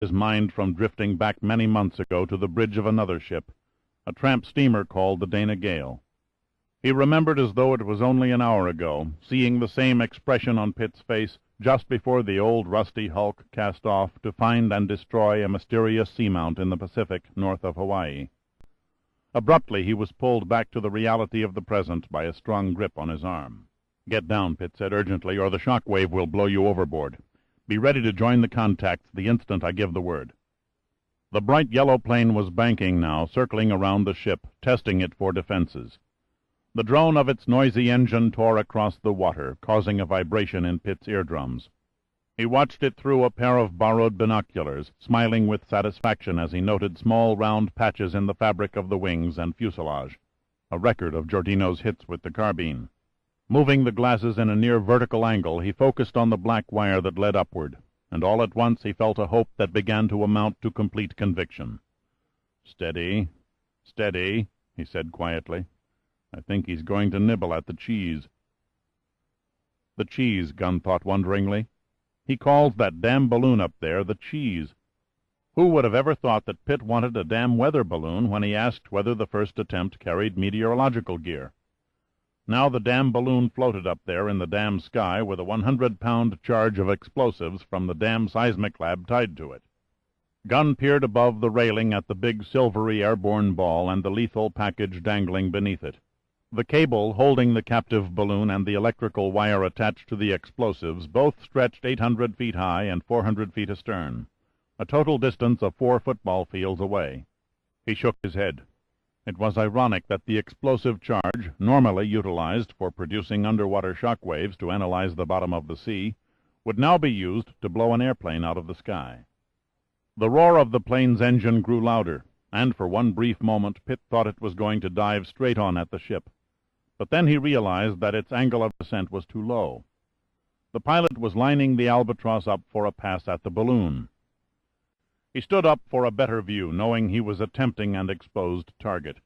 his mind from drifting back many months ago to the bridge of another ship, a tramp steamer called the Dana Gale. He remembered as though it was only an hour ago, seeing the same expression on Pitt's face just before the old rusty hulk cast off to find and destroy a mysterious seamount in the Pacific north of Hawaii. Abruptly he was pulled back to the reality of the present by a strong grip on his arm. "Get down," Pitt said urgently, "or the shock wave will blow you overboard. Be ready to join the contacts the instant I give the word." The bright yellow plane was banking now, circling around the ship, testing it for defenses. The drone of its noisy engine tore across the water, causing a vibration in Pitt's eardrums. He watched it through a pair of borrowed binoculars, smiling with satisfaction as he noted small round patches in the fabric of the wings and fuselage, a record of Giordino's hits with the carbine. Moving the glasses in a near vertical angle, he focused on the black wire that led upward, and all at once he felt a hope that began to amount to complete conviction. "Steady, steady," he said quietly. "I think he's going to nibble at the cheese." The cheese, Gunn thought wonderingly. He calls that damn balloon up there the cheese. Who would have ever thought that Pitt wanted a damn weather balloon when he asked whether the first attempt carried meteorological gear? Now the damn balloon floated up there in the damn sky with a 100-pound charge of explosives from the damn seismic lab tied to it. Gunn peered above the railing at the big silvery airborne ball and the lethal package dangling beneath it. The cable holding the captive balloon and the electrical wire attached to the explosives both stretched 800 feet high and 400 feet astern, a total distance of 4 football fields away. He shook his head. It was ironic that the explosive charge, normally utilized for producing underwater shock waves to analyze the bottom of the sea, would now be used to blow an airplane out of the sky. The roar of the plane's engine grew louder, and for one brief moment Pitt thought it was going to dive straight on at the ship. But then he realized that its angle of descent was too low. The pilot was lining the Albatross up for a pass at the balloon. He stood up for a better view, knowing he was a tempting and exposed target.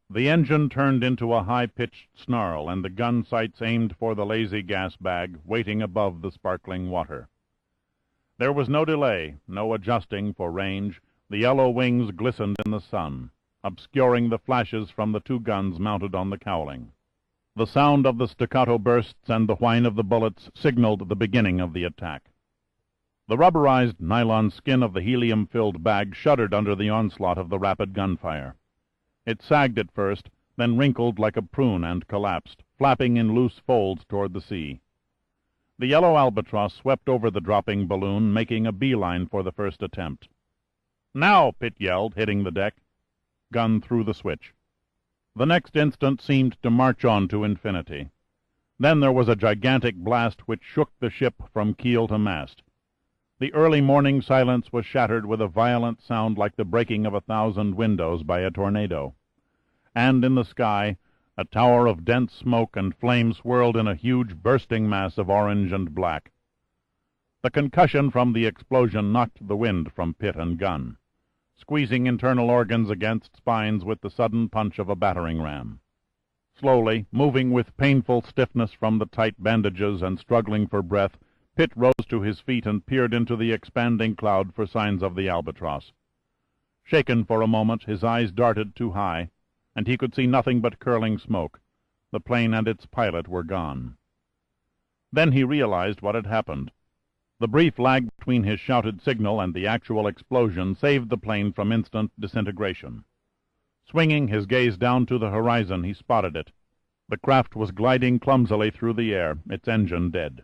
The engine turned into a high-pitched snarl, and the gun sights aimed for the lazy gas bag, waiting above the sparkling water. There was no delay, no adjusting for range. The yellow wings glistened in the sun, obscuring the flashes from the 2 guns mounted on the cowling. The sound of the staccato bursts and the whine of the bullets signaled the beginning of the attack. The rubberized nylon skin of the helium-filled bag shuddered under the onslaught of the rapid gunfire. It sagged at first, then wrinkled like a prune and collapsed, flapping in loose folds toward the sea. The yellow Albatross swept over the dropping balloon, making a beeline for the first attempt. "Now!" Pitt yelled, hitting the deck. Gunn threw the switch. The next instant seemed to march on to infinity. Then there was a gigantic blast which shook the ship from keel to mast. The early morning silence was shattered with a violent sound like the breaking of 1,000 windows by a tornado. And in the sky, a tower of dense smoke and flame swirled in a huge bursting mass of orange and black. The concussion from the explosion knocked the wind from Pitt and Gunn, squeezing internal organs against spines with the sudden punch of a battering ram. Slowly, moving with painful stiffness from the tight bandages and struggling for breath, Pitt rose to his feet and peered into the expanding cloud for signs of the Albatross. Shaken for a moment, his eyes darted too high, and he could see nothing but curling smoke. The plane and its pilot were gone. Then he realized what had happened. The brief lag between his shouted signal and the actual explosion saved the plane from instant disintegration. Swinging his gaze down to the horizon, he spotted it. The craft was gliding clumsily through the air, its engine dead.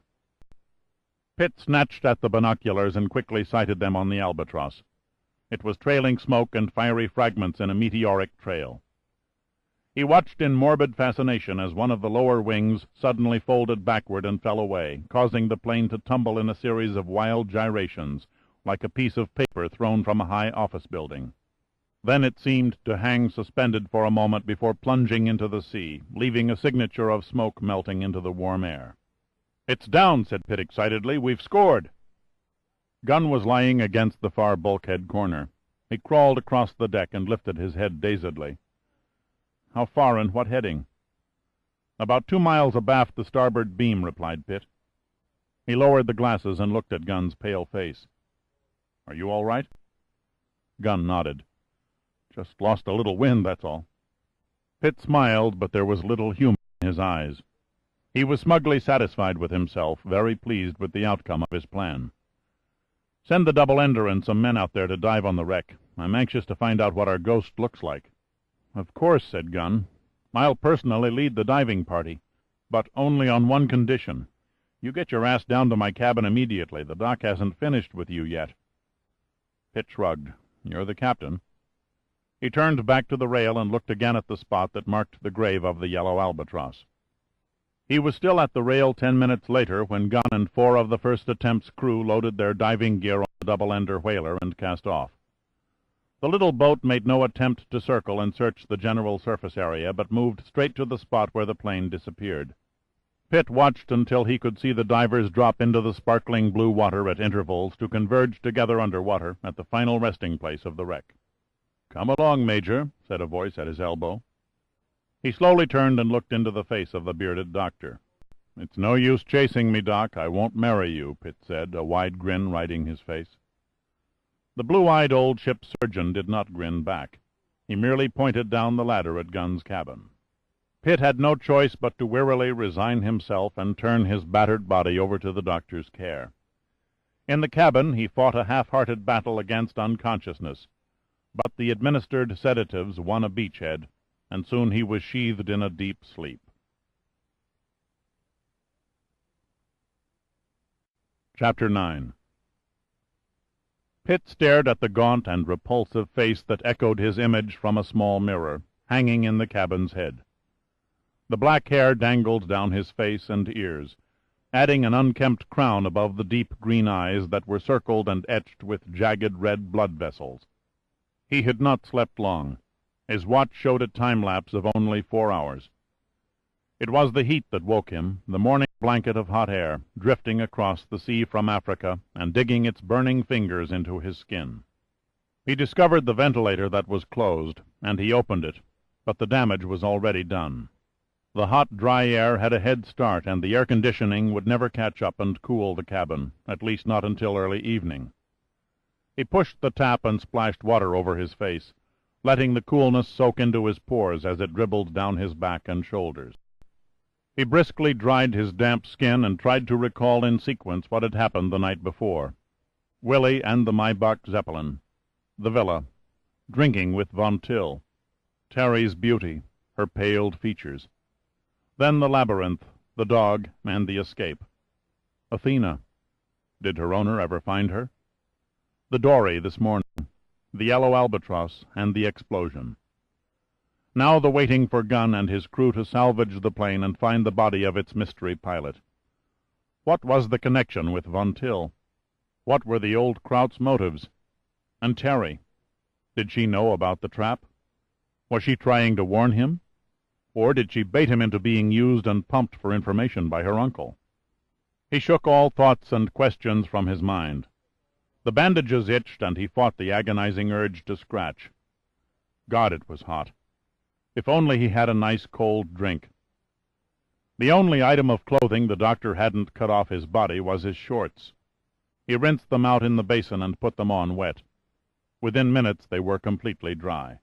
Pitt snatched at the binoculars and quickly sighted them on the Albatross. It was trailing smoke and fiery fragments in a meteoric trail. He watched in morbid fascination as one of the lower wings suddenly folded backward and fell away, causing the plane to tumble in a series of wild gyrations, like a piece of paper thrown from a high office building. Then it seemed to hang suspended for a moment before plunging into the sea, leaving a signature of smoke melting into the warm air. "It's down," said Pitt excitedly. "We've scored." Gunn was lying against the far bulkhead corner. He crawled across the deck and lifted his head dazedly. "How far and what heading?" "About 2 miles abaft the starboard beam," replied Pitt. He lowered the glasses and looked at Gunn's pale face. Are you all right?" Gunn nodded. "Just lost a little wind, that's all." Pitt smiled, but there was little humor in his eyes. He was smugly satisfied with himself, very pleased with the outcome of his plan. "Send the double-ender and some men out there to dive on the wreck. I'm anxious to find out what our ghost looks like." "Of course," said Gunn. "I'll personally lead the diving party, but only on one condition. You get your ass down to my cabin immediately. The doc hasn't finished with you yet." Pitt shrugged. "You're the captain." He turned back to the rail and looked again at the spot that marked the grave of the yellow albatross. He was still at the rail 10 minutes later when Gunn and 4 of the first attempt's crew loaded their diving gear on the double-ender whaler and cast off. The little boat made no attempt to circle and search the general surface area, but moved straight to the spot where the plane disappeared. Pitt watched until he could see the divers drop into the sparkling blue water at intervals to converge together underwater at the final resting place of the wreck. "Come along, Major," said a voice at his elbow. He slowly turned and looked into the face of the bearded doctor. "It's no use chasing me, Doc. I won't marry you," Pitt said, a wide grin writing his face. The blue-eyed old ship surgeon did not grin back. He merely pointed down the ladder at Gunn's cabin. Pitt had no choice but to wearily resign himself and turn his battered body over to the doctor's care. In the cabin he fought a half-hearted battle against unconsciousness, but the administered sedatives won a beachhead, and soon he was sheathed in a deep sleep. Chapter 9. Pitt stared at the gaunt and repulsive face that echoed his image from a small mirror, hanging in the cabin's head. The black hair dangled down his face and ears, adding an unkempt crown above the deep green eyes that were circled and etched with jagged red blood vessels. He had not slept long. His watch showed a time-lapse of only 4 hours. It was the heat that woke him, the morning blanket of hot air, drifting across the sea from Africa and digging its burning fingers into his skin. He discovered the ventilator that was closed, and he opened it, but the damage was already done. The hot, dry air had a head start, and the air conditioning would never catch up and cool the cabin, at least not until early evening. He pushed the tap and splashed water over his face, letting the coolness soak into his pores as it dribbled down his back and shoulders. He briskly dried his damp skin and tried to recall in sequence what had happened the night before. Willie and the Maybach Zeppelin, the villa, drinking with Von Till, Terry's beauty, her paled features. Then the labyrinth, the dog, and the escape. Athena. Did her owner ever find her? The dory this morning, the yellow albatross, and the explosion. Now the waiting for Gunn and his crew to salvage the plane and find the body of its mystery pilot. What was the connection with Von Till? What were the old Kraut's motives? And Terry? Did she know about the trap? Was she trying to warn him? Or did she bait him into being used and pumped for information by her uncle? He shook all thoughts and questions from his mind. The bandages itched, and he fought the agonizing urge to scratch. God, it was hot. If only he had a nice cold drink. The only item of clothing the doctor hadn't cut off his body was his shorts. He rinsed them out in the basin and put them on wet. Within minutes they were completely dry.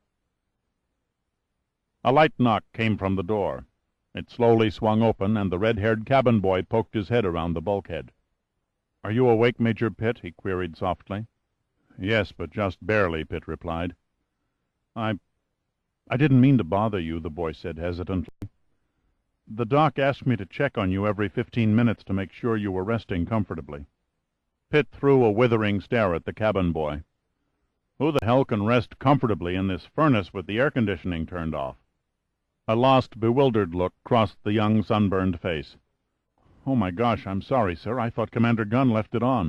A light knock came from the door. It slowly swung open, and the red-haired cabin boy poked his head around the bulkhead. "Are you awake, Major Pitt?" he queried softly. "Yes, but just barely," Pitt replied. I didn't mean to bother you," the boy said hesitantly. "The doc asked me to check on you every 15 minutes to make sure you were resting comfortably." Pitt threw a withering stare at the cabin boy. "Who the hell can rest comfortably in this furnace with the air conditioning turned off?" A lost, bewildered look crossed the young sunburned face. "Oh, my gosh, I'm sorry, sir. I thought Commander Gunn left it on."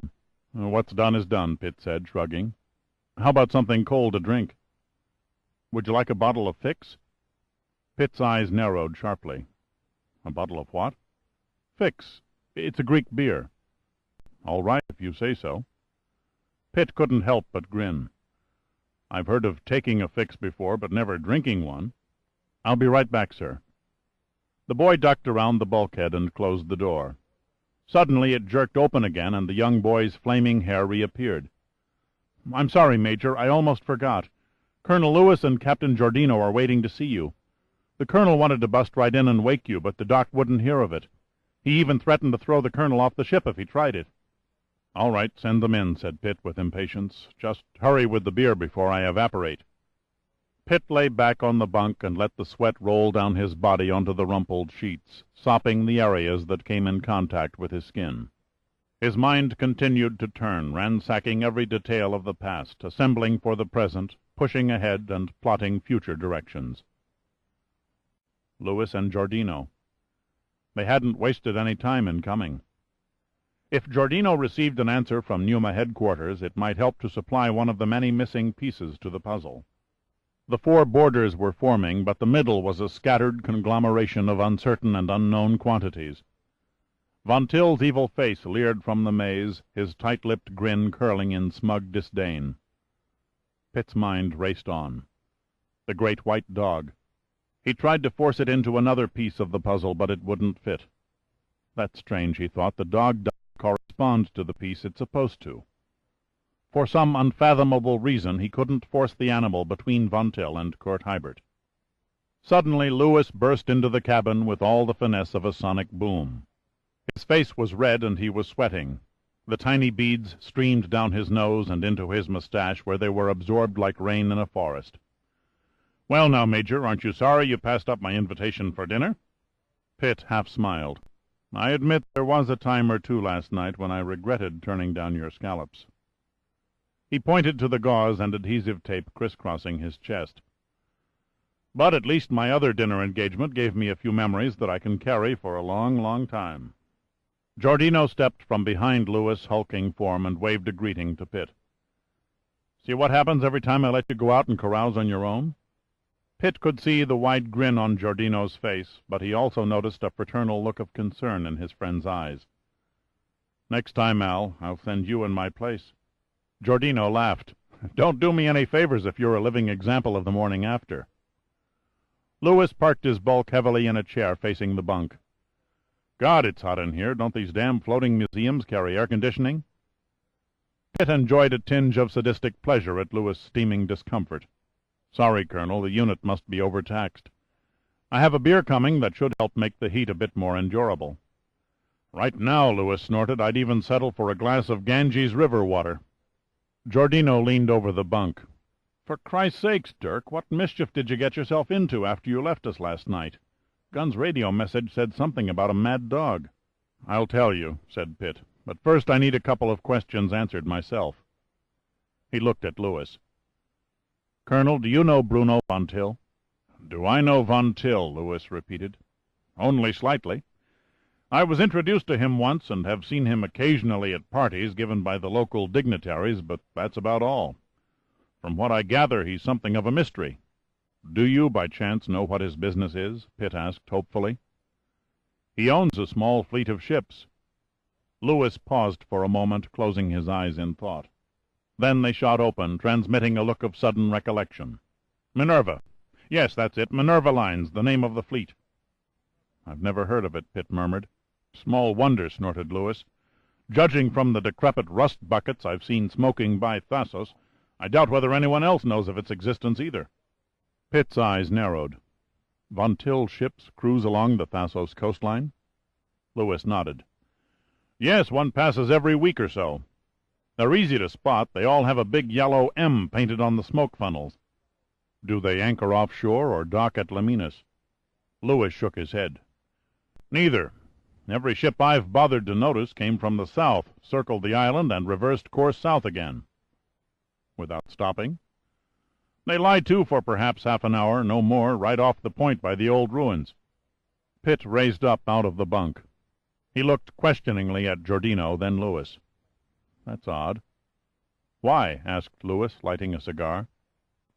"What's done is done," Pitt said, shrugging. "How about something cold to drink?" "Would you like a bottle of Fix?" Pitt's eyes narrowed sharply. "A bottle of what?" "Fix. It's a Greek beer." "All right, if you say so." Pitt couldn't help but grin. "I've heard of taking a fix before, but never drinking one. I'll be right back, sir." The boy ducked around the bulkhead and closed the door. Suddenly it jerked open again, and the young boy's flaming hair reappeared. I'm sorry, Major, I almost forgot. Colonel Lewis and Captain Giordino are waiting to see you. The colonel wanted to bust right in and wake you, but the doc wouldn't hear of it. He even threatened to throw the colonel off the ship if he tried it." "All right, send them in," said Pitt with impatience. "Just hurry with the beer before I evaporate." Pitt lay back on the bunk and let the sweat roll down his body onto the rumpled sheets, sopping the areas that came in contact with his skin. His mind continued to turn, ransacking every detail of the past, assembling for the present, pushing ahead, and plotting future directions. Lewis and Giordino. They hadn't wasted any time in coming. If Giordino received an answer from Pneuma headquarters, it might help to supply one of the many missing pieces to the puzzle. The four borders were forming, but the middle was a scattered conglomeration of uncertain and unknown quantities. Von Till's evil face leered from the maze, his tight-lipped grin curling in smug disdain. Pitt's mind raced on. The great white dog. He tried to force it into another piece of the puzzle, but it wouldn't fit. That's strange, he thought. The dog doesn't correspond to the piece it's supposed to. For some unfathomable reason, he couldn't force the animal between Von Till and Kurt Hybert. Suddenly, Lewis burst into the cabin with all the finesse of a sonic boom. His face was red and he was sweating. The tiny beads streamed down his nose and into his mustache, where they were absorbed like rain in a forest. "Well now, Major, aren't you sorry you passed up my invitation for dinner?" Pitt half smiled. "I admit there was a time or two last night when I regretted turning down your scallops." He pointed to the gauze and adhesive tape crisscrossing his chest. "But at least my other dinner engagement gave me a few memories that I can carry for a long, long time." Giordino stepped from behind Lewis' hulking form and waved a greeting to Pitt. "See what happens every time I let you go out and carouse on your own?" Pitt could see the wide grin on Giordino's face, but he also noticed a fraternal look of concern in his friend's eyes. "Next time, Al, I'll send you in my place." Giordino laughed. "Don't do me any favors if you're a living example of the morning after." Lewis parked his bulk heavily in a chair facing the bunk. "God, it's hot in here. Don't these damn floating museums carry air conditioning?" Pitt enjoyed a tinge of sadistic pleasure at Lewis' steaming discomfort. "Sorry, Colonel, the unit must be overtaxed. I have a beer coming that should help make the heat a bit more endurable." "Right now," Lewis snorted, "I'd even settle for a glass of Ganges River water." Giordino leaned over the bunk. "For Christ's sakes, Dirk, what mischief did you get yourself into after you left us last night? Gunn's radio message said something about a mad dog." "I'll tell you," said Pitt, "but first I need a couple of questions answered myself." He looked at Lewis. "Colonel, do you know Bruno Von Till?" "Do I know Von Till?" Lewis repeated. "Only slightly. I was introduced to him once and have seen him occasionally at parties given by the local dignitaries, but that's about all. From what I gather, he's something of a mystery." "Do you, by chance, know what his business is?" Pitt asked hopefully. "He owns a small fleet of ships." Lewis paused for a moment, closing his eyes in thought. Then they shot open, transmitting a look of sudden recollection. "Minerva. Yes, that's it. Minerva Lines, the name of the fleet." "I've never heard of it," Pitt murmured. "Small wonder," snorted Lewis. "Judging from the decrepit rust buckets I've seen smoking by Thasos, I doubt whether anyone else knows of its existence either." Pitt's eyes narrowed. "Von Till's ships cruise along the Thasos coastline?" Lewis nodded. "Yes, one passes every week or so. They're easy to spot. They all have a big yellow M painted on the smoke funnels." "Do they anchor offshore or dock at Laminas?" Lewis shook his head. "Neither. Every ship I've bothered to notice came from the south, circled the island, and reversed course south again." "Without stopping?" "They lie to for perhaps half an hour, no more, right off the point by the old ruins." Pitt raised up out of the bunk. He looked questioningly at Giordino, then Lewis. "That's odd." "Why?" asked Lewis, lighting a cigar.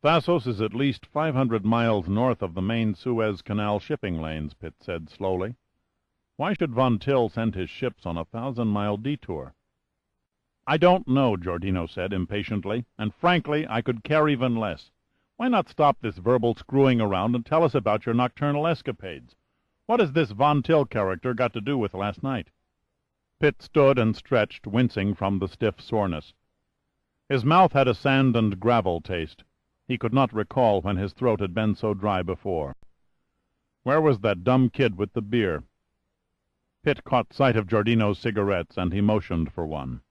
"Thasos is at least 500 miles north of the main Suez Canal shipping lanes," Pitt said slowly. "Why should Von Till send his ships on a 1,000-mile detour?" "I don't know," Giordino said impatiently, "and frankly, I could care even less. Why not stop this verbal screwing around and tell us about your nocturnal escapades? What has this Von Till character got to do with last night?" Pitt stood and stretched, wincing from the stiff soreness. His mouth had a sand and gravel taste. He could not recall when his throat had been so dry before. Where was that dumb kid with the beer? Pitt caught sight of Giordino's cigarettes, and he motioned for one.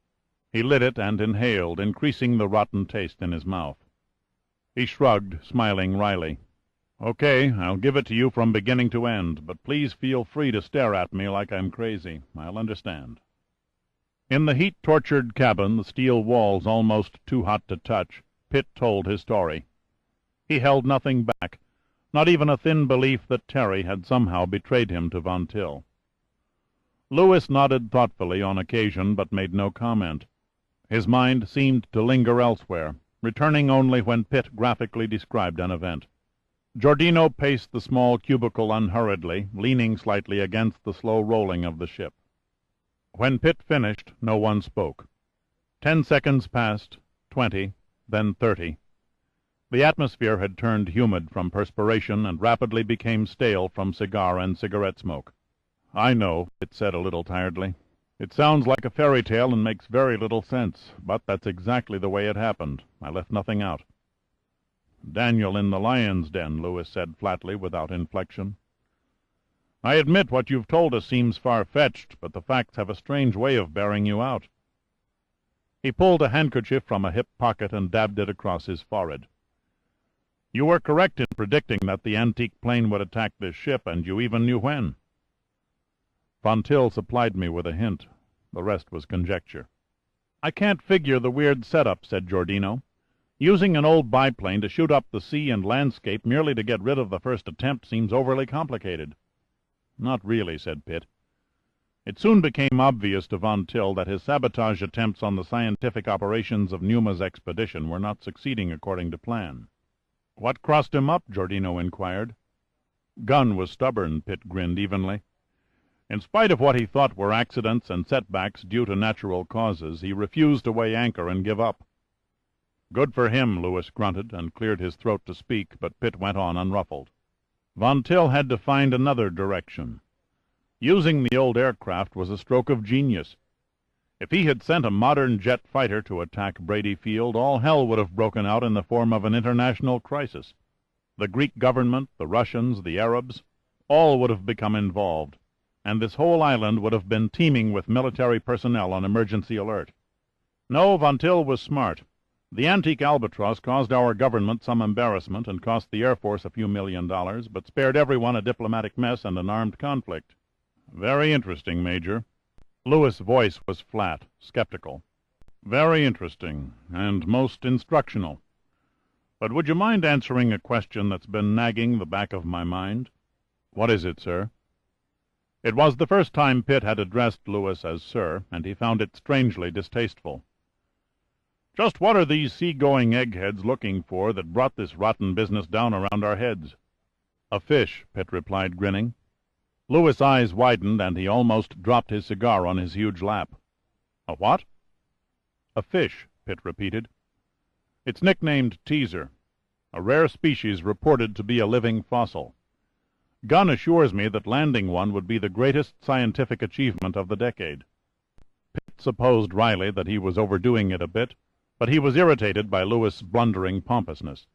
He lit it and inhaled, increasing the rotten taste in his mouth. He shrugged, smiling wryly. "Okay, I'll give it to you from beginning to end, but please feel free to stare at me like I'm crazy. I'll understand." In the heat-tortured cabin, the steel walls almost too hot to touch, Pitt told his story. He held nothing back, not even a thin belief that Terry had somehow betrayed him to Von Till. Lewis nodded thoughtfully on occasion, but made no comment. His mind seemed to linger elsewhere, returning only when Pitt graphically described an event. Giordino paced the small cubicle unhurriedly, leaning slightly against the slow rolling of the ship. When Pitt finished, no one spoke. 10 seconds passed, 20, then 30. The atmosphere had turned humid from perspiration and rapidly became stale from cigar and cigarette smoke. "I know," Pitt said a little tiredly. "It sounds like a fairy tale and makes very little sense, but that's exactly the way it happened. I left nothing out." "Daniel in the lion's den," Lewis said flatly, without inflection. "I admit what you've told us seems far-fetched, but the facts have a strange way of bearing you out." He pulled a handkerchief from a hip pocket and dabbed it across his forehead. "You were correct in predicting that the antique plane would attack this ship, and you even knew when." Von Till supplied me with a hint. The rest was conjecture. "I can't figure the weird setup," said Giordino. "Using an old biplane to shoot up the sea and landscape merely to get rid of the first attempt seems overly complicated." "Not really," said Pitt. It soon became obvious to Von Till that his sabotage attempts on the scientific operations of Numa's expedition were not succeeding according to plan. "What crossed him up?" Giordino inquired. "Gun was stubborn," Pitt grinned evenly. "In spite of what he thought were accidents and setbacks due to natural causes, he refused to weigh anchor and give up." "Good for him," Lewis grunted, and cleared his throat to speak, but Pitt went on unruffled. Von Till had to find another direction. Using the old aircraft was a stroke of genius. If he had sent a modern jet fighter to attack Brady Field, all hell would have broken out in the form of an international crisis. The Greek government, the Russians, the Arabs, all would have become involved, and this whole island would have been teeming with military personnel on emergency alert. No, Von Till was smart. The antique Albatross caused our government some embarrassment and cost the Air Force a few $1,000,000, but spared everyone a diplomatic mess and an armed conflict. "Very interesting, Major." Lewis' voice was flat, skeptical. "Very interesting, and most instructional. But would you mind answering a question that's been nagging the back of my mind?" "What is it, sir?" It was the first time Pitt had addressed Lewis as sir, and he found it strangely distasteful. "Just what are these sea-going eggheads looking for that brought this rotten business down around our heads?" "A fish," Pitt replied, grinning. Lewis' eyes widened, and he almost dropped his cigar on his huge lap. "A what?" "A fish," Pitt repeated. "It's nicknamed Teaser, a rare species reported to be a living fossil. Gunn assures me that landing one would be the greatest scientific achievement of the decade." Pitt supposed wryly that he was overdoing it a bit, but he was irritated by Lewis' blundering pompousness.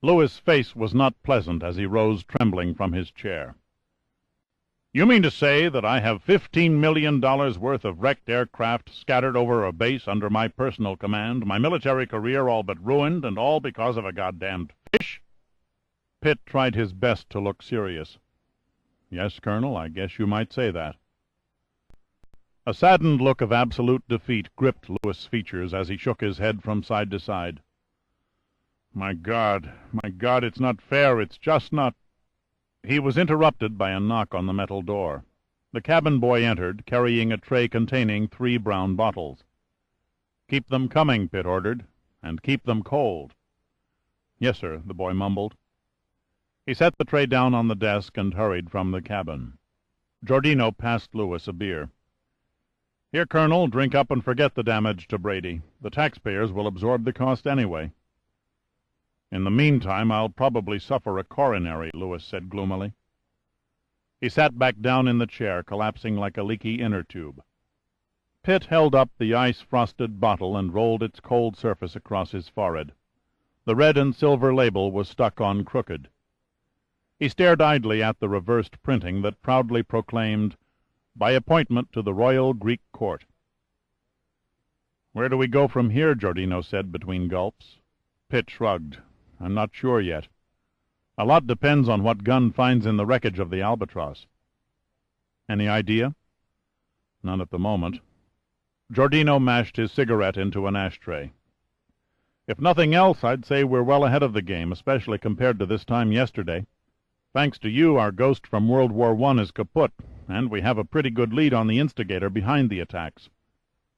Lewis' face was not pleasant as he rose trembling from his chair. "You mean to say that I have $15 million worth of wrecked aircraft scattered over a base under my personal command, my military career all but ruined, and all because of a goddamned fish?" Pitt tried his best to look serious. "Yes, Colonel, I guess you might say that." A saddened look of absolute defeat gripped Lewis' features as he shook his head from side to side. My God, it's not fair, it's just not—" He was interrupted by a knock on the metal door. The cabin boy entered, carrying a tray containing 3 brown bottles. "Keep them coming," Pitt ordered, "and keep them cold." "Yes, sir," the boy mumbled. He set the tray down on the desk and hurried from the cabin. Giordino passed Lewis a beer. "Here, Colonel, drink up and forget the damage to Brady. The taxpayers will absorb the cost anyway." "In the meantime, I'll probably suffer a coronary," Lewis said gloomily. He sat back down in the chair, collapsing like a leaky inner tube. Pitt held up the ice-frosted bottle and rolled its cold surface across his forehead. The red and silver label was stuck on crooked. He stared idly at the reversed printing that proudly proclaimed, "By appointment to the Royal Greek Court." "Where do we go from here?" Giordino said between gulps. Pitt shrugged. "I'm not sure yet. A lot depends on what Gunn finds in the wreckage of the Albatross." "Any idea?" "None at the moment." Giordino mashed his cigarette into an ashtray. "If nothing else, I'd say we're well ahead of the game, especially compared to this time yesterday. Thanks to you, our ghost from World War I is kaput, and we have a pretty good lead on the instigator behind the attacks.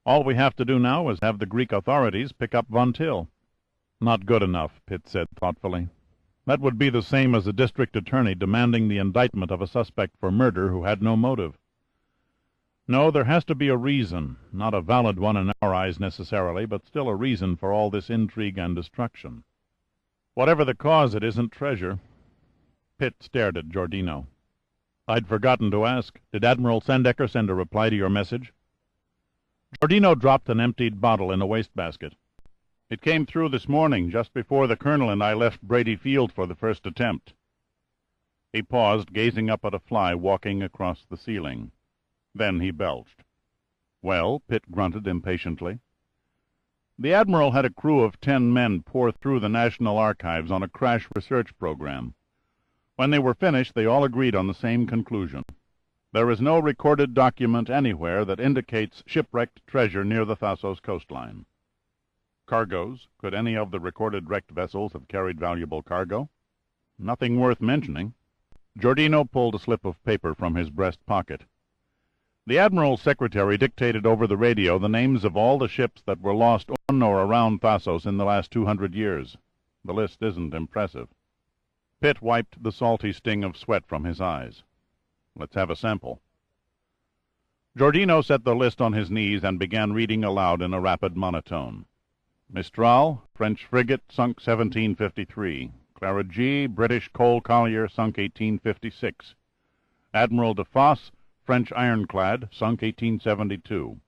All we have to do now is have the Greek authorities pick up Von Till." "Not good enough," Pitt said thoughtfully. "That would be the same as a district attorney demanding the indictment of a suspect for murder who had no motive. No, there has to be a reason, not a valid one in our eyes necessarily, but still a reason for all this intrigue and destruction. Whatever the cause, it isn't treasure." Pitt stared at Giordino. "I'd forgotten to ask. Did Admiral Sandecker send a reply to your message?" Giordino dropped an emptied bottle in a wastebasket. "It came through this morning, just before the Colonel and I left Brady Field for the first attempt." He paused, gazing up at a fly walking across the ceiling. Then he belched. "Well?" Pitt grunted impatiently. "The Admiral had a crew of 10 men pour through the National Archives on a crash research program. When they were finished, they all agreed on the same conclusion. There is no recorded document anywhere that indicates shipwrecked treasure near the Thasos coastline." "Cargoes? Could any of the recorded wrecked vessels have carried valuable cargo?" "Nothing worth mentioning." Giordino pulled a slip of paper from his breast pocket. "The Admiral's secretary dictated over the radio the names of all the ships that were lost on or around Thasos in the last 200 years. The list isn't impressive." Pitt wiped the salty sting of sweat from his eyes. "Let's have a sample." Giordino set the list on his knees and began reading aloud in a rapid monotone. "Mistral, French frigate, sunk 1753. Clara G, British coal collier, sunk 1856. Admiral de Fosse, French ironclad, sunk 1872.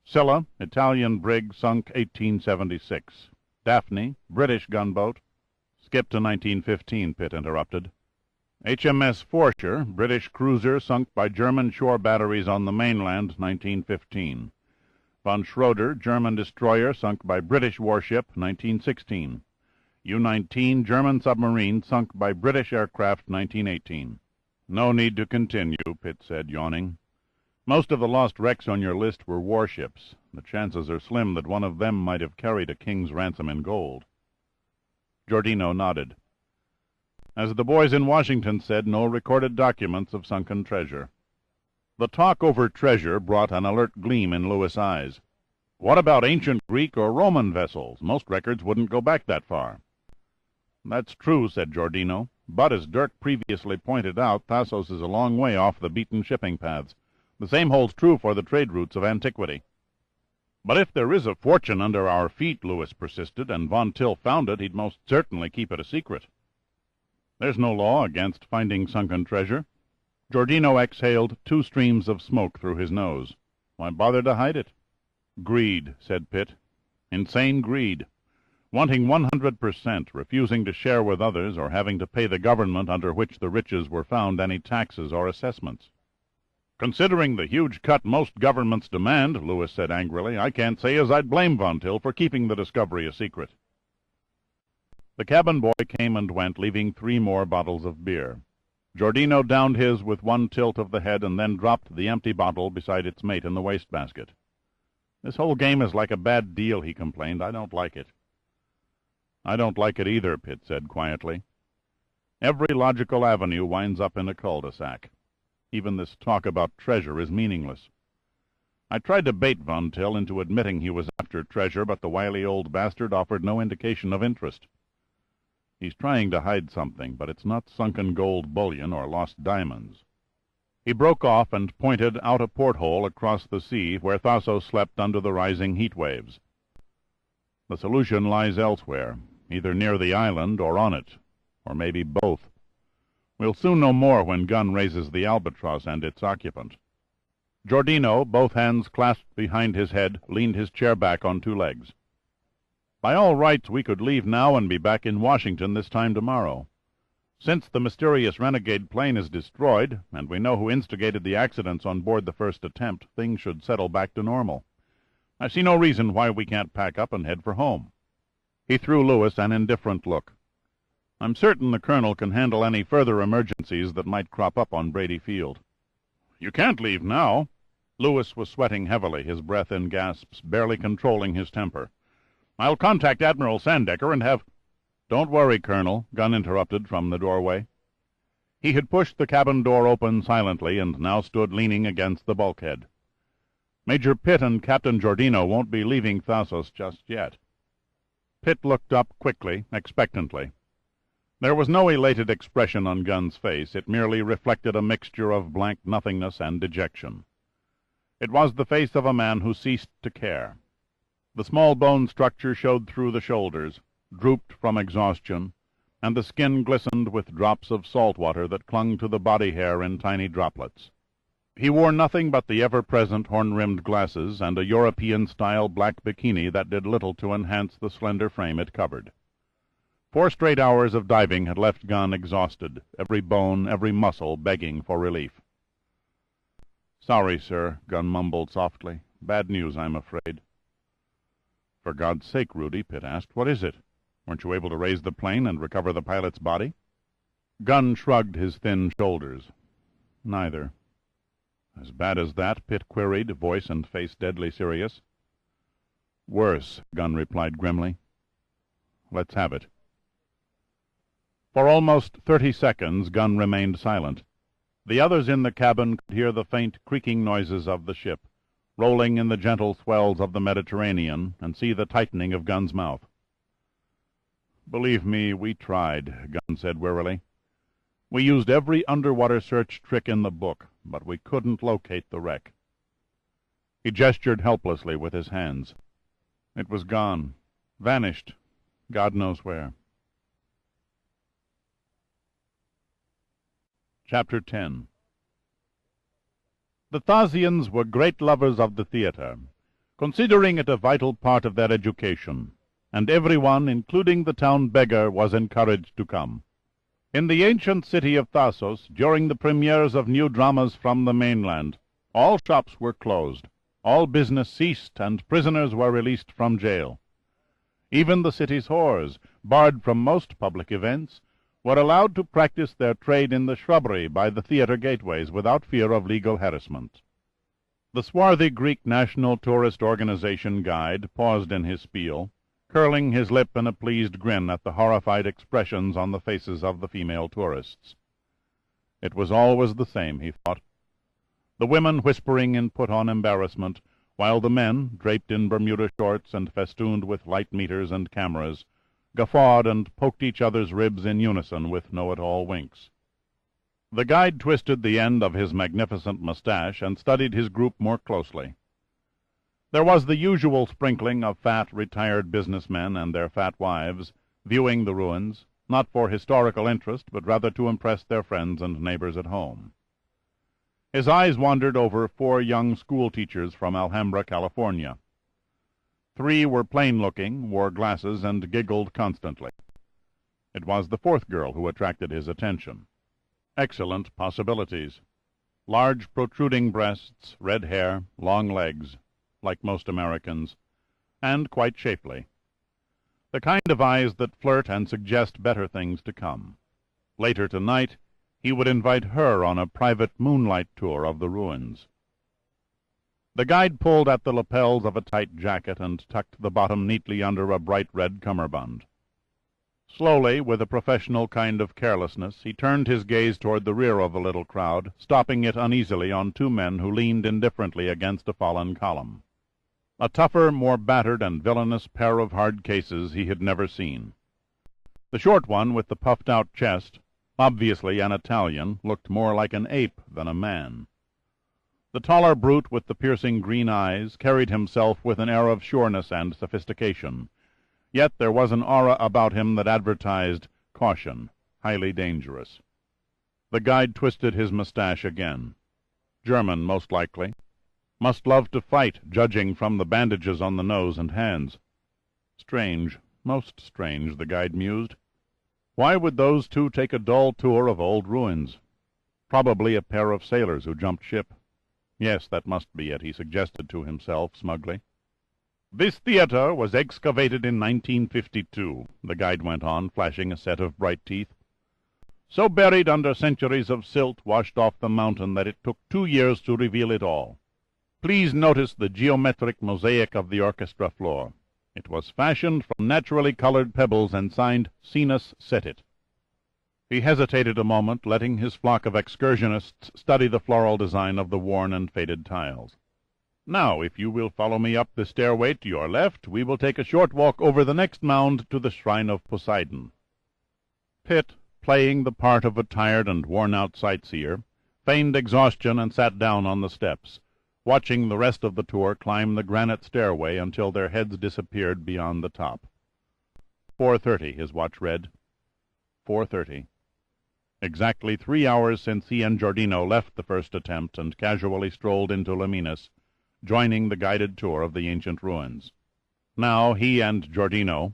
Scylla, Italian brig, sunk 1876. Daphne, British gunboat—" "Skip to 1915, Pitt interrupted. HMS Forcher, British cruiser, sunk by German shore batteries on the mainland, 1915. Von Schroeder, German destroyer, sunk by British warship, 1916. U-19, German submarine, sunk by British aircraft, 1918. "No need to continue," Pitt said, yawning. "Most of the lost wrecks on your list were warships. The chances are slim that one of them might have carried a king's ransom in gold." Giordino nodded. "As the boys in Washington said, no recorded documents of sunken treasure." The talk over treasure brought an alert gleam in Louis' eyes. "What about ancient Greek or Roman vessels? Most records wouldn't go back that far." "That's true," said Giordino. "But, as Dirk previously pointed out, Thasos is a long way off the beaten shipping paths. The same holds true for the trade routes of antiquity." "But if there is a fortune under our feet," Louis persisted, "and Von Till found it, he'd most certainly keep it a secret." "There's no law against finding sunken treasure." Giordino exhaled 2 streams of smoke through his nose. "Why bother to hide it?" "Greed," said Pitt. "Insane greed. Wanting 100%, refusing to share with others, or having to pay the government under which the riches were found any taxes or assessments." "Considering the huge cut most governments demand," Louis said angrily, "I can't say as I'd blame Von Till for keeping the discovery a secret." The cabin boy came and went, leaving 3 more bottles of beer. Giordino downed his with one tilt of the head and then dropped the empty bottle beside its mate in the wastebasket. "This whole game is like a bad deal," he complained. "I don't like it." "I don't like it either," Pitt said quietly. "Every logical avenue winds up in a cul-de-sac. Even this talk about treasure is meaningless. I tried to bait Von Till into admitting he was after treasure, but the wily old bastard offered no indication of interest. He's trying to hide something, but it's not sunken gold bullion or lost diamonds." He broke off and pointed out a porthole across the sea where Thasos slept under the rising heat waves. "The solution lies elsewhere, either near the island or on it, or maybe both. We'll soon know more when Gunn raises the Albatross and its occupant." Giordino, both hands clasped behind his head, leaned his chair back on two legs. By all rights, we could leave now and be back in Washington this time tomorrow. Since the mysterious renegade plane is destroyed, and we know who instigated the accidents on board the first attempt, things should settle back to normal. I see no reason why we can't pack up and head for home." He threw Lewis an indifferent look. "I'm certain the Colonel can handle any further emergencies that might crop up on Brady Field." "You can't leave now." Lewis was sweating heavily, his breath in gasps, barely controlling his temper. "I'll contact Admiral Sandecker and have—" "Don't worry, Colonel," Gunn interrupted from the doorway. He had pushed the cabin door open silently and now stood leaning against the bulkhead. "Major Pitt and Captain Giordino won't be leaving Thasos just yet." Pitt looked up quickly, expectantly. There was no elated expression on Gunn's face. It merely reflected a mixture of blank nothingness and dejection. It was the face of a man who ceased to care. The small bone structure showed through the shoulders, drooped from exhaustion, and the skin glistened with drops of salt water that clung to the body hair in tiny droplets. He wore nothing but the ever-present horn-rimmed glasses and a European-style black bikini that did little to enhance the slender frame it covered. 4 straight hours of diving had left Gunn exhausted, every bone, every muscle begging for relief. "Sorry, sir," Gunn mumbled softly. "Bad news, I'm afraid." "For God's sake, Rudy," Pitt asked, "what is it? Weren't you able to raise the plane and recover the pilot's body?" Gunn shrugged his thin shoulders. "Neither." "As bad as that?" Pitt queried, voice and face deadly serious. "Worse," Gunn replied grimly. "Let's have it." For almost 30 seconds Gunn remained silent. The others in the cabin could hear the faint creaking noises of the ship, rolling in the gentle swells of the Mediterranean, and see the tightening of Gunn's mouth. "Believe me, we tried," Gunn said wearily. "We used every underwater search trick in the book, but we couldn't locate the wreck." He gestured helplessly with his hands. "It was gone, vanished, God knows where." Chapter 10. The Thasians were great lovers of the theatre, considering it a vital part of their education, and everyone, including the town beggar, was encouraged to come. In the ancient city of Thasos, during the premieres of new dramas from the mainland, all shops were closed, all business ceased, and prisoners were released from jail. Even the city's whores, barred from most public events, were allowed to practice their trade in the shrubbery by the theatre gateways without fear of legal harassment. The swarthy Greek National Tourist Organization guide paused in his spiel, curling his lip in a pleased grin at the horrified expressions on the faces of the female tourists. It was always the same, he thought. The women whispering in put-on embarrassment, while the men, draped in Bermuda shorts and festooned with light meters and cameras, guffawed and poked each other's ribs in unison with know-it-all winks. The guide twisted the end of his magnificent mustache and studied his group more closely. There was the usual sprinkling of fat, retired businessmen and their fat wives, viewing the ruins, not for historical interest, but rather to impress their friends and neighbors at home. His eyes wandered over 4 young school-teachers from Alhambra, California. 3 were plain-looking, wore glasses, and giggled constantly. It was the 4th girl who attracted his attention. Excellent possibilities. Large protruding breasts, red hair, long legs, like most Americans, and quite shapely. The kind of eyes that flirt and suggest better things to come. Later tonight, he would invite her on a private moonlight tour of the ruins. The guide pulled at the lapels of a tight jacket and tucked the bottom neatly under a bright red cummerbund. Slowly, with a professional kind of carelessness, he turned his gaze toward the rear of the little crowd, stopping it uneasily on 2 men who leaned indifferently against a fallen column. A tougher, more battered and villainous pair of hard cases he had never seen. The short one with the puffed-out chest, obviously an Italian, looked more like an ape than a man. The taller brute with the piercing green eyes carried himself with an air of sureness and sophistication, yet there was an aura about him that advertised caution, highly dangerous. The guide twisted his mustache again. German, most likely. Must love to fight, judging from the bandages on the nose and hands. Strange, most strange, the guide mused. Why would those two take a dull tour of old ruins? Probably a pair of sailors who jumped ship. Yes, that must be it, he suggested to himself smugly. This theater was excavated in 1952, the guide went on, flashing a set of bright teeth. So buried under centuries of silt washed off the mountain that it took 2 years to reveal it all. Please notice the geometric mosaic of the orchestra floor. It was fashioned from naturally colored pebbles and signed Sinus Setit. He hesitated a moment, letting his flock of excursionists study the floral design of the worn and faded tiles. Now, if you will follow me up the stairway to your left, we will take a short walk over the next mound to the shrine of Poseidon. Pitt, playing the part of a tired and worn-out sightseer, feigned exhaustion and sat down on the steps, watching the rest of the tour climb the granite stairway until their heads disappeared beyond the top. 4:30, his watch read. 4:30. Exactly 3 hours since he and Giordino left the first attempt and casually strolled into Laminas, joining the guided tour of the ancient ruins. Now he and Giordino—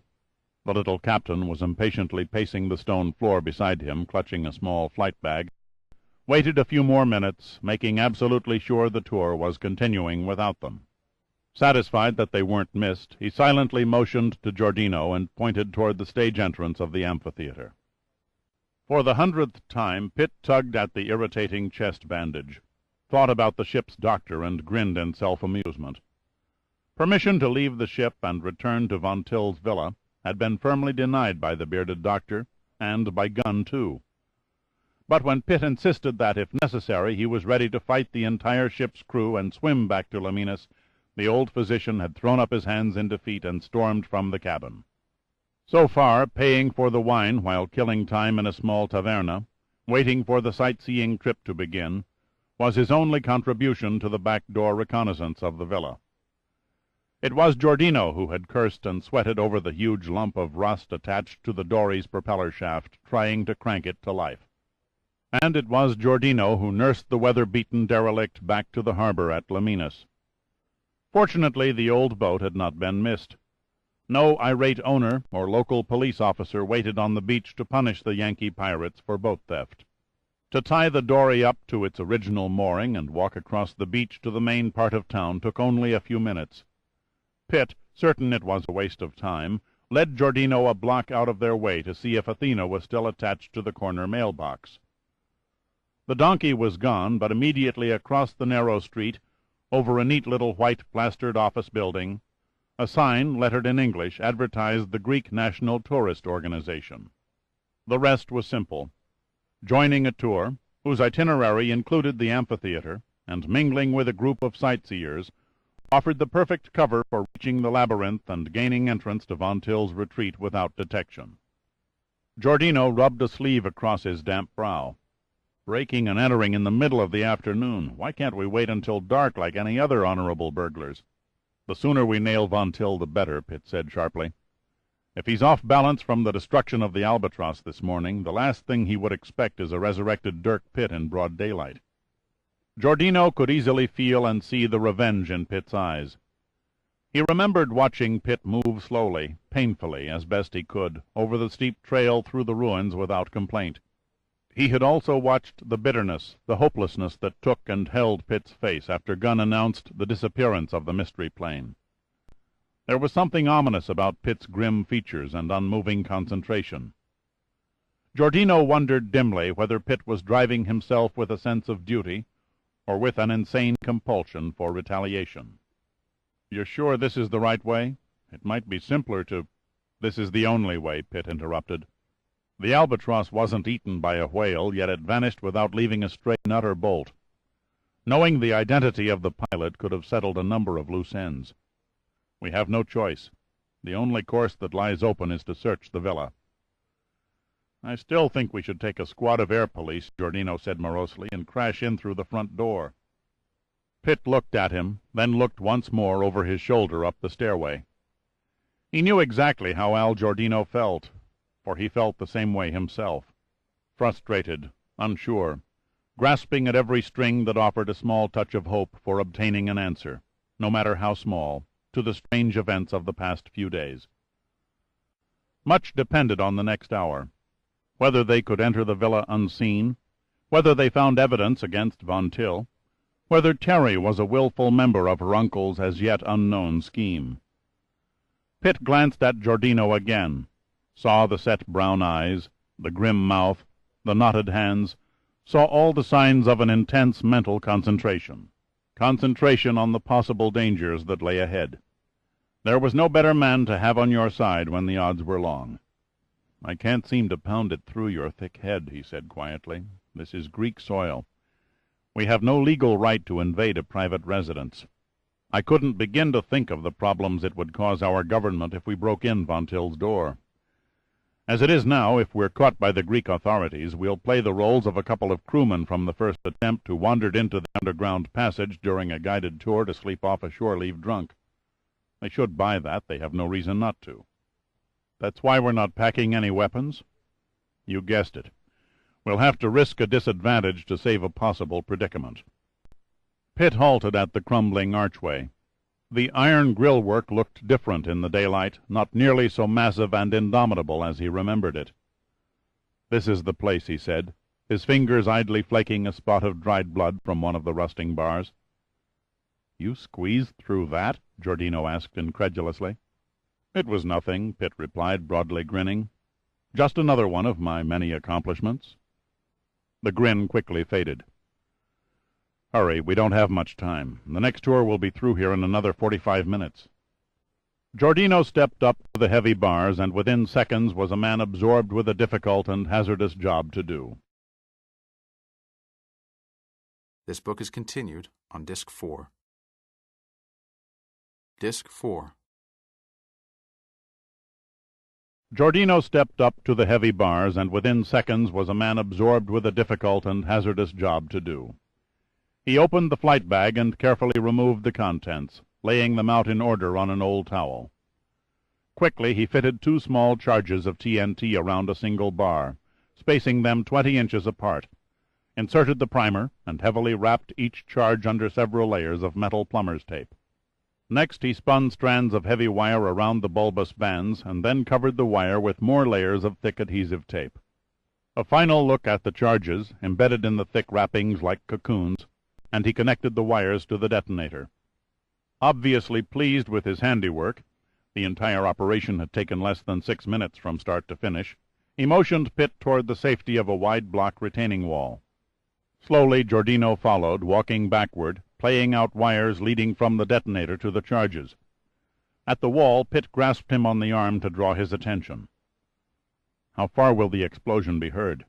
the little captain was impatiently pacing the stone floor beside him, clutching a small flight bag— waited a few more minutes, making absolutely sure the tour was continuing without them. Satisfied that they weren't missed, he silently motioned to Giordino and pointed toward the stage entrance of the amphitheater. For the 100th time, Pitt tugged at the irritating chest bandage, thought about the ship's doctor, and grinned in self-amusement. Permission to leave the ship and return to Von Till's villa had been firmly denied by the bearded doctor, and by Gunn, too. But when Pitt insisted that, if necessary, he was ready to fight the entire ship's crew and swim back to Laminas, the old physician had thrown up his hands in defeat and stormed from the cabin. So far, paying for the wine while killing time in a small taverna, waiting for the sightseeing trip to begin, was his only contribution to the back-door reconnaissance of the villa. It was Giordino who had cursed and sweated over the huge lump of rust attached to the dory's propeller shaft, trying to crank it to life. And it was Giordino who nursed the weather-beaten derelict back to the harbor at Laminas. Fortunately, the old boat had not been missed. No irate owner or local police officer waited on the beach to punish the Yankee pirates for boat theft. To tie the dory up to its original mooring and walk across the beach to the main part of town took only a few minutes. Pitt, certain it was a waste of time, led Giordino a block out of their way to see if Athena was still attached to the corner mailbox. The donkey was gone, but immediately across the narrow street, over a neat little white plastered office building, a sign, lettered in English, advertised the Greek National Tourist Organization. The rest was simple. Joining a tour, whose itinerary included the amphitheater, and mingling with a group of sightseers, offered the perfect cover for reaching the labyrinth and gaining entrance to Von Till's retreat without detection. Giordino rubbed a sleeve across his damp brow. Breaking and entering in the middle of the afternoon. Why can't we wait until dark like any other honorable burglars? The sooner we nail Von Till, the better, Pitt said sharply. If he's off balance from the destruction of the Albatross this morning, the last thing he would expect is a resurrected Dirk Pitt in broad daylight. Giordino could easily feel and see the revenge in Pitt's eyes. He remembered watching Pitt move slowly, painfully, as best he could, over the steep trail through the ruins without complaint. He had also watched the bitterness, the hopelessness that took and held Pitt's face after Gunn announced the disappearance of the mystery plane. There was something ominous about Pitt's grim features and unmoving concentration. Giordino wondered dimly whether Pitt was driving himself with a sense of duty, or with an insane compulsion for retaliation. "You're sure this is the right way? It might be simpler to—" "This is the only way," Pitt interrupted. The Albatross wasn't eaten by a whale, yet it vanished without leaving a stray nut or bolt. Knowing the identity of the pilot could have settled a number of loose ends. We have no choice. The only course that lies open is to search the villa. "I still think we should take a squad of air police," Giordino said morosely, "and crash in through the front door." Pitt looked at him, then looked once more over his shoulder up the stairway. He knew exactly how Al Giordino felt, for he felt the same way himself. Frustrated, unsure, grasping at every string that offered a small touch of hope for obtaining an answer, no matter how small, to the strange events of the past few days. Much depended on the next hour. Whether they could enter the villa unseen, whether they found evidence against Von Till, whether Terry was a willful member of her uncle's as yet unknown scheme. Pitt glanced at Giordino again, saw the set brown eyes, the grim mouth, the knotted hands, saw all the signs of an intense mental concentration on the possible dangers that lay ahead. There was no better man to have on your side when the odds were long. "I can't seem to pound it through your thick head," he said quietly. "This is Greek soil. We have no legal right to invade a private residence. I couldn't begin to think of the problems it would cause our government if we broke in Von Till's door. As it is now, if we're caught by the Greek authorities, we'll play the roles of a couple of crewmen from the first attempt who wandered into the underground passage during a guided tour to sleep off a shore leave drunk. They should buy that. They have no reason not to. That's why we're not packing any weapons? You guessed it. We'll have to risk a disadvantage to save a possible predicament." Pitt halted at the crumbling archway. The iron grille-work looked different in the daylight, not nearly so massive and indomitable as he remembered it. "This is the place," he said, his fingers idly flaking a spot of dried blood from one of the rusting bars. "You squeezed through that?" Giordino asked incredulously. "It was nothing," Pitt replied, broadly grinning. "Just another one of my many accomplishments." The grin quickly faded. "Hurry, we don't have much time. The next tour will be through here in another 45 minutes. Giordino stepped up to the heavy bars, and within seconds was a man absorbed with a difficult and hazardous job to do. This book is continued on Disc 4. Disc 4. Giordino stepped up to the heavy bars, and within seconds was a man absorbed with a difficult and hazardous job to do. He opened the flight bag and carefully removed the contents, laying them out in order on an old towel. Quickly he fitted 2 small charges of TNT around a single bar, spacing them 20 inches apart, inserted the primer, and heavily wrapped each charge under several layers of metal plumber's tape. Next he spun strands of heavy wire around the bulbous bands, and then covered the wire with more layers of thick adhesive tape. A final look at the charges, embedded in the thick wrappings like cocoons, and he connected the wires to the detonator. Obviously pleased with his handiwork, the entire operation had taken less than 6 minutes from start to finish, he motioned Pitt toward the safety of a wide block retaining wall. Slowly Giordino followed, walking backward, playing out wires leading from the detonator to the charges. At the wall, Pitt grasped him on the arm to draw his attention. "How far will the explosion be heard?"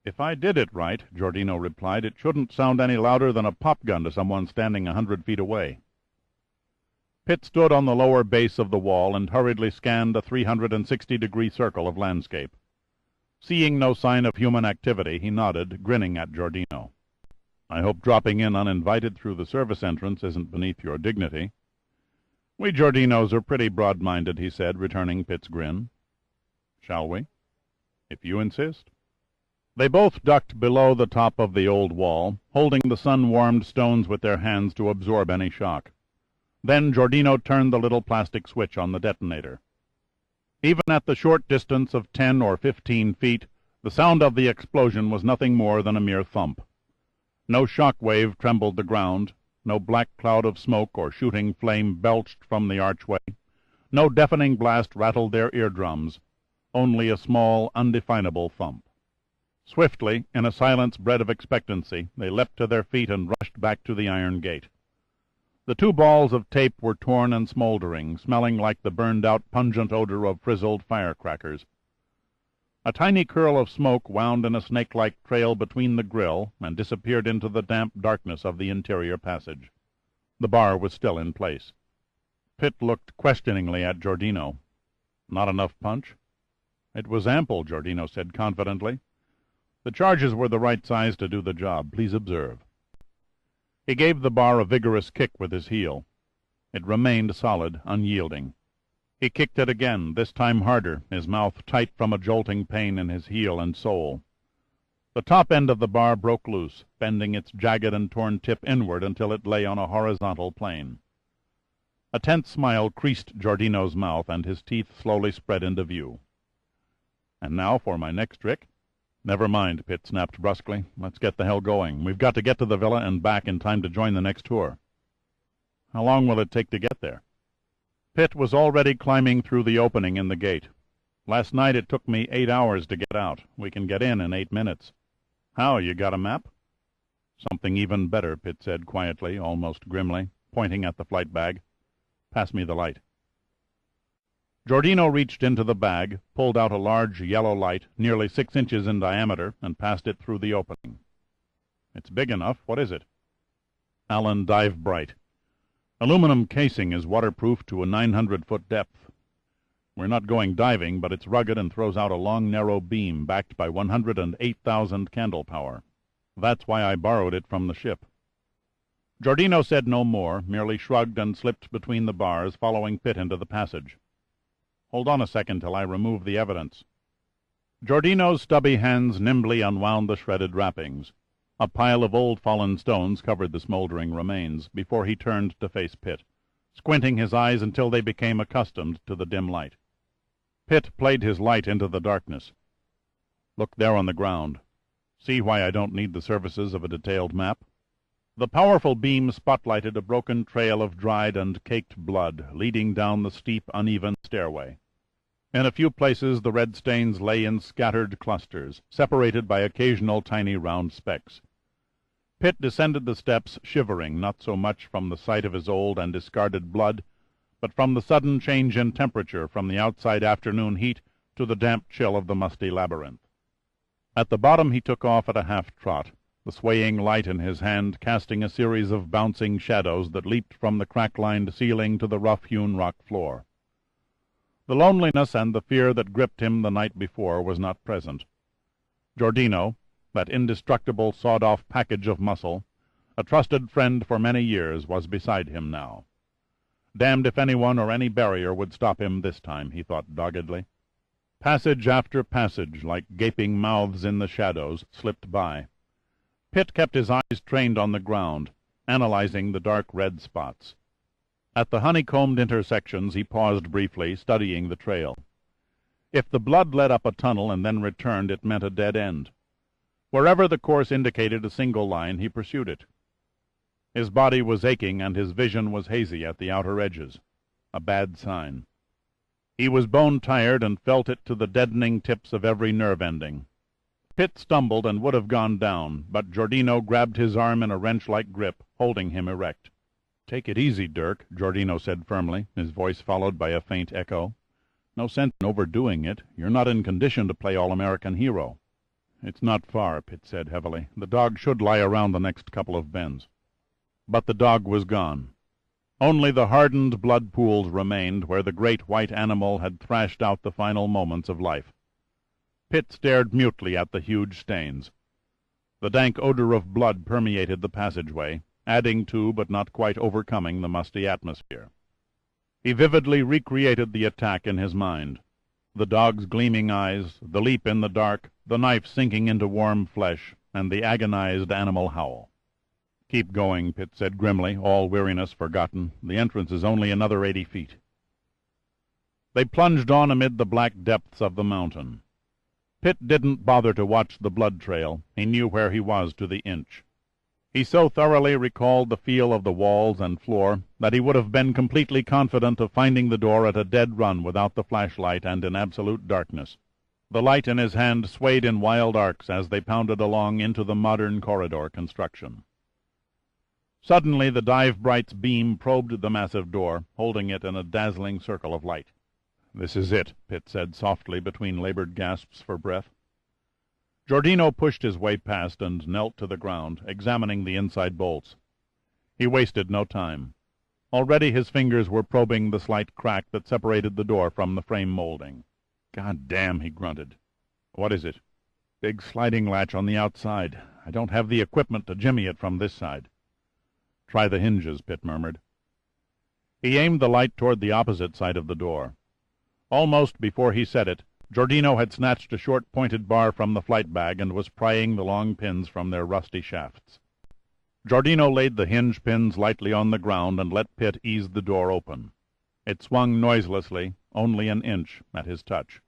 "If I did it right," Giordino replied, "it shouldn't sound any louder than a pop gun to someone standing 100 feet away." Pitt stood on the lower base of the wall and hurriedly scanned a 360-degree circle of landscape. Seeing no sign of human activity, he nodded, grinning at Giordino. "I hope dropping in uninvited through the service entrance isn't beneath your dignity." "We Giordinos are pretty broad-minded," he said, returning Pitt's grin. "Shall we?" "If you insist." They both ducked below the top of the old wall, holding the sun-warmed stones with their hands to absorb any shock. Then Giordino turned the little plastic switch on the detonator. Even at the short distance of 10 or 15 feet, the sound of the explosion was nothing more than a mere thump. No shock wave trembled the ground, no black cloud of smoke or shooting flame belched from the archway, no deafening blast rattled their eardrums, only a small, undefinable thump. Swiftly, in a silence bred of expectancy, they leapt to their feet and rushed back to the iron gate. The 2 balls of tape were torn and smoldering, smelling like the burned-out pungent odor of frizzled firecrackers. A tiny curl of smoke wound in a snake-like trail between the grill and disappeared into the damp darkness of the interior passage. The bar was still in place. Pitt looked questioningly at Giordino. "Not enough punch?" "It was ample," Giordino said confidently. "The charges were the right size to do the job. Please observe." He gave the bar a vigorous kick with his heel. It remained solid, unyielding. He kicked it again, this time harder, his mouth tight from a jolting pain in his heel and sole. The top end of the bar broke loose, bending its jagged and torn tip inward until it lay on a horizontal plane. A tense smile creased Giordino's mouth, and his teeth slowly spread into view. "And now for my next trick?" "Never mind," Pitt snapped brusquely. "Let's get the hell going. We've got to get to the villa and back in time to join the next tour." "How long will it take to get there?" Pitt was already climbing through the opening in the gate. "Last night it took me 8 hours to get out. We can get in 8 minutes." "How, you got a map?" "Something even better," Pitt said quietly, almost grimly, pointing at the flight bag. "Pass me the light." Giordino reached into the bag, pulled out a large yellow light, nearly 6 inches in diameter, and passed it through the opening. "It's big enough. What is it?" "Allen Dive Bright. Aluminum casing is waterproof to a 900-foot depth. We're not going diving, but it's rugged and throws out a long, narrow beam backed by 108,000 candle power. That's why I borrowed it from the ship." Giordino said no more, merely shrugged and slipped between the bars, following Pitt into the passage. "Hold on a second till I remove the evidence." Giordino's stubby hands nimbly unwound the shredded wrappings. A pile of old fallen stones covered the smoldering remains, before he turned to face Pitt, squinting his eyes until they became accustomed to the dim light. Pitt played his light into the darkness. "Look there on the ground. See why I don't need the services of a detailed map?" The powerful beam spotlighted a broken trail of dried and caked blood, leading down the steep, uneven stairway. In a few places the red stains lay in scattered clusters, separated by occasional tiny round specks. Pitt descended the steps shivering, not so much from the sight of his old and discarded blood, but from the sudden change in temperature from the outside afternoon heat to the damp chill of the musty labyrinth. At the bottom he took off at a half-trot, the swaying light in his hand casting a series of bouncing shadows that leaped from the crack-lined ceiling to the rough-hewn rock floor. The loneliness and the fear that gripped him the night before was not present. Giordino, that indestructible sawed-off package of muscle, a trusted friend for many years, was beside him now. Damned if anyone or any barrier would stop him this time, he thought doggedly. Passage after passage, like gaping mouths in the shadows, slipped by. Pitt kept his eyes trained on the ground, analyzing the dark red spots. At the honeycombed intersections he paused briefly, studying the trail. If the blood led up a tunnel and then returned, it meant a dead end. Wherever the course indicated a single line, he pursued it. His body was aching and his vision was hazy at the outer edges. A bad sign. He was bone-tired and felt it to the deadening tips of every nerve ending. Pitt stumbled and would have gone down, but Giordino grabbed his arm in a wrench-like grip, holding him erect. "Take it easy, Dirk," Giordino said firmly, his voice followed by a faint echo. "No sense in overdoing it. You're not in condition to play all-American hero." "It's not far," Pitt said heavily. "The dog should lie around the next couple of bends." But the dog was gone. Only the hardened blood pools remained where the great white animal had thrashed out the final moments of life. Pitt stared mutely at the huge stains. The dank odor of blood permeated the passageway, adding to but not quite overcoming the musty atmosphere. He vividly recreated the attack in his mind. The dog's gleaming eyes, the leap in the dark, the knife sinking into warm flesh, and the agonized animal howl. "Keep going," Pitt said grimly, all weariness forgotten. "The entrance is only another 80 feet." They plunged on amid the black depths of the mountain. Pitt didn't bother to watch the blood trail. He knew where he was to the inch. He so thoroughly recalled the feel of the walls and floor that he would have been completely confident of finding the door at a dead run without the flashlight and in absolute darkness. The light in his hand swayed in wild arcs as they pounded along into the modern corridor construction. Suddenly the Dive Bright's beam probed the massive door, holding it in a dazzling circle of light. "This is it," Pitt said softly between labored gasps for breath. Giordino pushed his way past and knelt to the ground, examining the inside bolts. He wasted no time. Already his fingers were probing the slight crack that separated the door from the frame molding. "God damn," he grunted. "What is it?" "Big sliding latch on the outside. I don't have the equipment to jimmy it from this side." "Try the hinges," Pitt murmured. He aimed the light toward the opposite side of the door. Almost before he said it, Giordino had snatched a short pointed bar from the flight bag and was prying the long pins from their rusty shafts. Giordino laid the hinge pins lightly on the ground and let Pitt ease the door open. It swung noiselessly, only an inch, at his touch.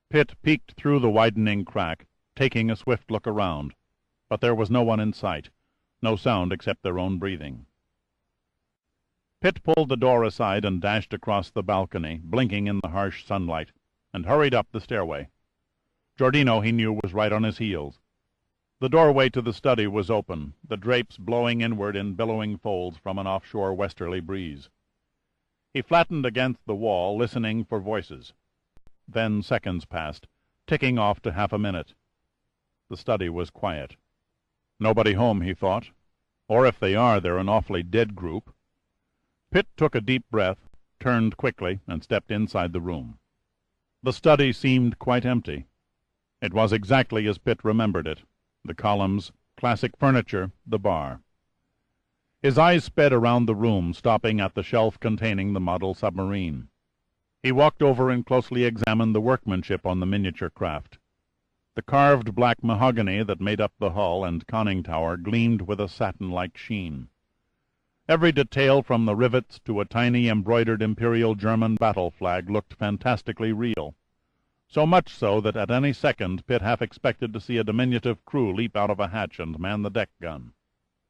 Pitt peeked through the widening crack, taking a swift look around, but there was no one in sight, no sound except their own breathing. Pitt pulled the door aside and dashed across the balcony, blinking in the harsh sunlight, and hurried up the stairway. Giordino, he knew, was right on his heels. The doorway to the study was open, the drapes blowing inward in billowing folds from an offshore westerly breeze. He flattened against the wall, listening for voices. Then seconds passed, ticking off to half a minute. The study was quiet. Nobody home, he thought. Or if they are, they're an awfully dead group. Pitt took a deep breath, turned quickly, and stepped inside the room. The study seemed quite empty. It was exactly as Pitt remembered it. The columns, classic furniture, the bar. His eyes sped around the room, stopping at the shelf containing the model submarine. He walked over and closely examined the workmanship on the miniature craft. The carved black mahogany that made up the hull and conning tower gleamed with a satin-like sheen. Every detail from the rivets to a tiny embroidered Imperial German battle flag looked fantastically real. So much so that at any second Pitt half expected to see a diminutive crew leap out of a hatch and man the deck gun.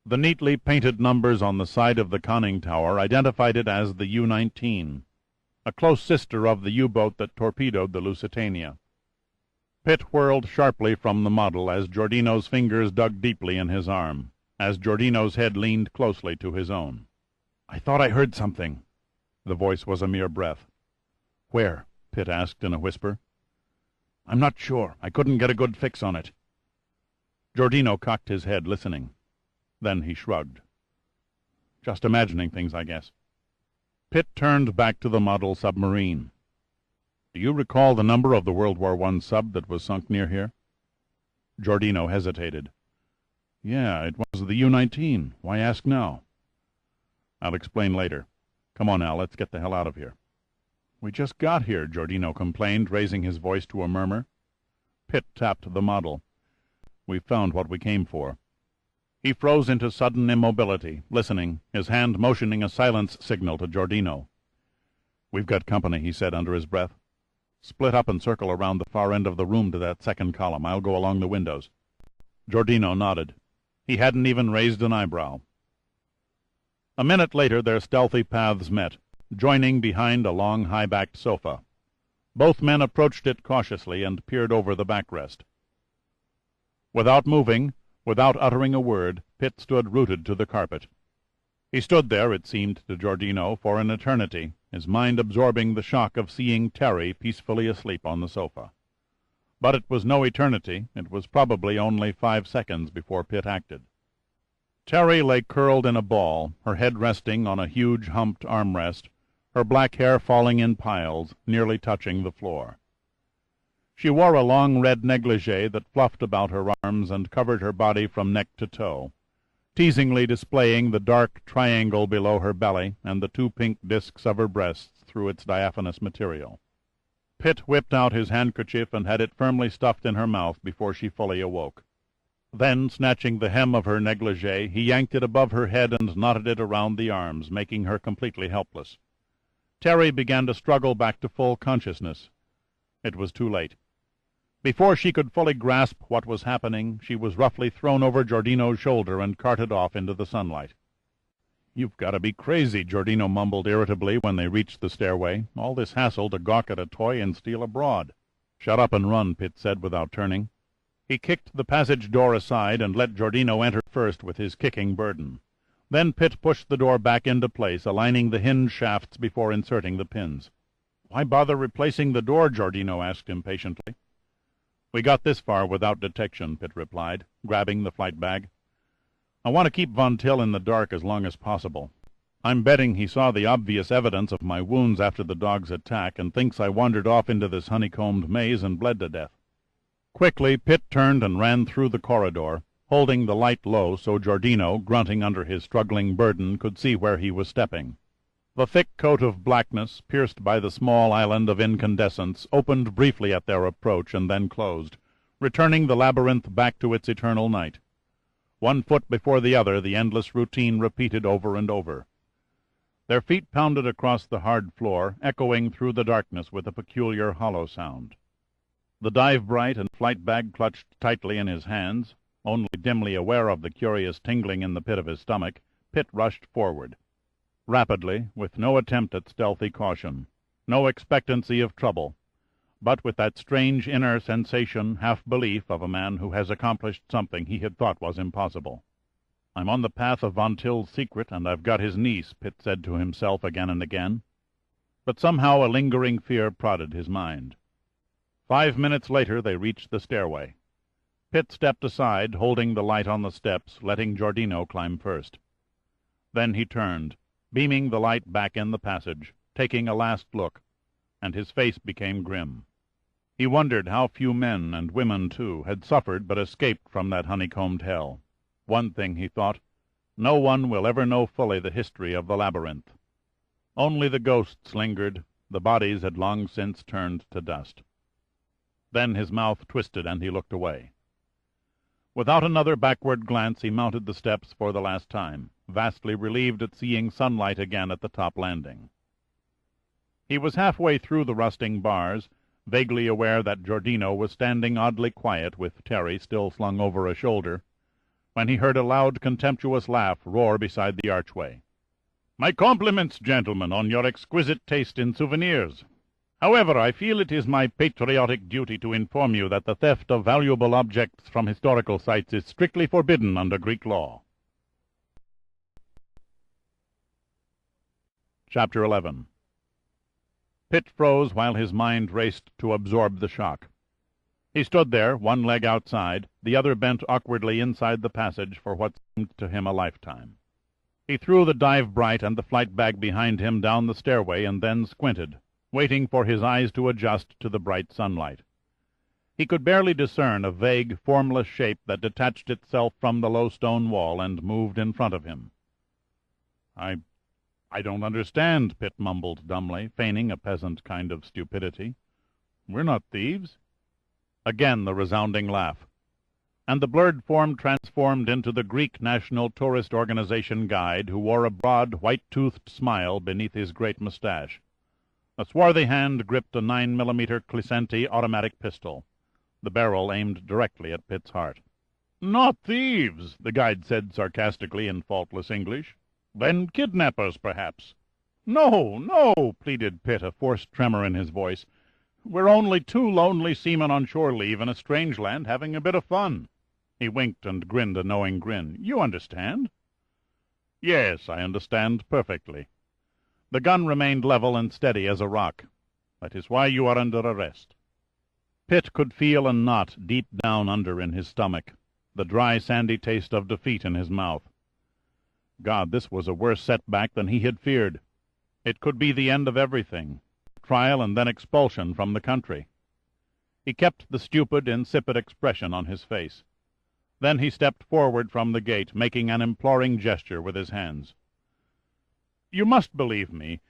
The neatly painted numbers on the side of the conning tower identified it as the U-19, a close sister of the U-boat that torpedoed the Lusitania. Pitt whirled sharply from the model as Giordino's fingers dug deeply in his arm, as Giordino's head leaned closely to his own. "I thought I heard something." The voice was a mere breath. "Where?" Pitt asked in a whisper. "I'm not sure. I couldn't get a good fix on it." Giordino cocked his head, listening. Then he shrugged. "Just imagining things, I guess." Pitt turned back to the model submarine. "Do you recall the number of the World War I sub that was sunk near here?" Giordino hesitated. "Yeah, it was the U-19. Why ask now?" "I'll explain later. Come on, Al, let's get the hell out of here." "We just got here," Giordino complained, raising his voice to a murmur. Pitt tapped the model. "We've found what we came for." He froze into sudden immobility, listening, his hand motioning a silence signal to Giordino. "We've got company," he said under his breath. "Split up and circle around the far end of the room to that second column. I'll go along the windows." Giordino nodded. He hadn't even raised an eyebrow. A minute later their stealthy paths met, joining behind a long high-backed sofa. Both men approached it cautiously and peered over the backrest. Without moving, without uttering a word, Pitt stood rooted to the carpet. He stood there, it seemed to Giordino, for an eternity, his mind absorbing the shock of seeing Terry peacefully asleep on the sofa. But it was no eternity. It was probably only 5 seconds before Pitt acted. Terry lay curled in a ball, her head resting on a huge humped armrest, her black hair falling in piles, nearly touching the floor. She wore a long red negligee that fluffed about her arms and covered her body from neck to toe, teasingly displaying the dark triangle below her belly and the 2 pink discs of her breasts through its diaphanous material. Pitt whipped out his handkerchief and had it firmly stuffed in her mouth before she fully awoke. Then, snatching the hem of her negligee, he yanked it above her head and knotted it around the arms, making her completely helpless. Terry began to struggle back to full consciousness. It was too late. Before she could fully grasp what was happening, she was roughly thrown over Giordino's shoulder and carted off into the sunlight. "You've got to be crazy," Giordino mumbled irritably when they reached the stairway. "All this hassle to gawk at a toy and steal abroad." "Shut up and run," Pitt said without turning. He kicked the passage door aside and let Giordino enter first with his kicking burden. Then Pitt pushed the door back into place, aligning the hinge shafts before inserting the pins. "Why bother replacing the door?" Giordino asked impatiently. "We got this far without detection," Pitt replied, grabbing the flight bag. "I want to keep Von Till in the dark as long as possible. I'm betting he saw the obvious evidence of my wounds after the dog's attack and thinks I wandered off into this honeycombed maze and bled to death." Quickly, Pitt turned and ran through the corridor, holding the light low so Giordino, grunting under his struggling burden, could see where he was stepping. The thick coat of blackness, pierced by the small island of incandescence, opened briefly at their approach and then closed, returning the labyrinth back to its eternal night. One foot before the other, the endless routine repeated over and over. Their feet pounded across the hard floor, echoing through the darkness with a peculiar hollow sound. The dive-bright and flight-bag clutched tightly in his hands, only dimly aware of the curious tingling in the pit of his stomach, Pitt rushed forward. Rapidly, with no attempt at stealthy caution, no expectancy of trouble, but with that strange inner sensation, half-belief of a man who has accomplished something he had thought was impossible. "I'm on the path of Von Till's secret, and I've got his niece," Pitt said to himself again and again. But somehow a lingering fear prodded his mind. 5 minutes later they reached the stairway. Pitt stepped aside, holding the light on the steps, letting Giordino climb first. Then he turned, beaming the light back in the passage, taking a last look, and his face became grim. He wondered how few men, and women too, had suffered but escaped from that honeycombed hell. One thing, he thought, no one will ever know fully the history of the labyrinth. Only the ghosts lingered, the bodies had long since turned to dust. Then his mouth twisted and he looked away. Without another backward glance he mounted the steps for the last time, vastly relieved at seeing sunlight again at the top landing. He was halfway through the rusting bars, vaguely aware that Giordino was standing oddly quiet with Terry still slung over a shoulder, when he heard a loud, contemptuous laugh roar beside the archway. "My compliments, gentlemen, on your exquisite taste in souvenirs. However, I feel it is my patriotic duty to inform you that the theft of valuable objects from historical sites is strictly forbidden under Greek law." Chapter 11. Pitt froze while his mind raced to absorb the shock. He stood there, one leg outside, the other bent awkwardly inside the passage for what seemed to him a lifetime. He threw the dive-bright and the flight-bag behind him down the stairway and then squinted, waiting for his eyes to adjust to the bright sunlight. He could barely discern a vague, formless shape that detached itself from the low stone wall and moved in front of him. I don't understand," Pitt mumbled dumbly, feigning a peasant kind of stupidity. "We're not thieves." Again the resounding laugh, and the blurred form transformed into the Greek National Tourist Organization guide, who wore a broad, white-toothed smile beneath his great mustache. A swarthy hand gripped a 9mm Clisenti automatic pistol, the barrel aimed directly at Pitt's heart. "Not thieves," the guide said sarcastically in faultless English. "Then kidnappers, perhaps." "No, no," pleaded Pitt, a forced tremor in his voice. "We're only two lonely seamen on shore leave in a strange land having a bit of fun." He winked and grinned a knowing grin. "You understand?" "Yes, I understand perfectly." The gun remained level and steady as a rock. "That is why you are under arrest." Pitt could feel a knot deep down under in his stomach, the dry, sandy taste of defeat in his mouth. God, this was a worse setback than he had feared. It could be the end of everything, trial and then expulsion from the country. He kept the stupid, insipid expression on his face. Then he stepped forward from the gate, making an imploring gesture with his hands. "You must believe me.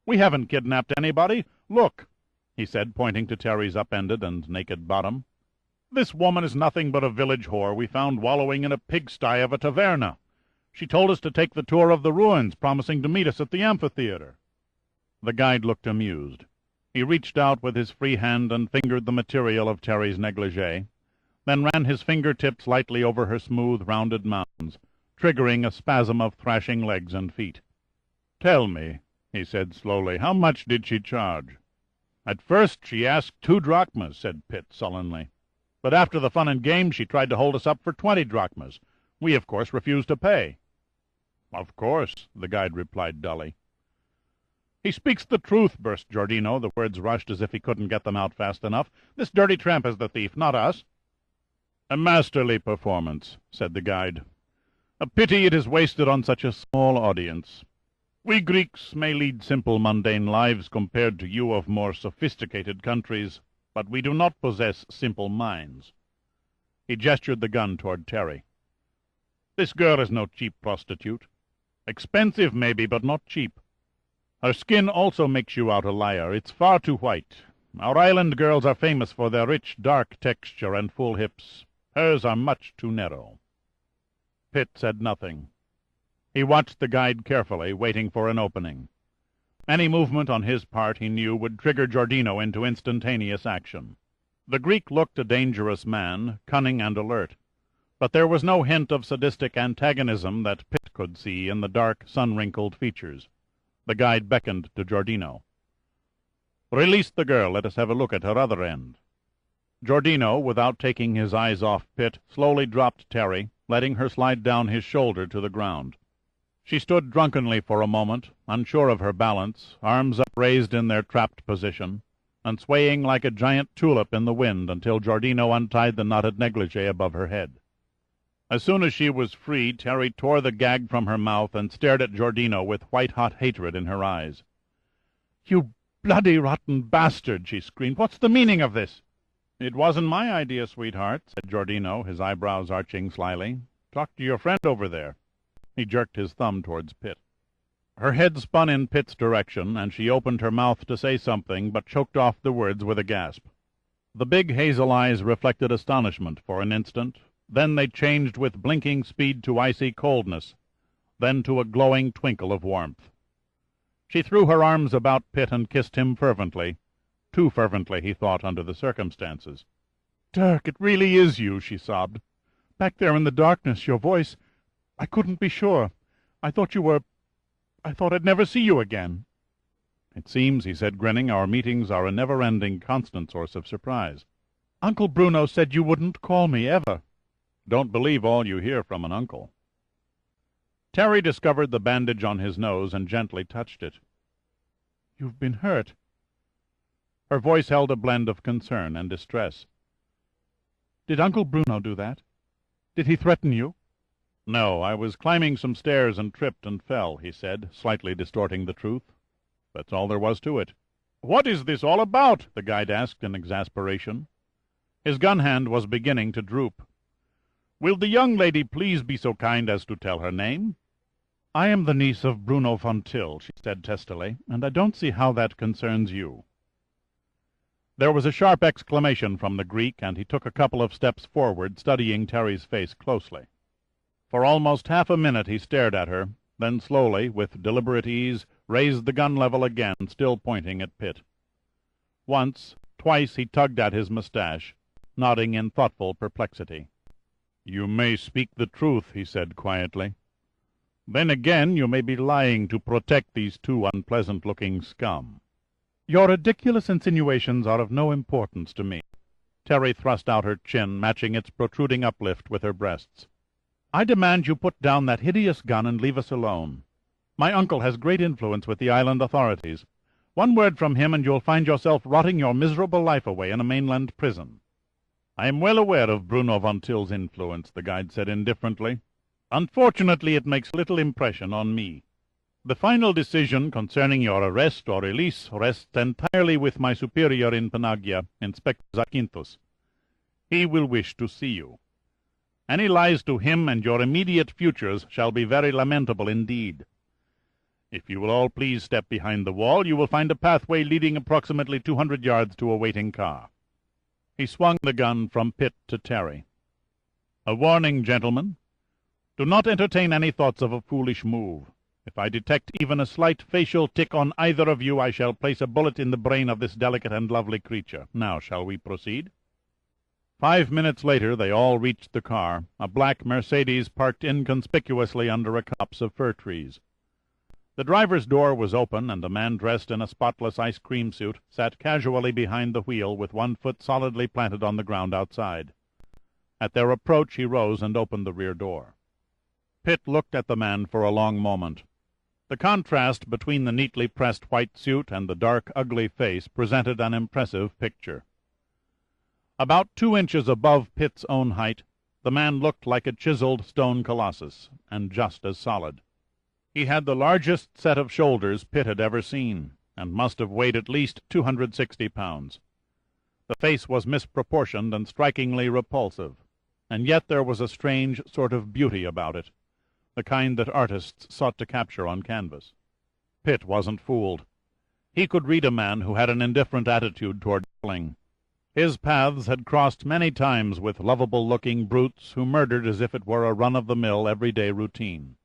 We haven't kidnapped anybody. Look," he said, pointing to Terry's upended and naked bottom. "This woman is nothing but a village whore we found wallowing in a pigsty of a taverna. She told us to take the tour of the ruins, promising to meet us at the amphitheater." The guide looked amused. He reached out with his free hand and fingered the material of Terry's negligee, then ran his fingertips lightly over her smooth, rounded mounds, triggering a spasm of thrashing legs and feet. "Tell me," he said slowly, "how much did she charge?" "At first she asked 2 drachmas, said Pitt sullenly. "But after the fun and games she tried to hold us up for 20 drachmas. We, of course, refused to pay." "Of course," the guide replied dully. "He speaks the truth," burst Giordino. The words rushed as if he couldn't get them out fast enough. "This dirty tramp is the thief, not us." "A masterly performance," said the guide. "A pity it is wasted on such a small audience. We Greeks may lead simple, mundane lives compared to you of more sophisticated countries, but we do not possess simple minds." He gestured the gun toward Terry. "This girl is no cheap prostitute. Expensive, maybe, but not cheap. Her skin also makes you out a liar. It's far too white. Our island girls are famous for their rich, dark texture and full hips. Hers are much too narrow." Pitt said nothing. He watched the guide carefully, waiting for an opening. Any movement on his part, he knew, would trigger Giordino into instantaneous action. The Greek looked a dangerous man, cunning and alert, but there was no hint of sadistic antagonism that Pitt could see in the dark, sun-wrinkled features. The guide beckoned to Giordino. "Release the girl. Let us have a look at her other end." Giordino, without taking his eyes off Pitt, slowly dropped Terry, letting her slide down his shoulder to the ground. She stood drunkenly for a moment, unsure of her balance, arms upraised in their trapped position, and swaying like a giant tulip in the wind until Giordino untied the knotted negligee above her head. As soon as she was free, Terry tore the gag from her mouth and stared at Giordino with white-hot hatred in her eyes. "You bloody rotten bastard!" she screamed. "What's the meaning of this?" "It wasn't my idea, sweetheart," said Giordino, his eyebrows arching slyly. "Talk to your friend over there." He jerked his thumb towards Pitt. Her head spun in Pitt's direction, and she opened her mouth to say something, but choked off the words with a gasp. The big hazel eyes reflected astonishment for an instant. Then they changed with blinking speed to icy coldness, then to a glowing twinkle of warmth. She threw her arms about Pitt and kissed him fervently. Too fervently, he thought, under the circumstances. "Dirk, it really is you," she sobbed. "Back there in the darkness, your voice... I couldn't be sure. I thought I'd never see you again." "It seems," he said, grinning, "our meetings are a never-ending, constant source of surprise." "Uncle Bruno said you wouldn't call me, ever." "Don't believe all you hear from an uncle." Terry discovered the bandage on his nose and gently touched it. "You've been hurt." Her voice held a blend of concern and distress. "Did Uncle Bruno do that? Did he threaten you?" "No, I was climbing some stairs and tripped and fell," he said, slightly distorting the truth. "That's all there was to it." "What is this all about?" the guide asked in exasperation. His gun hand was beginning to droop. "Will the young lady please be so kind as to tell her name?" "I am the niece of Bruno von Till," she said testily, "and I don't see how that concerns you." There was a sharp exclamation from the Greek, and he took a couple of steps forward, studying Terry's face closely. For almost half a minute he stared at her, then slowly, with deliberate ease, raised the gun level again, still pointing at Pitt. Once, twice he tugged at his mustache, nodding in thoughtful perplexity. "You may speak the truth," he said quietly. "Then again you may be lying to protect these two unpleasant-looking scum." "Your ridiculous insinuations are of no importance to me." Terry thrust out her chin, matching its protruding uplift with her breasts. "I demand you put down that hideous gun and leave us alone. My uncle has great influence with the island authorities. One word from him and you'll find yourself rotting your miserable life away in a mainland prison." "I am well aware of Bruno von Till's influence," the guide said indifferently. "Unfortunately, it makes little impression on me. The final decision concerning your arrest or release rests entirely with my superior in Panagia, Inspector Zakynthos. He will wish to see you. Any lies to him and your immediate futures shall be very lamentable indeed. If you will all please step behind the wall, you will find a pathway leading approximately 200 yards to a waiting car." He swung the gun from Pitt to Terry. "A warning, gentlemen. Do not entertain any thoughts of a foolish move. If I detect even a slight facial tic on either of you, I shall place a bullet in the brain of this delicate and lovely creature. Now, shall we proceed?" 5 minutes later they all reached the car, a black Mercedes parked inconspicuously under a copse of fir trees. The driver's door was open, and a man dressed in a spotless ice cream suit sat casually behind the wheel with one foot solidly planted on the ground outside. At their approach he rose and opened the rear door. Pitt looked at the man for a long moment. The contrast between the neatly pressed white suit and the dark, ugly face presented an impressive picture. About 2 inches above Pitt's own height, the man looked like a chiseled stone colossus, and just as solid. He had the largest set of shoulders Pitt had ever seen, and must have weighed at least 260 pounds. The face was misproportioned and strikingly repulsive, and yet there was a strange sort of beauty about it, the kind that artists sought to capture on canvas. Pitt wasn't fooled. He could read a man who had an indifferent attitude toward killing. His paths had crossed many times with lovable-looking brutes who murdered as if it were a run-of-the-mill, everyday routine.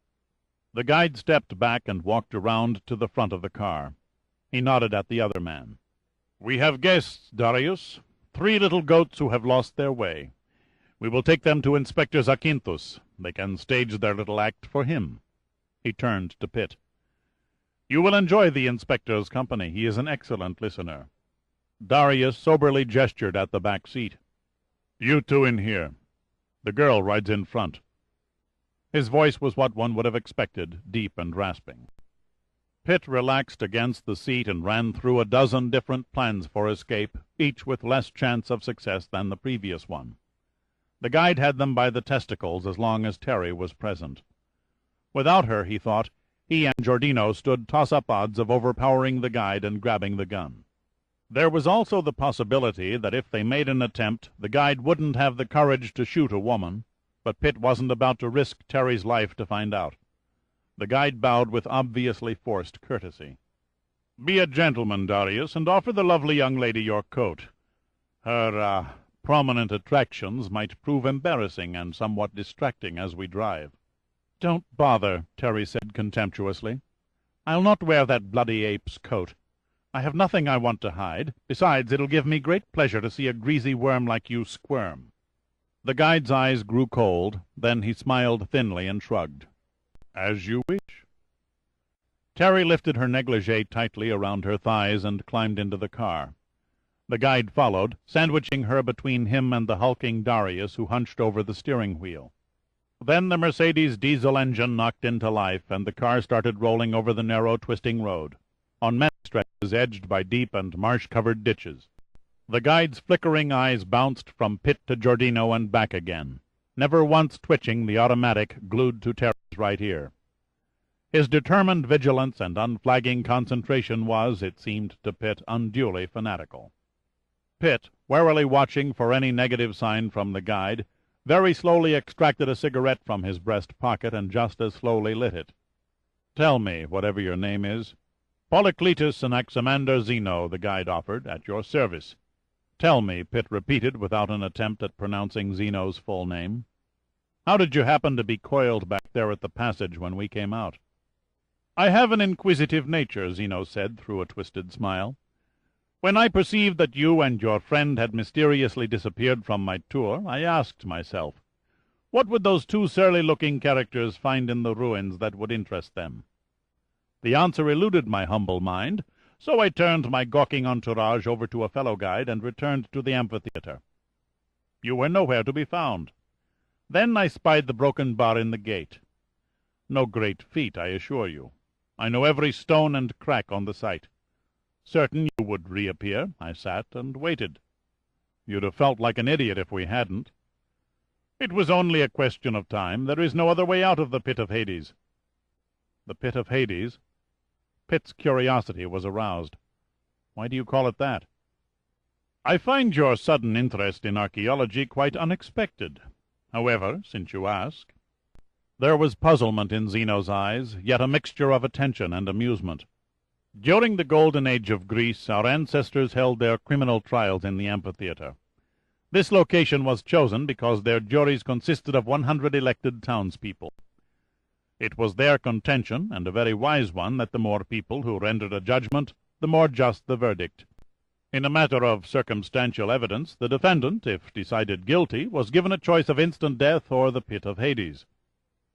The guide stepped back and walked around to the front of the car. He nodded at the other man. "We have guests, Darius. 3 little goats who have lost their way. We will take them to Inspector Zacynthus. They can stage their little act for him." He turned to Pitt. "You will enjoy the inspector's company. He is an excellent listener." Darius soberly gestured at the back seat. "You two in here. The girl rides in front." His voice was what one would have expected, deep and rasping. Pitt relaxed against the seat and ran through a dozen different plans for escape, each with less chance of success than the previous one. The guide had them by the testicles as long as Terry was present. Without her, he thought, he and Giordino stood toss-up odds of overpowering the guide and grabbing the gun. There was also the possibility that if they made an attempt, the guide wouldn't have the courage to shoot a woman, but Pitt wasn't about to risk Terry's life to find out. The guide bowed with obviously forced courtesy. "Be a gentleman, Darius, and offer the lovely young lady your coat. Her, prominent attractions might prove embarrassing and somewhat distracting as we drive." "Don't bother," Terry said contemptuously. "I'll not wear that bloody ape's coat. I have nothing I want to hide. Besides, it'll give me great pleasure to see a greasy worm like you squirm." The guide's eyes grew cold, then he smiled thinly and shrugged. "As you wish." Terry lifted her negligee tightly around her thighs and climbed into the car. The guide followed, sandwiching her between him and the hulking Darius, who hunched over the steering wheel. Then the Mercedes diesel engine knocked into life, and the car started rolling over the narrow, twisting road, on many stretches edged by deep and marsh-covered ditches. The guide's flickering eyes bounced from Pitt to Giordino and back again, never once twitching the automatic glued to Terry's right ear. His determined vigilance and unflagging concentration was, it seemed to Pitt, unduly fanatical. Pitt, warily watching for any negative sign from the guide, very slowly extracted a cigarette from his breast pocket and just as slowly lit it. "Tell me, whatever your name is." "Polycletus Anaximander Zeno," the guide offered, "at your service." "Tell me," Pitt repeated without an attempt at pronouncing Zeno's full name. "How did you happen to be coiled back there at the passage when we came out?" "I have an inquisitive nature," Zeno said through a twisted smile. "When I perceived that you and your friend had mysteriously disappeared from my tour, I asked myself, what would those 2 surly-looking characters find in the ruins that would interest them? The answer eluded my humble mind, so I turned my gawking entourage over to a fellow guide and returned to the amphitheater. You were nowhere to be found. Then I spied the broken bar in the gate. No great feat, I assure you. I know every stone and crack on the site. Certain you would reappear, I sat and waited. You'd have felt like an idiot if we hadn't. It was only a question of time. There is no other way out of the pit of Hades." "The pit of Hades?" Pitt's curiosity was aroused. "Why do you call it that?" "I find your sudden interest in archaeology quite unexpected. However, since you ask—" There was puzzlement in Zeno's eyes, yet a mixture of attention and amusement. "During the golden age of Greece, our ancestors held their criminal trials in the amphitheater. This location was chosen because their juries consisted of 100 elected townspeople. It was their contention, and a very wise one, that the more people who rendered a judgment, the more just the verdict. In a matter of circumstantial evidence, the defendant, if decided guilty, was given a choice of instant death or the pit of Hades."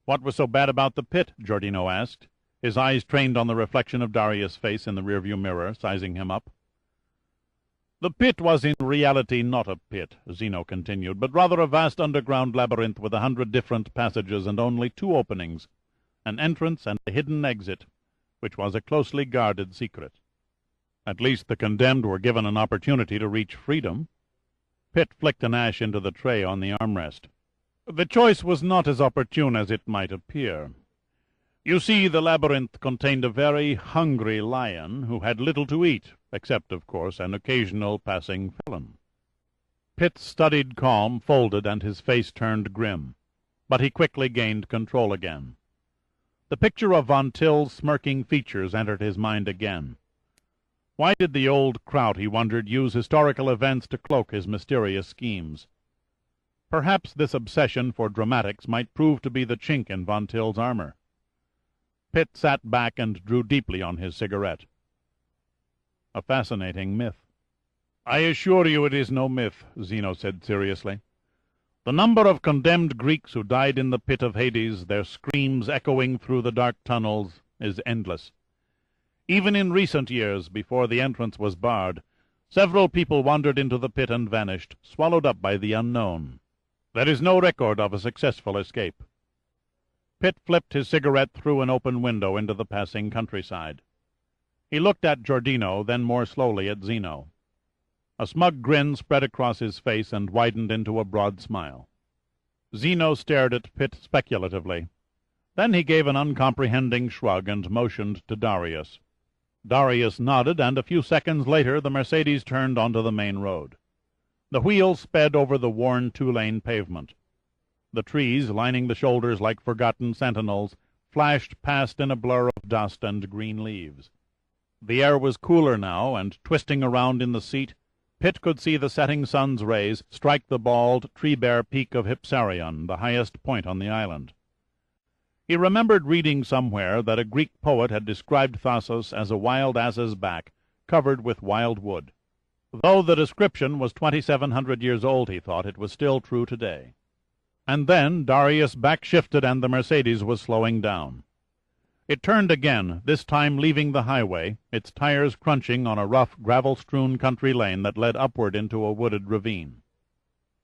"What was so bad about the pit?" Giordino asked, his eyes trained on the reflection of Darius' face in the rearview mirror, sizing him up. "The pit was in reality not a pit," Zeno continued, "but rather a vast underground labyrinth with 100 different passages and only 2 openings, an entrance and a hidden exit, which was a closely guarded secret. At least the condemned were given an opportunity to reach freedom." Pitt flicked an ash into the tray on the armrest. "The choice was not as opportune as it might appear. You see, the labyrinth contained a very hungry lion who had little to eat, except, of course, an occasional passing felon." Pitt's studied calm folded and his face turned grim, but he quickly gained control again. The picture of Von Till's smirking features entered his mind again. Why did the old kraut, he wondered, use historical events to cloak his mysterious schemes? Perhaps this obsession for dramatics might prove to be the chink in Von Till's armor. Pitt sat back and drew deeply on his cigarette. A fascinating myth. "I assure you it is no myth," Zeno said seriously. "The number of condemned Greeks who died in the pit of Hades, their screams echoing through the dark tunnels, is endless. Even in recent years, before the entrance was barred, several people wandered into the pit and vanished, swallowed up by the unknown. There is no record of a successful escape." Pitt flipped his cigarette through an open window into the passing countryside. He looked at Giordino, then more slowly at Zeno. A smug grin spread across his face and widened into a broad smile. Zeno stared at Pitt speculatively. Then he gave an uncomprehending shrug and motioned to Darius. Darius nodded, and a few seconds later the Mercedes turned onto the main road. The wheels sped over the worn two-lane pavement. The trees, lining the shoulders like forgotten sentinels, flashed past in a blur of dust and green leaves. The air was cooler now, and twisting around in the seat, Pitt could see the setting sun's rays strike the bald, tree-bare peak of Hypsarion, the highest point on the island. He remembered reading somewhere that a Greek poet had described Thasos as a wild ass's back, covered with wild wood. Though the description was 2,700 years old, he thought, it was still true today. And then Darius back-shifted and the Mercedes was slowing down. It turned again, this time leaving the highway, its tires crunching on a rough, gravel-strewn country lane that led upward into a wooded ravine.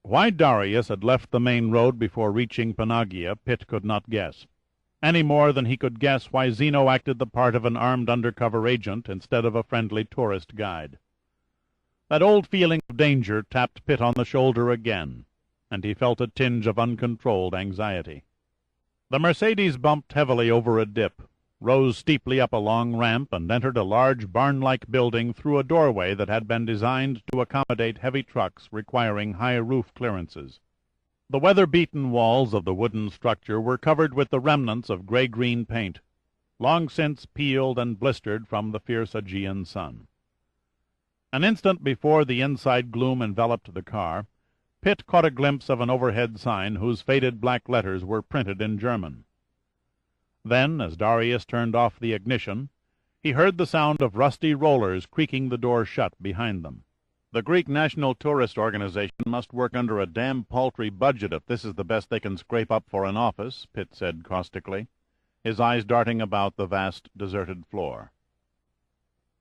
Why Darius had left the main road before reaching Panagia, Pitt could not guess, any more than he could guess why Zeno acted the part of an armed undercover agent instead of a friendly tourist guide. That old feeling of danger tapped Pitt on the shoulder again, and he felt a tinge of uncontrolled anxiety. The Mercedes bumped heavily over a dip, rose steeply up a long ramp, and entered a large barn-like building through a doorway that had been designed to accommodate heavy trucks requiring high roof clearances. The weather-beaten walls of the wooden structure were covered with the remnants of gray-green paint, long since peeled and blistered from the fierce Aegean sun. An instant before the inside gloom enveloped the car, Pitt caught a glimpse of an overhead sign whose faded black letters were printed in German. Then, as Darius turned off the ignition, he heard the sound of rusty rollers creaking the door shut behind them. "The Greek National Tourist Organization must work under a damn paltry budget if this is the best they can scrape up for an office," Pitt said caustically, his eyes darting about the vast, deserted floor.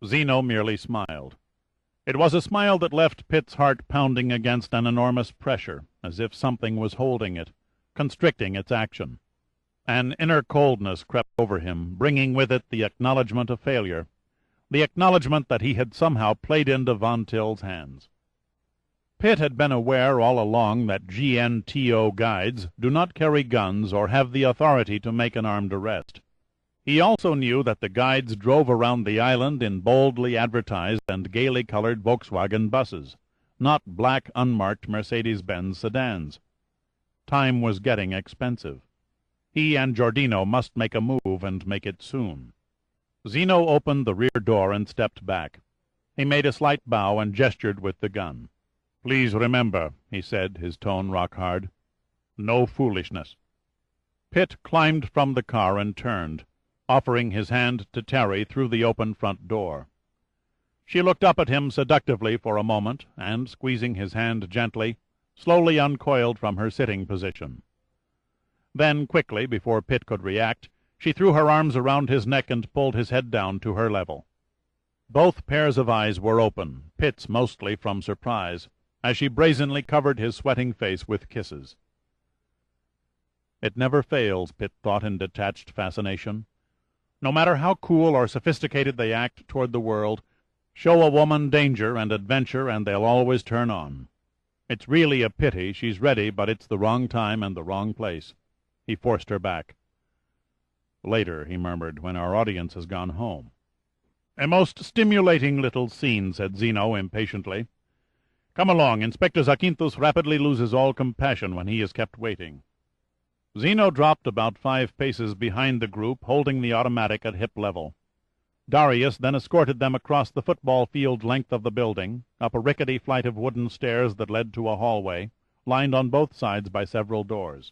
Zeno merely smiled. It was a smile that left Pitt's heart pounding against an enormous pressure, as if something was holding it, constricting its action. An inner coldness crept over him, bringing with it the acknowledgment of failure, the acknowledgment that he had somehow played into Von Till's hands. Pitt had been aware all along that GNTO guides do not carry guns or have the authority to make an armed arrest. He also knew that the guides drove around the island in boldly advertised and gaily colored Volkswagen buses, not black, unmarked Mercedes-Benz sedans. Time was getting expensive. He and Giordino must make a move, and make it soon. Zeno opened the rear door and stepped back. He made a slight bow and gestured with the gun. "Please remember," he said, his tone rock-hard, "no foolishness." Pitt climbed from the car and turned, offering his hand to Terry through the open front door. She looked up at him seductively for a moment, and, squeezing his hand gently, slowly uncoiled from her sitting position. Then, quickly, before Pitt could react, she threw her arms around his neck and pulled his head down to her level. Both pairs of eyes were open, Pitt's mostly from surprise, as she brazenly covered his sweating face with kisses. It never fails, Pitt thought in detached fascination. No matter how cool or sophisticated they act toward the world, show a woman danger and adventure and they'll always turn on. It's really a pity she's ready, but it's the wrong time and the wrong place. He forced her back. "Later," he murmured, "when our audience has gone home." "A most stimulating little scene," said Zeno impatiently. "Come along. Inspector Zakynthos rapidly loses all compassion when he is kept waiting." Zeno dropped about 5 paces behind the group, holding the automatic at hip level. Darius then escorted them across the football field length of the building, up a rickety flight of wooden stairs that led to a hallway, lined on both sides by several doors.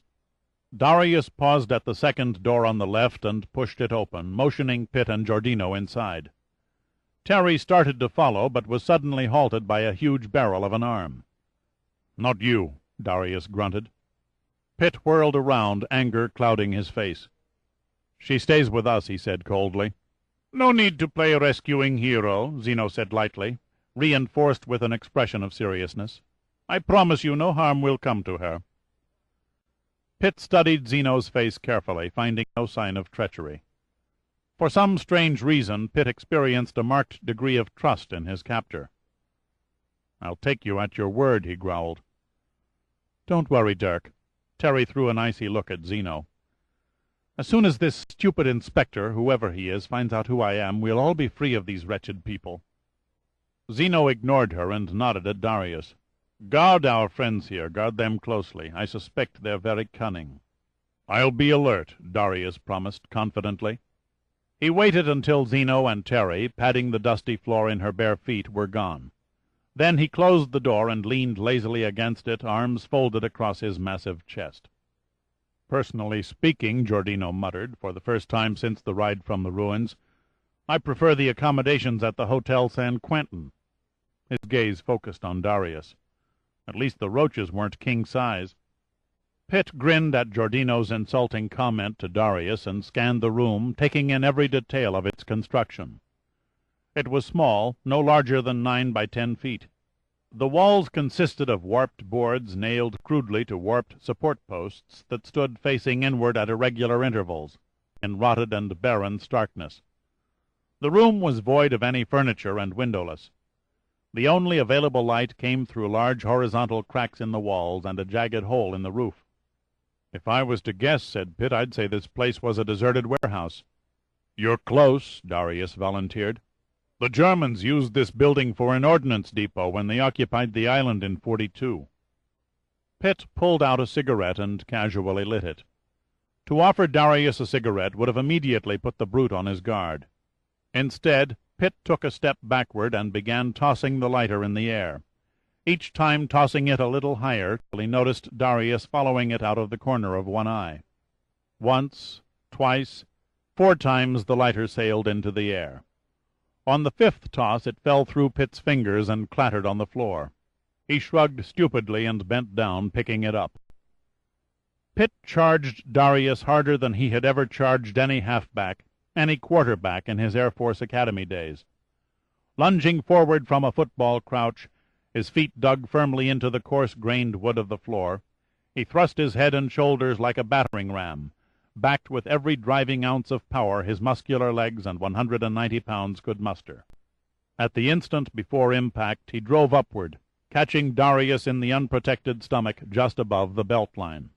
Darius paused at the second door on the left and pushed it open, motioning Pitt and Giordino inside. Terry started to follow, but was suddenly halted by a huge barrel of an arm. "Not you," Darius grunted. Pitt whirled around, anger clouding his face. "She stays with us," he said coldly. "No need to play rescuing hero," Zeno said lightly, reinforced with an expression of seriousness. "I promise you no harm will come to her." Pitt studied Zeno's face carefully, finding no sign of treachery. For some strange reason, Pitt experienced a marked degree of trust in his captor. "I'll take you at your word," he growled. "Don't worry, Dirk." Terry threw an icy look at Zeno. "As soon as this stupid inspector, whoever he is, finds out who I am, we'll all be free of these wretched people." Zeno ignored her and nodded at Darius. "Guard our friends here. Guard them closely. I suspect they're very cunning." "I'll be alert," Darius promised confidently. He waited until Zeno and Terry, patting the dusty floor in her bare feet, were gone. Then he closed the door and leaned lazily against it, arms folded across his massive chest. "Personally speaking," Giordino muttered, for the first time since the ride from the ruins, "I prefer the accommodations at the Hotel San Quentin." His gaze focused on Darius. At least the roaches weren't king-size. Pitt grinned at Giordino's insulting comment to Darius and scanned the room, taking in every detail of its construction. It was small, no larger than 9 by 10 feet. The walls consisted of warped boards nailed crudely to warped support posts that stood facing inward at irregular intervals, in rotted and barren starkness. The room was void of any furniture and windowless. The only available light came through large horizontal cracks in the walls and a jagged hole in the roof. "If I was to guess," said Pitt, "I'd say this place was a deserted warehouse." "You're close," Darius volunteered. "The Germans used this building for an ordnance depot when they occupied the island in '42. Pitt pulled out a cigarette and casually lit it. To offer Darius a cigarette would have immediately put the brute on his guard. Instead, Pitt took a step backward and began tossing the lighter in the air, each time tossing it a little higher till he noticed Darius following it out of the corner of one eye. Once, twice, 4 times the lighter sailed into the air. On the 5th toss it fell through Pitt's fingers and clattered on the floor. He shrugged stupidly and bent down, picking it up. Pitt charged Darius harder than he had ever charged any halfback, any quarterback in his Air Force Academy days. Lunging forward from a football crouch, his feet dug firmly into the coarse-grained wood of the floor, he thrust his head and shoulders like a battering ram, backed with every driving ounce of power his muscular legs and 190 pounds could muster. At the instant before impact, he drove upward, catching Darius in the unprotected stomach just above the belt line.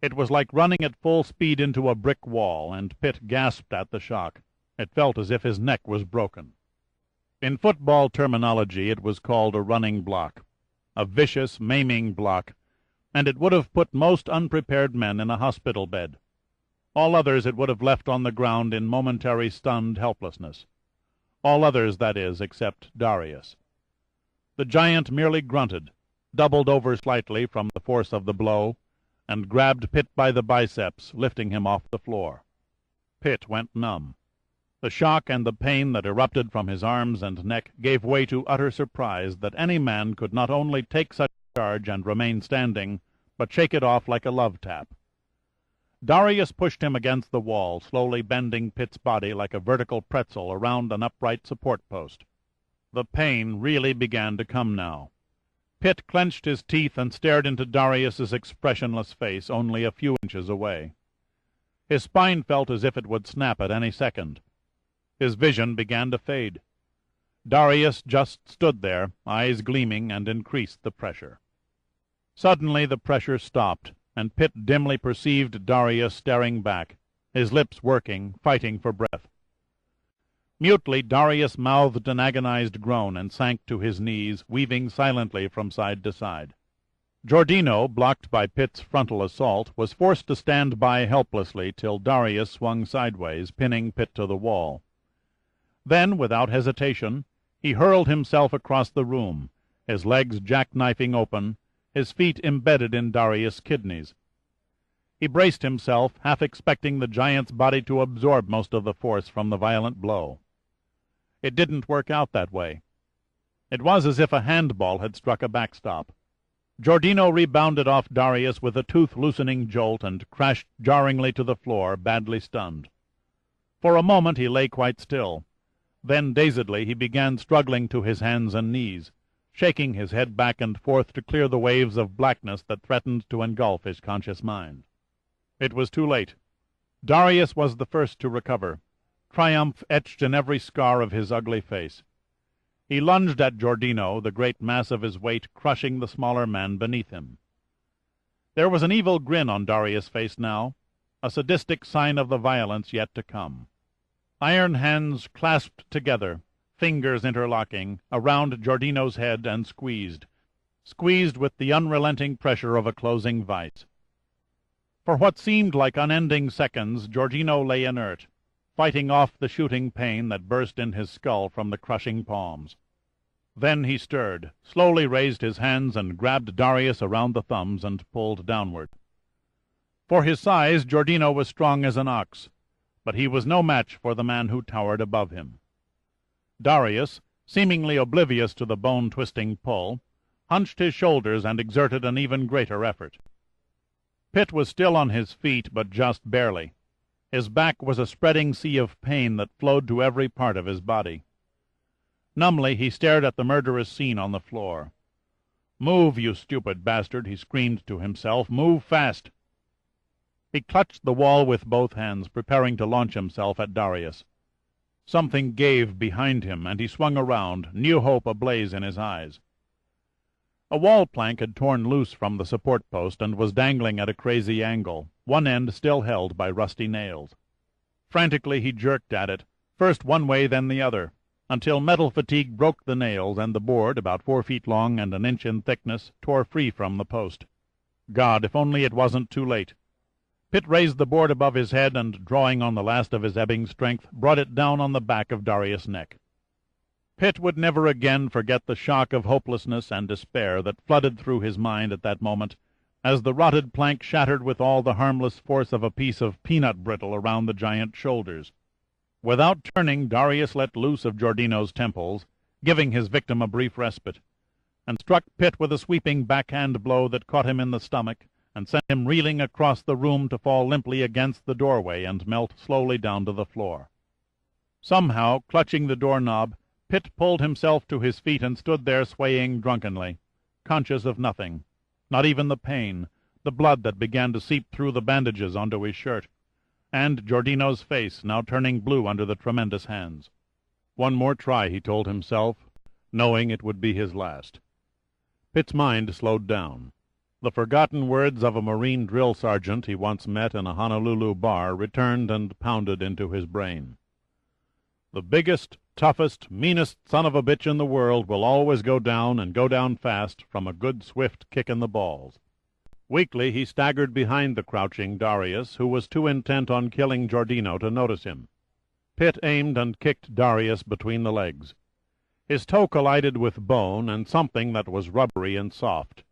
It was like running at full speed into a brick wall, and Pitt gasped at the shock. It felt as if his neck was broken. In football terminology, it was called a running block, a vicious, maiming block, and it would have put most unprepared men in a hospital bed. All others it would have left on the ground in momentary stunned helplessness. All others, that is, except Darius. The giant merely grunted, doubled over slightly from the force of the blow, and grabbed Pitt by the biceps, lifting him off the floor. Pitt went numb. The shock and the pain that erupted from his arms and neck gave way to utter surprise that any man could not only take such a charge and remain standing, but shake it off like a love tap. Darius pushed him against the wall, slowly bending Pitt's body like a vertical pretzel around an upright support post. The pain really began to come now. Pitt clenched his teeth and stared into Darius's expressionless face only a few inches away. His spine felt as if it would snap at any second. His vision began to fade. Darius just stood there, eyes gleaming, and increased the pressure. Suddenly the pressure stopped, and Pitt dimly perceived Darius staring back, his lips working, fighting for breath. Mutely, Darius mouthed an agonized groan and sank to his knees, weaving silently from side to side. Giordino, blocked by Pitt's frontal assault, was forced to stand by helplessly till Darius swung sideways, pinning Pitt to the wall. Then, without hesitation, he hurled himself across the room, his legs jackknifing open, his feet embedded in Darius' kidneys. He braced himself, half expecting the giant's body to absorb most of the force from the violent blow. It didn't work out that way. It was as if a handball had struck a backstop. Giordino rebounded off Darius with a tooth-loosening jolt and crashed jarringly to the floor, badly stunned. For a moment he lay quite still. Then, dazedly, he began struggling to his hands and knees, shaking his head back and forth to clear the waves of blackness that threatened to engulf his conscious mind. It was too late. Darius was the first to recover, triumph etched in every scar of his ugly face. He lunged at Giordino, the great mass of his weight crushing the smaller man beneath him. There was an evil grin on Darius' face now, a sadistic sign of the violence yet to come. Iron hands clasped together, fingers interlocking, around Giordino's head and squeezed with the unrelenting pressure of a closing vice. For what seemed like unending seconds, Giordino lay inert, fighting off the shooting pain that burst in his skull from the crushing palms. Then he stirred, slowly raised his hands and grabbed Darius around the thumbs and pulled downward. For his size, Giordino was strong as an ox, but he was no match for the man who towered above him. Darius, seemingly oblivious to the bone-twisting pull, hunched his shoulders and exerted an even greater effort. Pitt was still on his feet, but just barely. His back was a spreading sea of pain that flowed to every part of his body. Numbly he stared at the murderous scene on the floor. "Move, you stupid bastard," he screamed to himself. "Move fast." He clutched the wall with both hands, preparing to launch himself at Darius. Something gave behind him, and he swung around, new hope ablaze in his eyes. A wall plank had torn loose from the support post and was dangling at a crazy angle, one end still held by rusty nails. Frantically he jerked at it, first one way then the other, until metal fatigue broke the nails, and the board, about 4 feet long and an inch in thickness, tore free from the post. God, if only it wasn't too late! Pitt raised the board above his head and, drawing on the last of his ebbing strength, brought it down on the back of Darius' neck. Pitt would never again forget the shock of hopelessness and despair that flooded through his mind at that moment, as the rotted plank shattered with all the harmless force of a piece of peanut brittle around the giant's shoulders. Without turning, Darius let loose of Giordino's temples, giving his victim a brief respite, and struck Pitt with a sweeping backhand blow that caught him in the stomach and sent him reeling across the room to fall limply against the doorway and melt slowly down to the floor. Somehow, clutching the doorknob, Pitt pulled himself to his feet and stood there swaying drunkenly, conscious of nothing, not even the pain, the blood that began to seep through the bandages onto his shirt, and Giordino's face now turning blue under the tremendous hands. One more try, he told himself, knowing it would be his last. Pitt's mind slowed down. The forgotten words of a Marine drill sergeant he once met in a Honolulu bar returned and pounded into his brain. "The biggest, toughest, meanest son of a bitch in the world will always go down, and go down fast, from a good swift kick in the balls." Weakly he staggered behind the crouching Darius, who was too intent on killing Giordino to notice him. Pitt aimed and kicked Darius between the legs. His toe collided with bone and something that was rubbery and soft.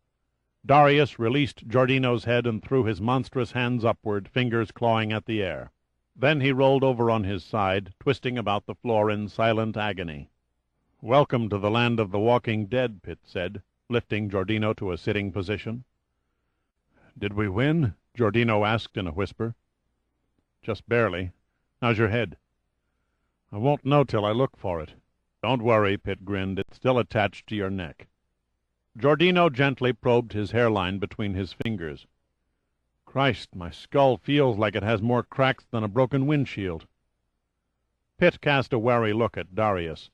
Darius released Giordino's head and threw his monstrous hands upward, fingers clawing at the air. Then he rolled over on his side, twisting about the floor in silent agony. "Welcome to the land of the walking dead," Pitt said, lifting Giordino to a sitting position. "Did we win?" Giordino asked in a whisper. "Just barely. How's your head?" "I won't know till I look for it." "Don't worry," Pitt grinned. "It's still attached to your neck." Giordino gently probed his hairline between his fingers. "Christ, my skull feels like it has more cracks than a broken windshield." Pitt cast a wary look at Darius.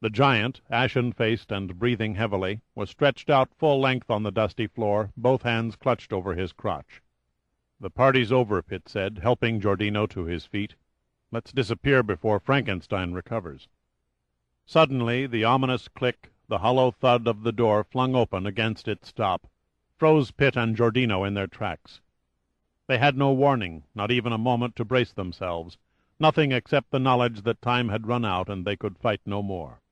The giant, ashen-faced and breathing heavily, was stretched out full length on the dusty floor, both hands clutched over his crotch. "The party's over," Pitt said, helping Giordino to his feet. "Let's disappear before Frankenstein recovers." Suddenly the ominous click, the hollow thud of the door flung open against its stop. froze Pitt and Giordino in their tracks. They had no warning, not even a moment to brace themselves, nothing except the knowledge that time had run out and they could fight no more.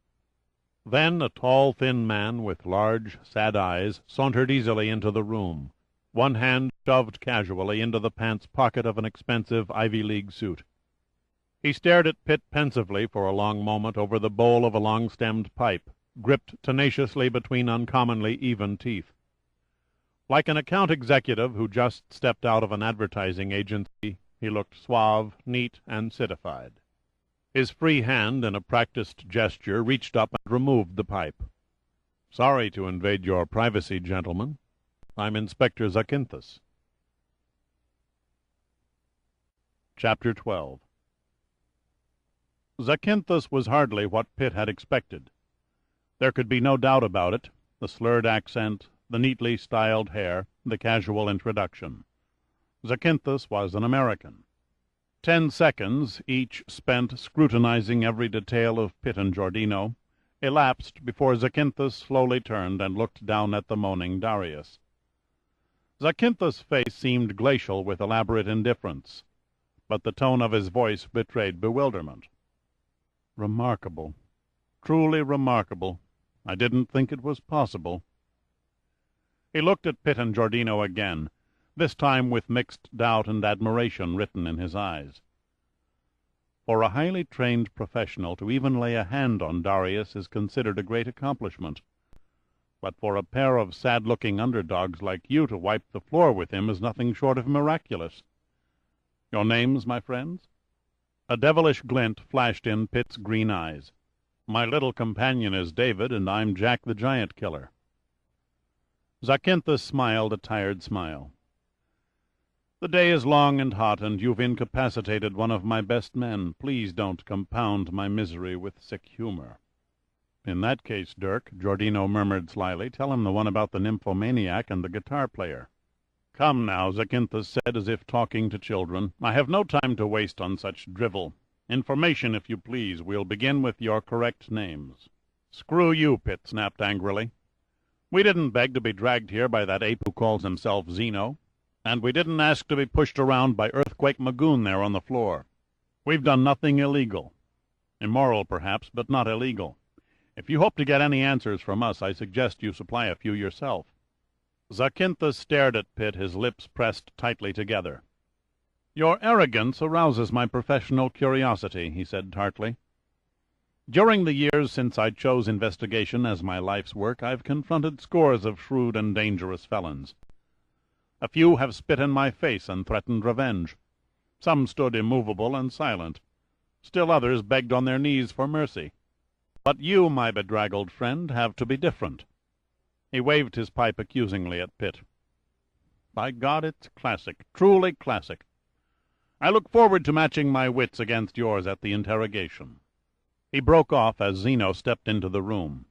Then a tall, thin man with large, sad eyes sauntered easily into the room, one hand shoved casually into the pants pocket of an expensive Ivy League suit. He stared at Pitt pensively for a long moment over the bowl of a long-stemmed pipe, gripped tenaciously between uncommonly even teeth. Like an account executive who just stepped out of an advertising agency, he looked suave, neat, and citified. His free hand, in a practiced gesture, reached up and removed the pipe. "Sorry to invade your privacy, gentlemen. I'm Inspector Zakynthos." Chapter 12. Zakynthos was hardly what Pitt had expected. There could be no doubt about it, the slurred accent, the neatly styled hair, the casual introduction. Zakynthos was an American. 10 seconds, each spent scrutinizing every detail of Pitt and Giordino, elapsed before Zakynthos slowly turned and looked down at the moaning Darius. Zakynthos' face seemed glacial with elaborate indifference, but the tone of his voice betrayed bewilderment. "Remarkable. Truly remarkable. I didn't think it was possible." He looked at Pitt and Giordino again, this time with mixed doubt and admiration written in his eyes. For a highly trained professional to even lay a hand on Darius is considered a great accomplishment, but for a pair of sad-looking underdogs like you to wipe the floor with him is nothing short of miraculous. "Your names, my friends?" A devilish glint flashed in Pitt's green eyes. "My little companion is David, and I'm Jack the Giant Killer." Zakynthos smiled a tired smile. "The day is long and hot, and you've incapacitated one of my best men. Please don't compound my misery with sick humor." "In that case, Dirk," Giordino murmured slyly, "tell him the one about the nymphomaniac and the guitar player." "Come now," Zakynthos said, as if talking to children. "I have no time to waste on such drivel. Information, if you please. We'll begin with your correct names." "Screw you," Pitt snapped angrily. "We didn't beg to be dragged here by that ape who calls himself Zeno, and we didn't ask to be pushed around by Earthquake Magoon there on the floor. We've done nothing illegal. Immoral, perhaps, but not illegal. If you hope to get any answers from us, I suggest you supply a few yourself." Zakynthos stared at Pitt, his lips pressed tightly together. "Your arrogance arouses my professional curiosity," he said tartly. "During the years since I chose investigation as my life's work, I've confronted scores of shrewd and dangerous felons. A few have spit in my face and threatened revenge. Some stood immovable and silent. Still others begged on their knees for mercy. But you, my bedraggled friend, have to be different." He waved his pipe accusingly at Pitt. "By God, it's classic, truly classic. I look forward to matching my wits against yours at the interrogation." He broke off as Zeno stepped into the room.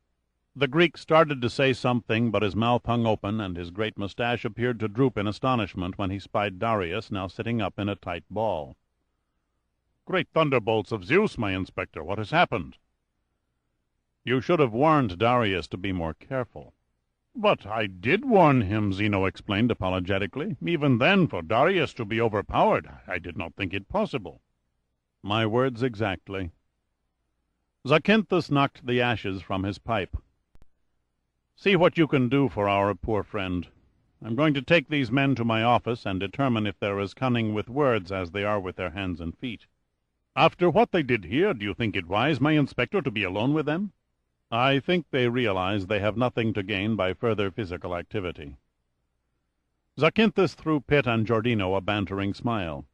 The Greek started to say something, but his mouth hung open, and his great mustache appeared to droop in astonishment when he spied Darius now sitting up in a tight ball. "Great thunderbolts of Zeus, my inspector, what has happened?" "You should have warned Darius to be more careful." "But I did warn him," Zeno explained apologetically. "Even then, for Darius to be overpowered, I did not think it possible." "My words exactly." Zakynthos knocked the ashes from his pipe. "See what you can do for our poor friend. I'm going to take these men to my office and determine if they're as cunning with words as they are with their hands and feet." "After what they did here, do you think it wise, my inspector, to be alone with them?" "I think they realize they have nothing to gain by further physical activity." Zakynthos threw Pitt and Giordino a bantering smile.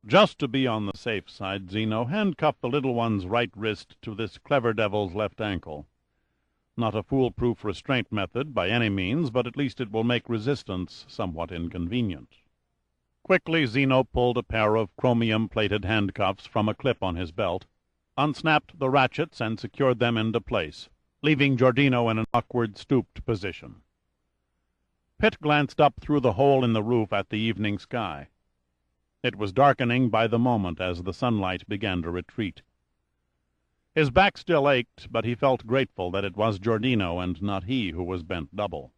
"Just to be on the safe side, Zeno, handcuff the little one's right wrist to this clever devil's left ankle. Not a foolproof restraint method by any means, but at least it will make resistance somewhat inconvenient." Quickly Zeno pulled a pair of chromium-plated handcuffs from a clip on his belt, unsnapped the ratchets, and secured them into place, leaving Giordino in an awkward, stooped position. Pitt glanced up through the hole in the roof at the evening sky. It was darkening by the moment as the sunlight began to retreat. His back still ached, but he felt grateful that it was Giordino and not he who was bent double.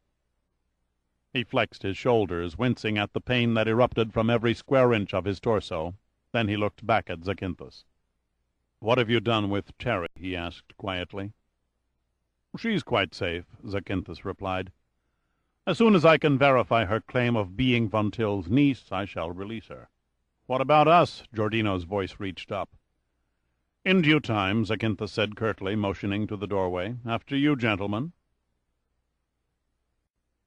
He flexed his shoulders, wincing at the pain that erupted from every square inch of his torso. Then he looked back at Zacynthus. "What have you done with Cherry?" he asked quietly. "She's quite safe," Zacynthus replied. "As soon as I can verify her claim of being Von Till's niece, I shall release her." "What about us?" Giordino's voice reached up. "In due time," Zacynthus said curtly, motioning to the doorway. "After you, gentlemen."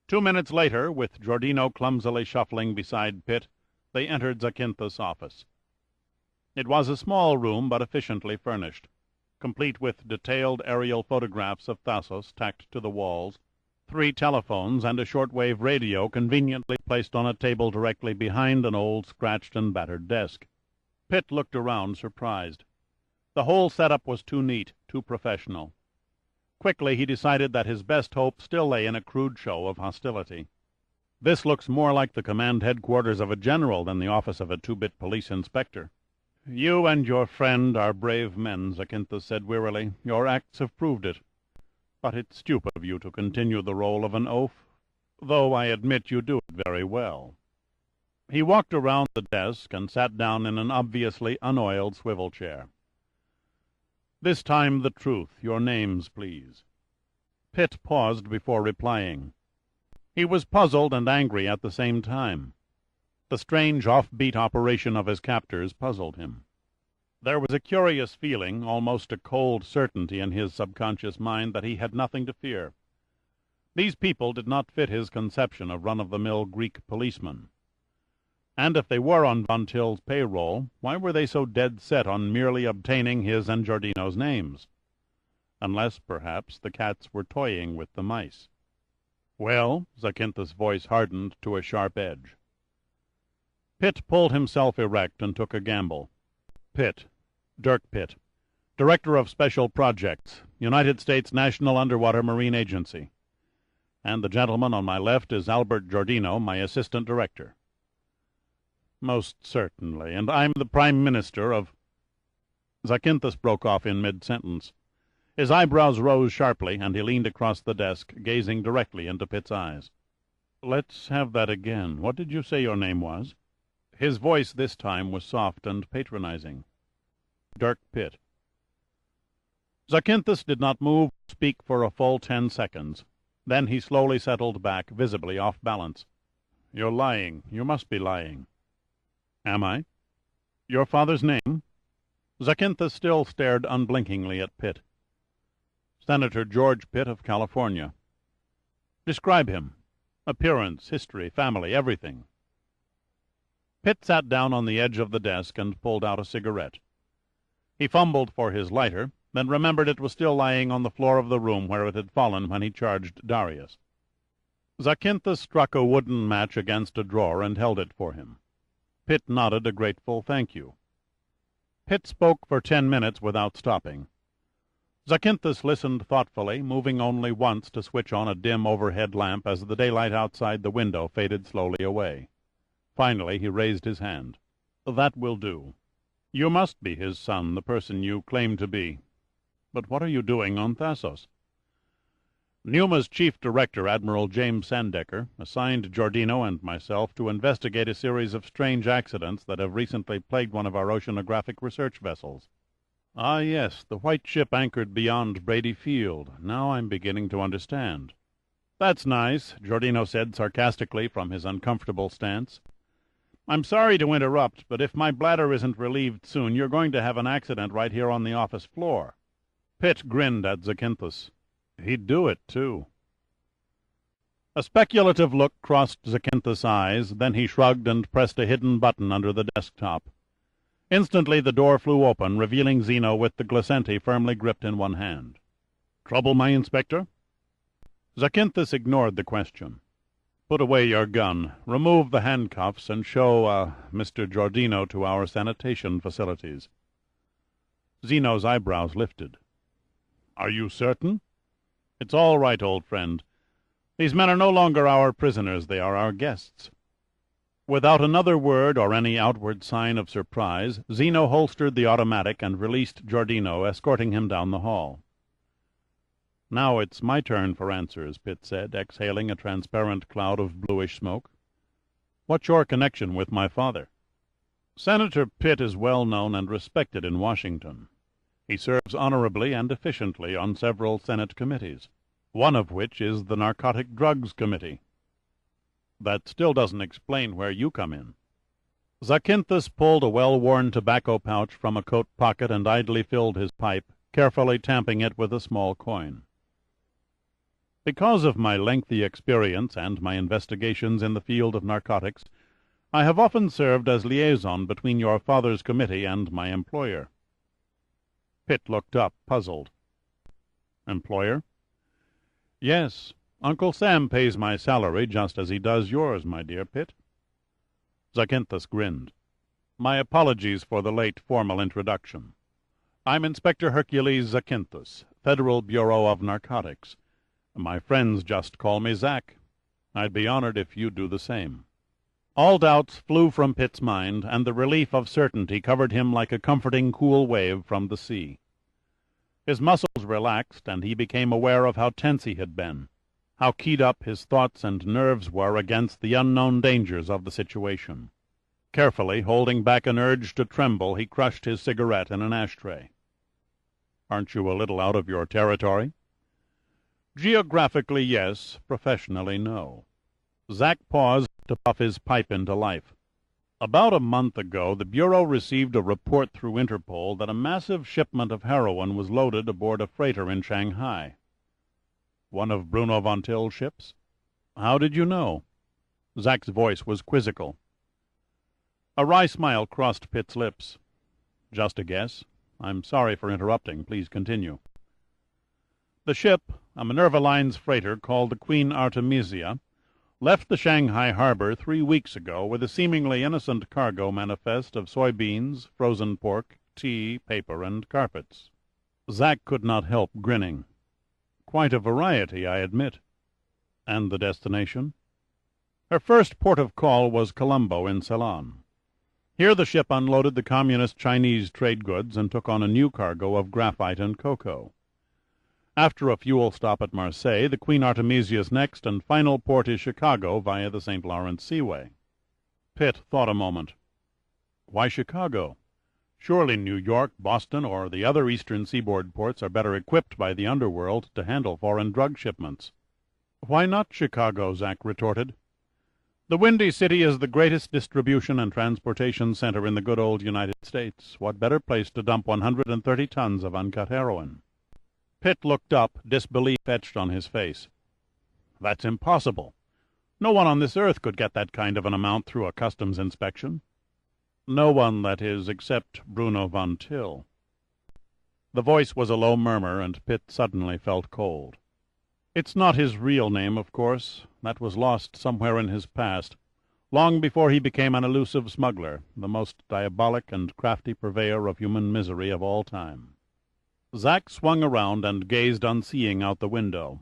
2 minutes later, with Giordino clumsily shuffling beside Pitt, they entered Zacynthus' office. It was a small room, but efficiently furnished, complete with detailed aerial photographs of Thasos tacked to the walls, 3 telephones, and a shortwave radio conveniently placed on a table directly behind an old scratched and battered desk. Pitt looked around, surprised. The whole setup was too neat, too professional. Quickly he decided that his best hope still lay in a crude show of hostility. "This looks more like the command headquarters of a general than the office of a 2-bit police inspector." "You and your friend are brave men," Zacynthus said wearily. "Your acts have proved it. But it's stupid of you to continue the role of an oaf, though I admit you do it very well." He walked around the desk and sat down in an obviously unoiled swivel chair. "This time the truth. Your names, please." Pitt paused before replying. He was puzzled and angry at the same time. The strange off-beat operation of his captors puzzled him. There was a curious feeling, almost a cold certainty in his subconscious mind that he had nothing to fear. These people did not fit his conception of run-of-the-mill Greek policemen. And if they were on Von Till's payroll, why were they so dead set on merely obtaining his and Giordino's names? Unless, perhaps, the cats were toying with the mice. "Well?" Zacynthus' voice hardened to a sharp edge. Pitt pulled himself erect and took a gamble. "Pitt. Dirk Pitt. Director of Special Projects, United States National Underwater Marine Agency. And the gentleman on my left is Albert Giordino, my assistant director." "Most certainly. And I'm the Prime Minister of—" Zacynthus broke off in mid-sentence. His eyebrows rose sharply, and he leaned across the desk, gazing directly into Pitt's eyes. "Let's have that again. What did you say your name was?" His voice this time was soft and patronizing. "Dirk Pitt." Zacynthus did not move or speak for a full 10 seconds. Then he slowly settled back, visibly off balance. "You're lying. You must be lying." "Am I?" "Your father's name?" Zacynthus still stared unblinkingly at Pitt. "Senator George Pitt of California." "Describe him. Appearance, history, family, everything." Pitt sat down on the edge of the desk and pulled out a cigarette. He fumbled for his lighter, then remembered it was still lying on the floor of the room where it had fallen when he charged Darius. Zacynthus struck a wooden match against a drawer and held it for him. Pitt nodded a grateful thank you. Pitt spoke for 10 minutes without stopping. Zacynthus listened thoughtfully, moving only once to switch on a dim overhead lamp as the daylight outside the window faded slowly away. Finally he raised his hand. "That will do. You must be his son, the person you claim to be. But what are you doing on Thasos?" "Numa's chief director, Admiral James Sandecker, assigned Giordino and myself to investigate a series of strange accidents that have recently plagued one of our oceanographic research vessels." "Ah, yes, the white ship anchored beyond Brady Field. Now I'm beginning to understand." "That's nice," Giordino said sarcastically from his uncomfortable stance. "I'm sorry to interrupt, but if my bladder isn't relieved soon, you're going to have an accident right here on the office floor." Pitt grinned at Zacynthus. He'd do it, too. A speculative look crossed Zacynthus' eyes, then he shrugged and pressed a hidden button under the desktop. Instantly the door flew open, revealing Zeno with the glissenti firmly gripped in one hand. "Trouble, my inspector?" Zacynthus ignored the question. "Put away your gun, remove the handcuffs, and show, Mr. Giordino to our sanitation facilities." Zeno's eyebrows lifted. "Are you certain?" "It's all right, old friend. These men are no longer our prisoners, they are our guests." Without another word or any outward sign of surprise, Zeno holstered the automatic and released Giordino, escorting him down the hall. "Now it's my turn for answers," Pitt said, exhaling a transparent cloud of bluish smoke. "What's your connection with my father?" "Senator Pitt is well known and respected in Washington. He serves honorably and efficiently on several Senate committees, one of which is the Narcotic Drugs Committee." "That still doesn't explain where you come in." Zacynthus pulled a well-worn tobacco pouch from a coat pocket and idly filled his pipe, carefully tamping it with a small coin. "Because of my lengthy experience and my investigations in the field of narcotics, I have often served as liaison between your father's committee and my employer." Pitt looked up, puzzled. "Employer?" "Yes. Uncle Sam pays my salary just as he does yours, my dear Pitt." Zacynthus grinned. "My apologies for the late formal introduction. I'm Inspector Hercules Zacynthus, Federal Bureau of Narcotics. My friends just call me Zack. I'd be honored if you'd do the same." All doubts flew from Pitt's mind, and the relief of certainty covered him like a comforting cool wave from the sea. His muscles relaxed, and he became aware of how tense he had been, how keyed up his thoughts and nerves were against the unknown dangers of the situation. Carefully, holding back an urge to tremble, he crushed his cigarette in an ashtray. "Aren't you a little out of your territory?" "Geographically, yes. Professionally, no." Zack paused to puff his pipe into life. "About a month ago, the Bureau received a report through Interpol that a massive shipment of heroin was loaded aboard a freighter in Shanghai." "One of Bruno von Till's ships?" "How did you know?" Zack's voice was quizzical. A wry smile crossed Pitt's lips. "Just a guess. I'm sorry for interrupting. Please continue." "The ship, a Minerva Lines freighter called the Queen Artemisia, left the Shanghai harbor 3 weeks ago with a seemingly innocent cargo manifest of soybeans, frozen pork, tea, paper, and carpets." Zack could not help grinning. "Quite a variety, I admit." "And the destination?" "Her first port of call was Colombo in Ceylon. Here the ship unloaded the communist Chinese trade goods and took on a new cargo of graphite and cocoa. After a fuel stop at Marseille, the Queen Artemisia's next and final port is Chicago via the St. Lawrence Seaway." Pitt thought a moment. "Why Chicago? Surely New York, Boston, or the other eastern seaboard ports are better equipped by the underworld to handle foreign drug shipments." "Why not Chicago?" Zack retorted. "The Windy City is the greatest distribution and transportation center in the good old United States. What better place to dump 130 tons of uncut heroin?" Pitt looked up, disbelief etched on his face. "That's impossible. No one on this earth could get that kind of an amount through a customs inspection." "No one, that is, except Bruno von Till." The voice was a low murmur, and Pitt suddenly felt cold. "It's not his real name, of course. That was lost somewhere in his past, long before he became an elusive smuggler, the most diabolic and crafty purveyor of human misery of all time." Zack swung around and gazed unseeing out the window.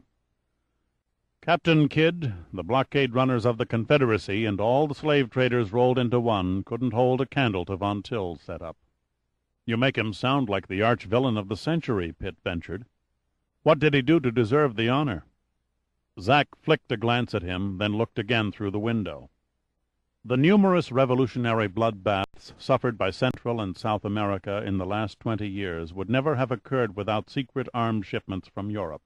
"Captain Kidd, the blockade runners of the Confederacy and all the slave traders rolled into one couldn't hold a candle to Von Till's setup." "You make him sound like the arch-villain of the century," Pitt ventured. "What did he do to deserve the honor?" Zack flicked a glance at him, then looked again through the window. The numerous revolutionary bloodbaths suffered by Central and South America in the last 20 years would never have occurred without secret armed shipments from Europe.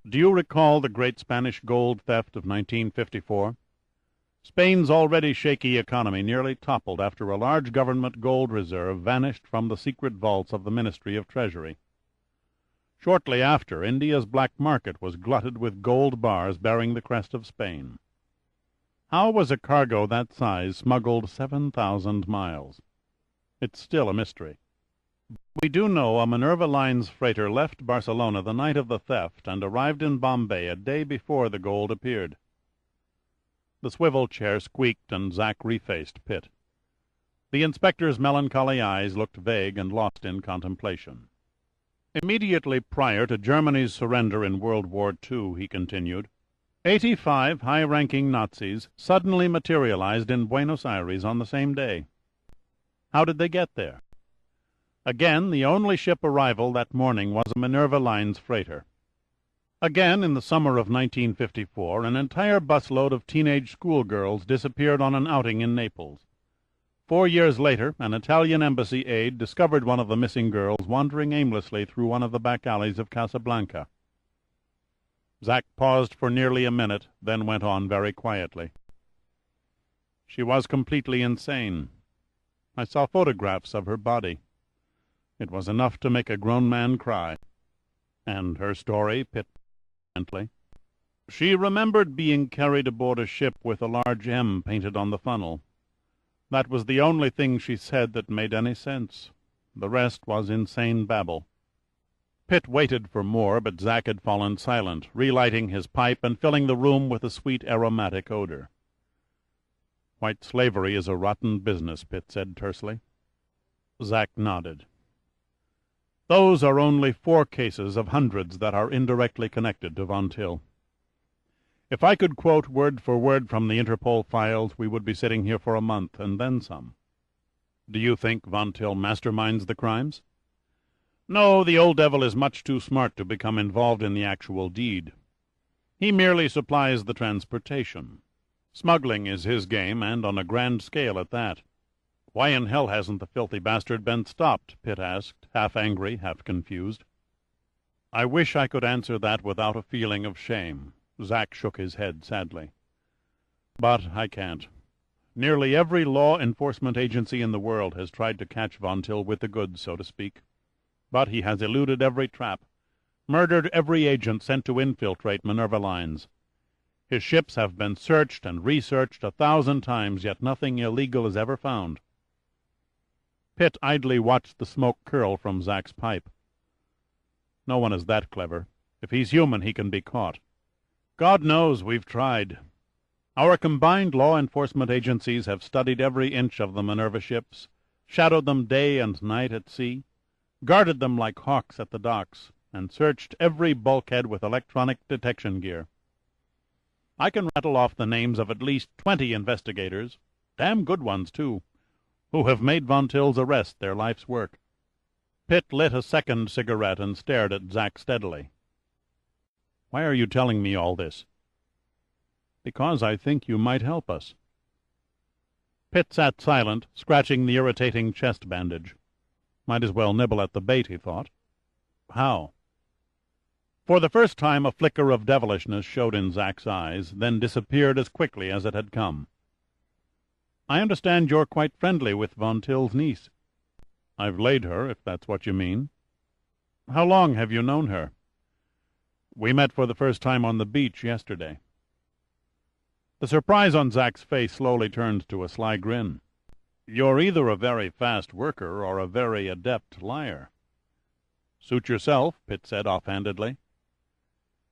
Do you recall the great Spanish gold theft of 1954? Spain's already shaky economy nearly toppled after a large government gold reserve vanished from the secret vaults of the Ministry of Treasury. Shortly after, India's black market was glutted with gold bars bearing the crest of Spain. How was a cargo that size smuggled 7,000 miles? It's still a mystery. We do know a Minerva Lines freighter left Barcelona the night of the theft and arrived in Bombay a day before the gold appeared. The swivel chair squeaked, and Zack refaced Pitt. The inspector's melancholy eyes looked vague and lost in contemplation. "Immediately prior to Germany's surrender in World War II," he continued, 85 high-ranking Nazis suddenly materialized in Buenos Aires on the same day. How did they get there? Again, the only ship arrival that morning was a Minerva Lines freighter. Again, in the summer of 1954, an entire busload of teenage schoolgirls disappeared on an outing in Naples. 4 years later, an Italian embassy aide discovered one of the missing girls wandering aimlessly through one of the back alleys of Casablanca. Zack paused for nearly a minute, then went on very quietly. She was completely insane. I saw photographs of her body. It was enough to make a grown man cry. And her story, Pitt gently. She remembered being carried aboard a ship with a large M painted on the funnel. That was the only thing she said that made any sense. The rest was insane babble. Pitt waited for more, but Zack had fallen silent, relighting his pipe and filling the room with a sweet aromatic odor. "White slavery is a rotten business," Pitt said tersely. Zack nodded. "Those are only 4 cases of hundreds that are indirectly connected to Von Till. If I could quote word for word from the Interpol files, we would be sitting here for a month, and then some. Do you think Von Till masterminds the crimes? No, the old devil is much too smart to become involved in the actual deed. He merely supplies the transportation. Smuggling is his game, and on a grand scale at that. Why in hell hasn't the filthy bastard been stopped? Pitt asked, half angry, half confused. I wish I could answer that without a feeling of shame. Zack shook his head sadly. But I can't. Nearly every law enforcement agency in the world has tried to catch Von Till with the goods, so to speak. But he has eluded every trap, murdered every agent sent to infiltrate Minerva lines. His ships have been searched and researched 1,000 times, yet nothing illegal is ever found. Pitt idly watched the smoke curl from Zack's pipe. No one is that clever. If he's human, he can be caught. God knows we've tried. Our combined law enforcement agencies have studied every inch of the Minerva ships, shadowed them day and night at sea, guarded them like hawks at the docks, and searched every bulkhead with electronic detection gear. I can rattle off the names of at least 20 investigators, damn good ones, too, who have made Von Till's arrest their life's work. Pitt lit a second cigarette and stared at Zack steadily. Why are you telling me all this? Because I think you might help us. Pitt sat silent, scratching the irritating chest bandage. Might as well nibble at the bait, he thought. How? For the first time a flicker of devilishness showed in Zack's eyes, then disappeared as quickly as it had come. I understand you're quite friendly with Von Till's niece. I've laid her, if that's what you mean. How long have you known her? We met for the first time on the beach yesterday. The surprise on Zack's face slowly turned to a sly grin. You're either a very fast worker or a very adept liar. Suit yourself, Pitt said offhandedly.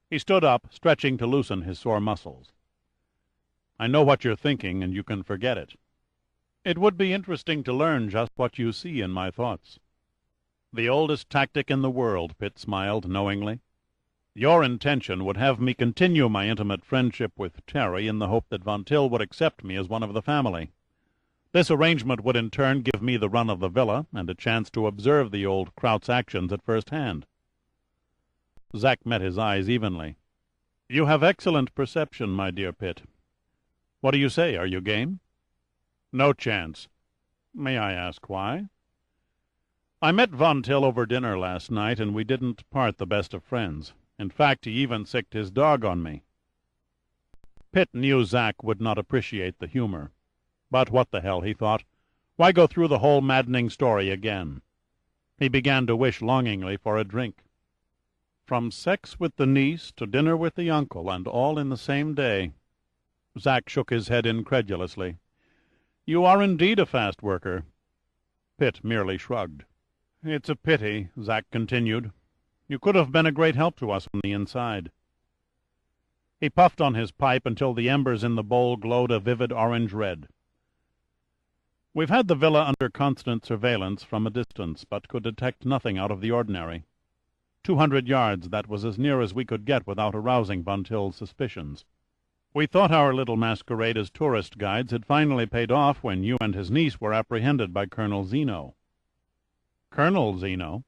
He stood up, stretching to loosen his sore muscles. I know what you're thinking, and you can forget it. It would be interesting to learn just what you see in my thoughts. The oldest tactic in the world, Pitt smiled knowingly. Your intention would have me continue my intimate friendship with Terry in the hope that Von Till would accept me as one of the family. This arrangement would in turn give me the run of the villa and a chance to observe the old Kraut's actions at first hand. Zack met his eyes evenly. You have excellent perception, my dear Pitt. What do you say? Are you game? No chance. May I ask why? I met Von Till over dinner last night, and we didn't part the best of friends. In fact, he even sicked his dog on me. Pitt knew Zack would not appreciate the humor. But what the hell, he thought. Why go through the whole maddening story again? He began to wish longingly for a drink. From sex with the niece to dinner with the uncle, and all in the same day. Zack shook his head incredulously. You are indeed a fast worker. Pitt merely shrugged. It's a pity, Zack continued. You could have been a great help to us on the inside. He puffed on his pipe until the embers in the bowl glowed a vivid orange-red. We've had the villa under constant surveillance from a distance, but could detect nothing out of the ordinary. 200 yards, that was as near as we could get without arousing Von Till's suspicions. We thought our little masquerade as tourist guides had finally paid off when you and his niece were apprehended by Colonel Zeno. Colonel Zeno?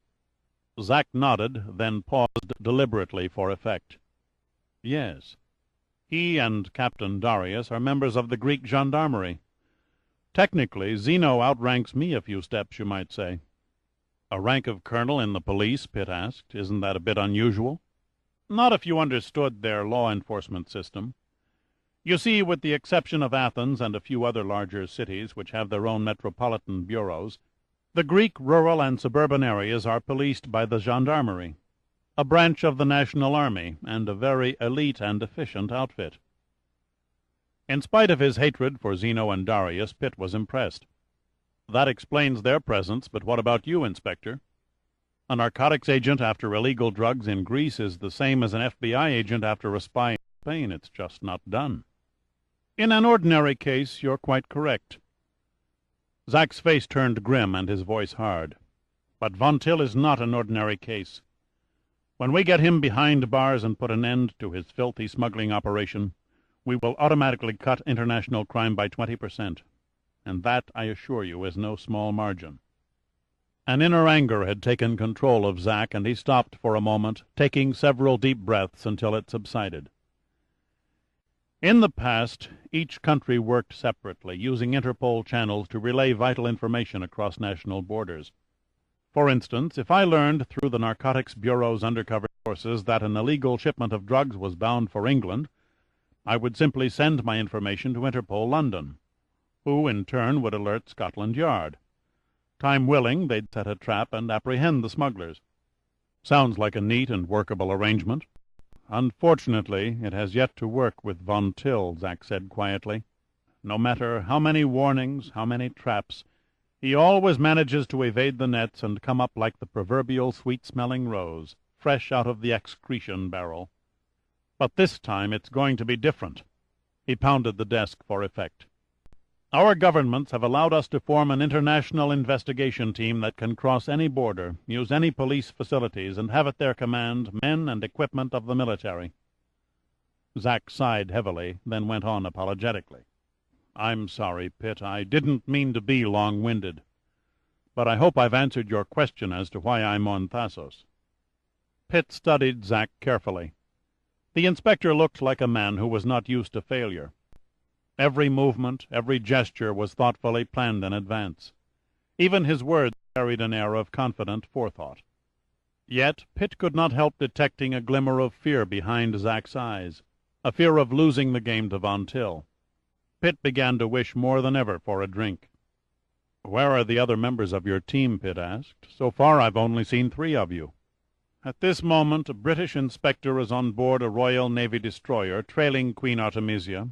Zack nodded, then paused deliberately for effect. Yes. He and Captain Darius are members of the Greek gendarmerie. Technically, Zeno outranks me a few steps, you might say. A rank of colonel in the police? Pitt asked. Isn't that a bit unusual? Not if you understood their law enforcement system. You see, with the exception of Athens and a few other larger cities which have their own metropolitan bureaus, the Greek rural and suburban areas are policed by the gendarmerie, a branch of the national army, and a very elite and efficient outfit. In spite of his hatred for Zeno and Darius, Pitt was impressed. That explains their presence, but what about you, Inspector? A narcotics agent after illegal drugs in Greece is the same as an FBI agent after a spy in Spain. It's just not done. In an ordinary case, you're quite correct. Zack's face turned grim and his voice hard. But Von Till is not an ordinary case. When we get him behind bars and put an end to his filthy smuggling operation, we will automatically cut international crime by 20%. And that, I assure you, is no small margin. An inner anger had taken control of Zack, and he stopped for a moment, taking several deep breaths until it subsided. In the past, each country worked separately, using Interpol channels to relay vital information across national borders. For instance, if I learned through the Narcotics Bureau's undercover sources that an illegal shipment of drugs was bound for England, I would simply send my information to Interpol London, who in turn would alert Scotland Yard. Time willing, they'd set a trap and apprehend the smugglers. Sounds like a neat and workable arrangement. Unfortunately, it has yet to work with Von Till, Zack said quietly. No matter how many warnings, how many traps, he always manages to evade the nets and come up like the proverbial sweet-smelling rose, fresh out of the excretion barrel. But this time it's going to be different. He pounded the desk for effect. Our governments have allowed us to form an international investigation team that can cross any border, use any police facilities, and have at their command men and equipment of the military. Zack sighed heavily, then went on apologetically. I'm sorry, Pitt. I didn't mean to be long-winded. But I hope I've answered your question as to why I'm on Thasos. Pitt studied Zack carefully. The inspector looked like a man who was not used to failure. Every movement, every gesture was thoughtfully planned in advance. Even his words carried an air of confident forethought. Yet Pitt could not help detecting a glimmer of fear behind Zack's eyes, a fear of losing the game to Von Till. Pitt began to wish more than ever for a drink. "Where are the other members of your team?" Pitt asked. "So far I've only seen 3 of you." At this moment a British inspector is on board a Royal Navy destroyer trailing Queen Artemisia,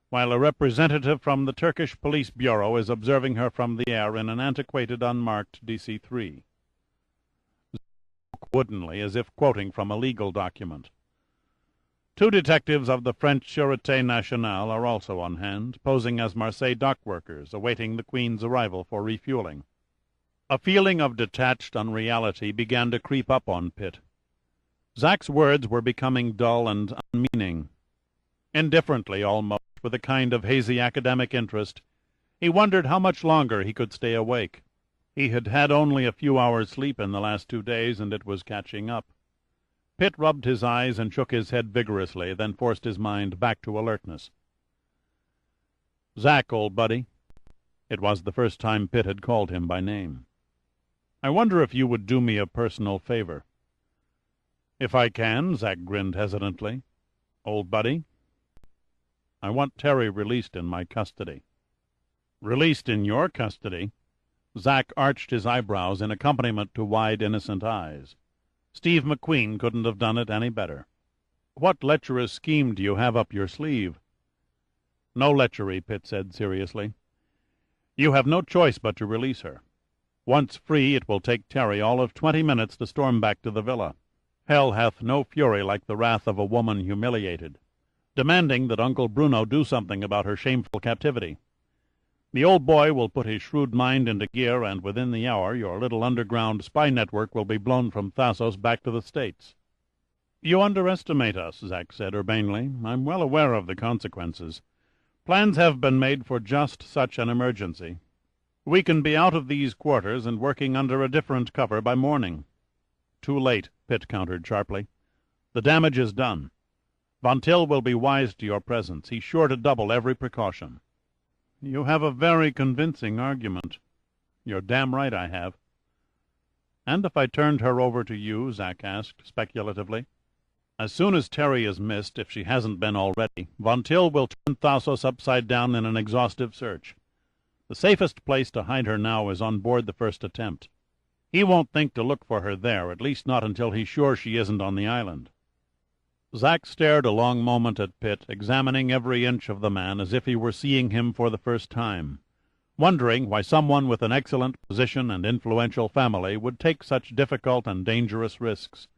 while a representative from the Turkish Police Bureau is observing her from the air in an antiquated unmarked DC-3. Woodenly, as if quoting from a legal document. 2 detectives of the French Sûreté Nationale are also on hand, posing as Marseille dock workers, awaiting the Queen's arrival for refueling. A feeling of detached unreality began to creep up on Pitt. Zack's words were becoming dull and unmeaning. Indifferently, almost, with a kind of hazy academic interest, he wondered how much longer he could stay awake. He had had only a few hours' sleep in the last 2 days, and it was catching up. Pitt rubbed his eyes and shook his head vigorously, then forced his mind back to alertness. "Zack, old buddy." It was the first time Pitt had called him by name. "I wonder if you would do me a personal favor." "If I can," Zack grinned hesitantly. "Old buddy?" "I want Terry released in my custody." "Released in your custody?" Zack arched his eyebrows in accompaniment to wide, innocent eyes. Steve McQueen couldn't have done it any better. "What lecherous scheme do you have up your sleeve?" "No lechery," Pitt said seriously. "You have no choice but to release her. Once free, it will take Terry all of 20 minutes to storm back to the villa. Hell hath no fury like the wrath of a woman humiliated, demanding that Uncle Bruno do something about her shameful captivity. The old boy will put his shrewd mind into gear, and within the hour your little underground spy network will be blown from Thasos back to the States." "You underestimate us," Zack said urbanely. "I'm well aware of the consequences. Plans have been made for just such an emergency. We can be out of these quarters and working under a different cover by morning." "Too late," Pitt countered sharply. "The damage is done. Von Till will be wise to your presence. He's sure to double every precaution." "You have a very convincing argument." "You're damn right I have." "And if I turned her over to you?" Zack asked, speculatively. "As soon as Terry is missed, if she hasn't been already, Von Till will turn Thasos upside down in an exhaustive search. The safest place to hide her now is on board the first attempt. He won't think to look for her there, at least not until he's sure she isn't on the island." Zack stared a long moment at Pitt, examining every inch of the man as if he were seeing him for the first time, wondering why someone with an excellent position and influential family would take such difficult and dangerous risks,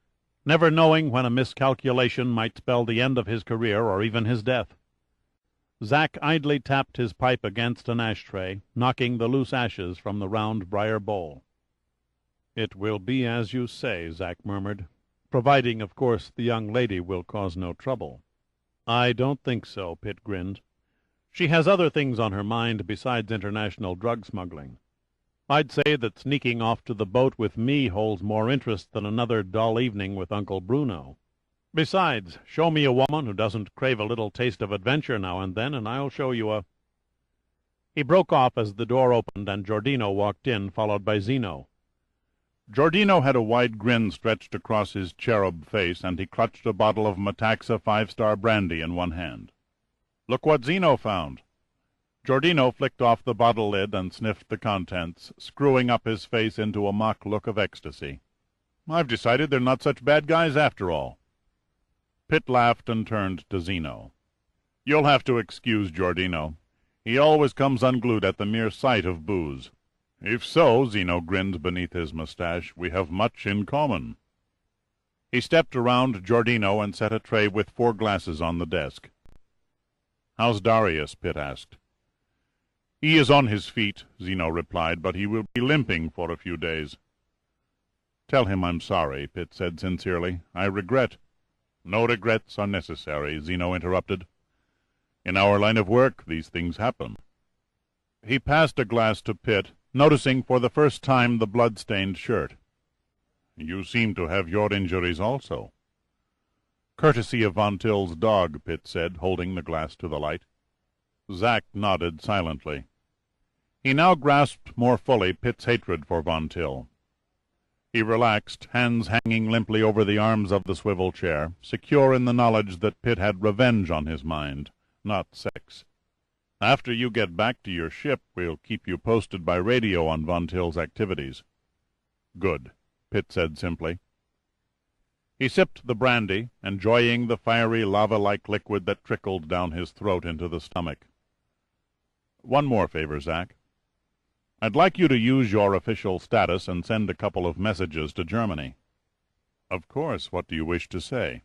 never knowing when a miscalculation might spell the end of his career or even his death. Zack idly tapped his pipe against an ashtray, knocking the loose ashes from the round briar bowl. "It will be as you say," Zack murmured, "providing, of course, the young lady will cause no trouble." "I don't think so," Pitt grinned. "She has other things on her mind besides international drug smuggling. I'd say that sneaking off to the boat with me holds more interest than another dull evening with Uncle Bruno. Besides, show me a woman who doesn't crave a little taste of adventure now and then, and I'll show you a—" He broke off as the door opened and Giordino walked in, followed by Zeno. Giordino had a wide grin stretched across his cherub face, and he clutched a bottle of Metaxa 5-star brandy in one hand. "Look what Zeno found." Giordino flicked off the bottle lid and sniffed the contents, screwing up his face into a mock look of ecstasy. "I've decided they're not such bad guys after all." Pitt laughed and turned to Zeno. "You'll have to excuse Giordino. He always comes unglued at the mere sight of booze." "If so," Zeno grinned beneath his mustache, "we have much in common." He stepped around Giordino and set a tray with 4 glasses on the desk. "How's Darius?" Pitt asked. "He is on his feet," Zeno replied, "but he will be limping for a few days." "Tell him I'm sorry," Pitt said sincerely. "I regret—" "No regrets are necessary," Zeno interrupted. "In our line of work, these things happen." He passed a glass to Pitt, noticing for the first time the blood-stained shirt. "You seem to have your injuries also." "Courtesy of Von Till's dog," Pitt said, holding the glass to the light. Zack nodded silently. He now grasped more fully Pitt's hatred for Von Till. He relaxed, hands hanging limply over the arms of the swivel chair, secure in the knowledge that Pitt had revenge on his mind, not sex. "After you get back to your ship, we'll keep you posted by radio on Von Till's activities." "Good," Pitt said simply. He sipped the brandy, enjoying the fiery lava-like liquid that trickled down his throat into the stomach. "One more favor, Zack. I'd like you to use your official status and send a couple of messages to Germany." "Of course. What do you wish to say?"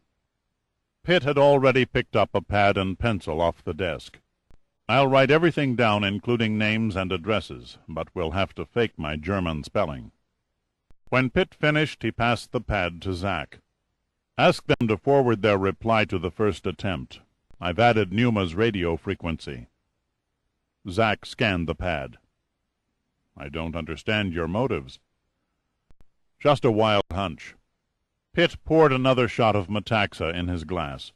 Pitt had already picked up a pad and pencil off the desk. "I'll write everything down, including names and addresses, but we'll have to fake my German spelling." When Pitt finished, he passed the pad to Zack. "Ask them to forward their reply to the first attempt. I've added Numa's radio frequency." Zack scanned the pad. "I don't understand your motives." "Just a wild hunch." Pitt poured another shot of Metaxa in his glass.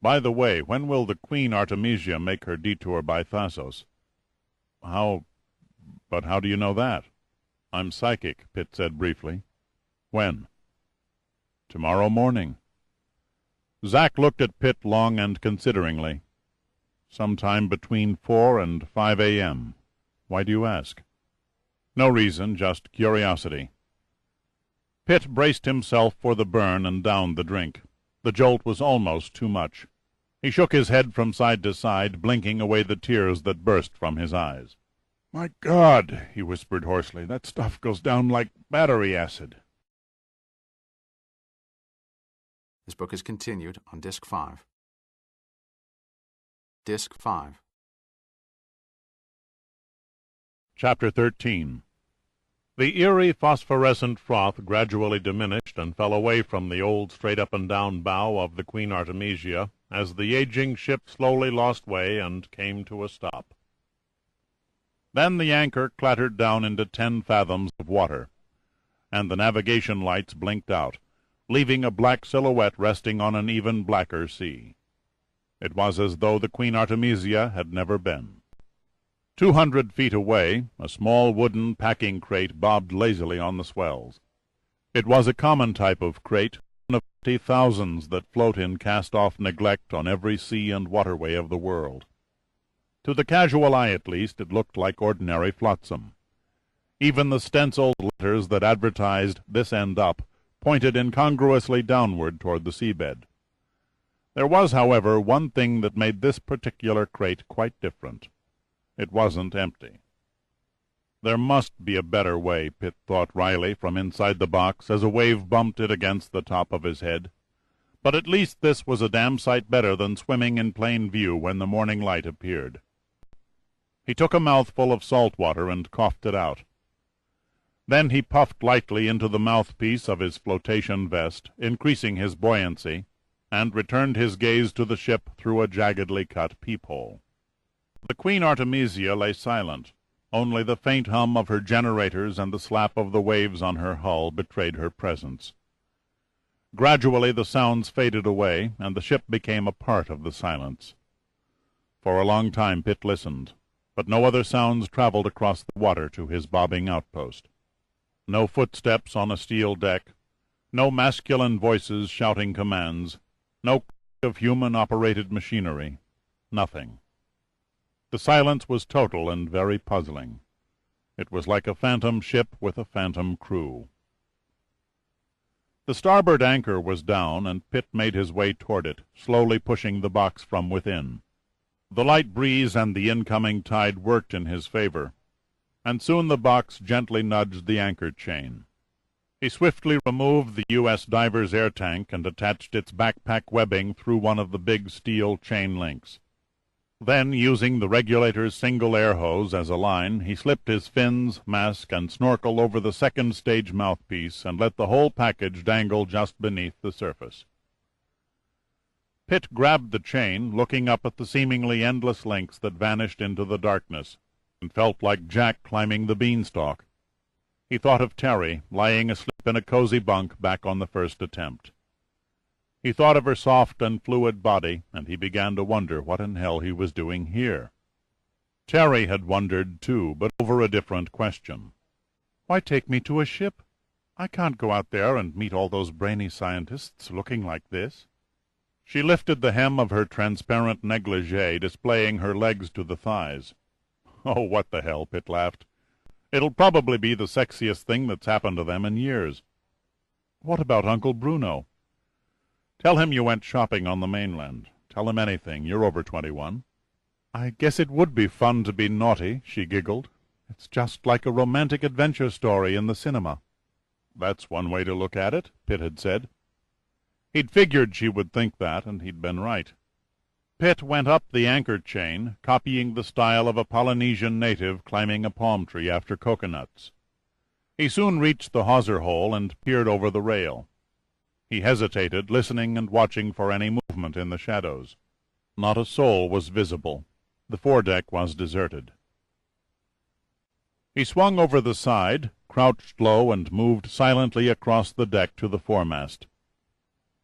"By the way, when will the Queen Artemisia make her detour by Thasos?" But how do you know that?" "I'm psychic," Pitt said briefly. "When?" "Tomorrow morning." Zack looked at Pitt long and consideringly. "Sometime between 4 and 5 a.m. Why do you ask?" "No reason, just curiosity." Pitt braced himself for the burn and downed the drink. The jolt was almost too much. He shook his head from side to side, blinking away the tears that burst from his eyes. "My God," he whispered hoarsely, "that stuff goes down like battery acid." This book is continued on Disc 5. Disc 5. Chapter 13. The eerie phosphorescent froth gradually diminished and fell away from the old straight-up-and-down bow of the Queen Artemisia as the aging ship slowly lost way and came to a stop. Then the anchor clattered down into 10 fathoms of water, and the navigation lights blinked out, leaving a black silhouette resting on an even blacker sea. It was as though the Queen Artemisia had never been. 200 feet away, a small wooden packing crate bobbed lazily on the swells. It was a common type of crate, one of the thousands that float in cast-off neglect on every sea and waterway of the world. To the casual eye, at least, it looked like ordinary flotsam. Even the stenciled letters that advertised "This End Up" pointed incongruously downward toward the seabed. There was, however, one thing that made this particular crate quite different. It wasn't empty. There must be a better way, Pitt thought wryly from inside the box as a wave bumped it against the top of his head. But at least this was a damn sight better than swimming in plain view when the morning light appeared. He took a mouthful of salt water and coughed it out. Then he puffed lightly into the mouthpiece of his flotation vest, increasing his buoyancy, and returned his gaze to the ship through a jaggedly cut peephole. The Queen Artemisia lay silent. Only the faint hum of her generators and the slap of the waves on her hull betrayed her presence. Gradually the sounds faded away, and the ship became a part of the silence. For a long time Pitt listened, but no other sounds traveled across the water to his bobbing outpost. No footsteps on a steel deck, no masculine voices shouting commands, no click of human-operated machinery, nothing. The silence was total and very puzzling. It was like a phantom ship with a phantom crew. The starboard anchor was down, and Pitt made his way toward it, slowly pushing the box from within. The light breeze and the incoming tide worked in his favor, and soon the box gently nudged the anchor chain. He swiftly removed the U.S. diver's air tank and attached its backpack webbing through one of the big steel chain links. Then, using the regulator's single air hose as a line, he slipped his fins, mask, and snorkel over the second stage mouthpiece and let the whole package dangle just beneath the surface. Pitt grabbed the chain, looking up at the seemingly endless links that vanished into the darkness, and felt like Jack climbing the beanstalk. He thought of Terry, lying asleep in a cozy bunk back on the first attempt. He thought of her soft and fluid body, and he began to wonder what in hell he was doing here. Terry had wondered, too, but over a different question. Why take me to a ship? I can't go out there and meet all those brainy scientists looking like this. She lifted the hem of her transparent negligee, displaying her legs to the thighs. Oh, what the hell, Pitt laughed. It'll probably be the sexiest thing that's happened to them in years. What about Uncle Bruno? Tell him you went shopping on the mainland. Tell him anything. You're over 21. I guess it would be fun to be naughty, she giggled. It's just like a romantic adventure story in the cinema. That's one way to look at it, Pitt had said. He'd figured she would think that, and he'd been right. Pitt went up the anchor chain, copying the style of a Polynesian native climbing a palm tree after coconuts. He soon reached the hawser hole and peered over the rail. He hesitated, listening and watching for any movement in the shadows. Not a soul was visible. The foredeck was deserted. He swung over the side, crouched low, and moved silently across the deck to the foremast.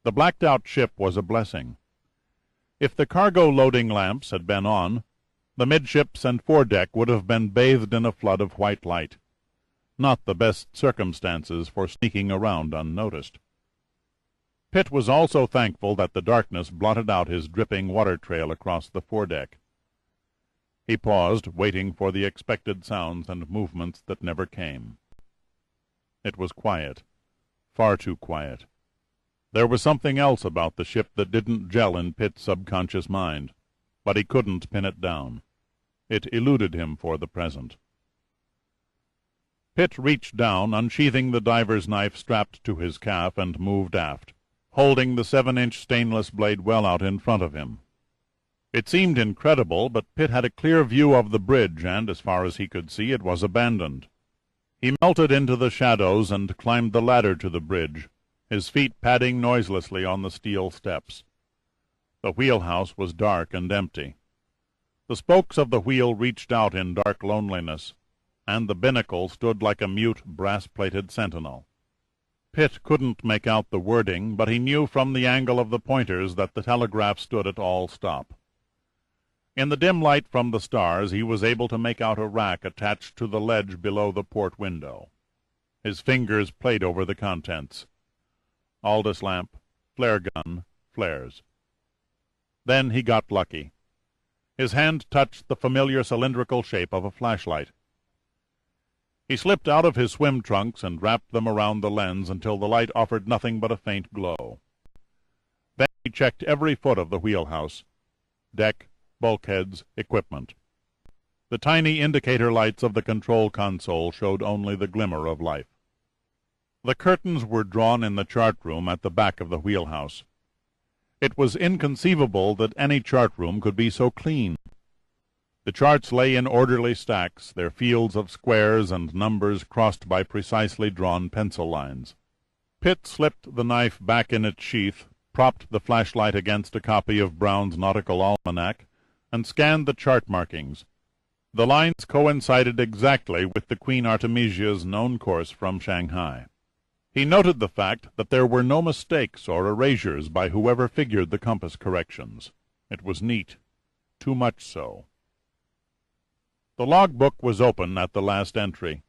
The blacked-out ship was a blessing. If the cargo loading lamps had been on, the midships and foredeck would have been bathed in a flood of white light. Not the best circumstances for sneaking around unnoticed. Pitt was also thankful that the darkness blotted out his dripping water trail across the foredeck. He paused, waiting for the expected sounds and movements that never came. It was quiet, far too quiet. There was something else about the ship that didn't gel in Pitt's subconscious mind, but he couldn't pin it down. It eluded him for the present. Pitt reached down, unsheathing the diver's knife strapped to his calf, and moved aft, holding the 7-inch stainless blade well out in front of him. It seemed incredible, but Pitt had a clear view of the bridge, and, as far as he could see, it was abandoned. He melted into the shadows and climbed the ladder to the bridge, his feet padding noiselessly on the steel steps. The wheelhouse was dark and empty. The spokes of the wheel reached out in dark loneliness, and the binnacle stood like a mute, brass-plated sentinel. Pitt couldn't make out the wording, but he knew from the angle of the pointers that the telegraph stood at all stop. In the dim light from the stars he was able to make out a rack attached to the ledge below the port window. His fingers played over the contents. Aldous lamp, flare gun, flares. Then he got lucky. His hand touched the familiar cylindrical shape of a flashlight. He slipped out of his swim trunks and wrapped them around the lens until the light offered nothing but a faint glow. Then he checked every foot of the wheelhouse, deck, bulkheads, equipment. The tiny indicator lights of the control console showed only the glimmer of life. The curtains were drawn in the chart room at the back of the wheelhouse. It was inconceivable that any chart room could be so clean. The charts lay in orderly stacks, their fields of squares and numbers crossed by precisely drawn pencil lines. Pitt slipped the knife back in its sheath, propped the flashlight against a copy of Brown's Nautical Almanac, and scanned the chart markings. The lines coincided exactly with the Queen Artemisia's known course from Shanghai. He noted the fact that there were no mistakes or erasures by whoever figured the compass corrections. It was neat, too much so. The logbook was open at the last entry.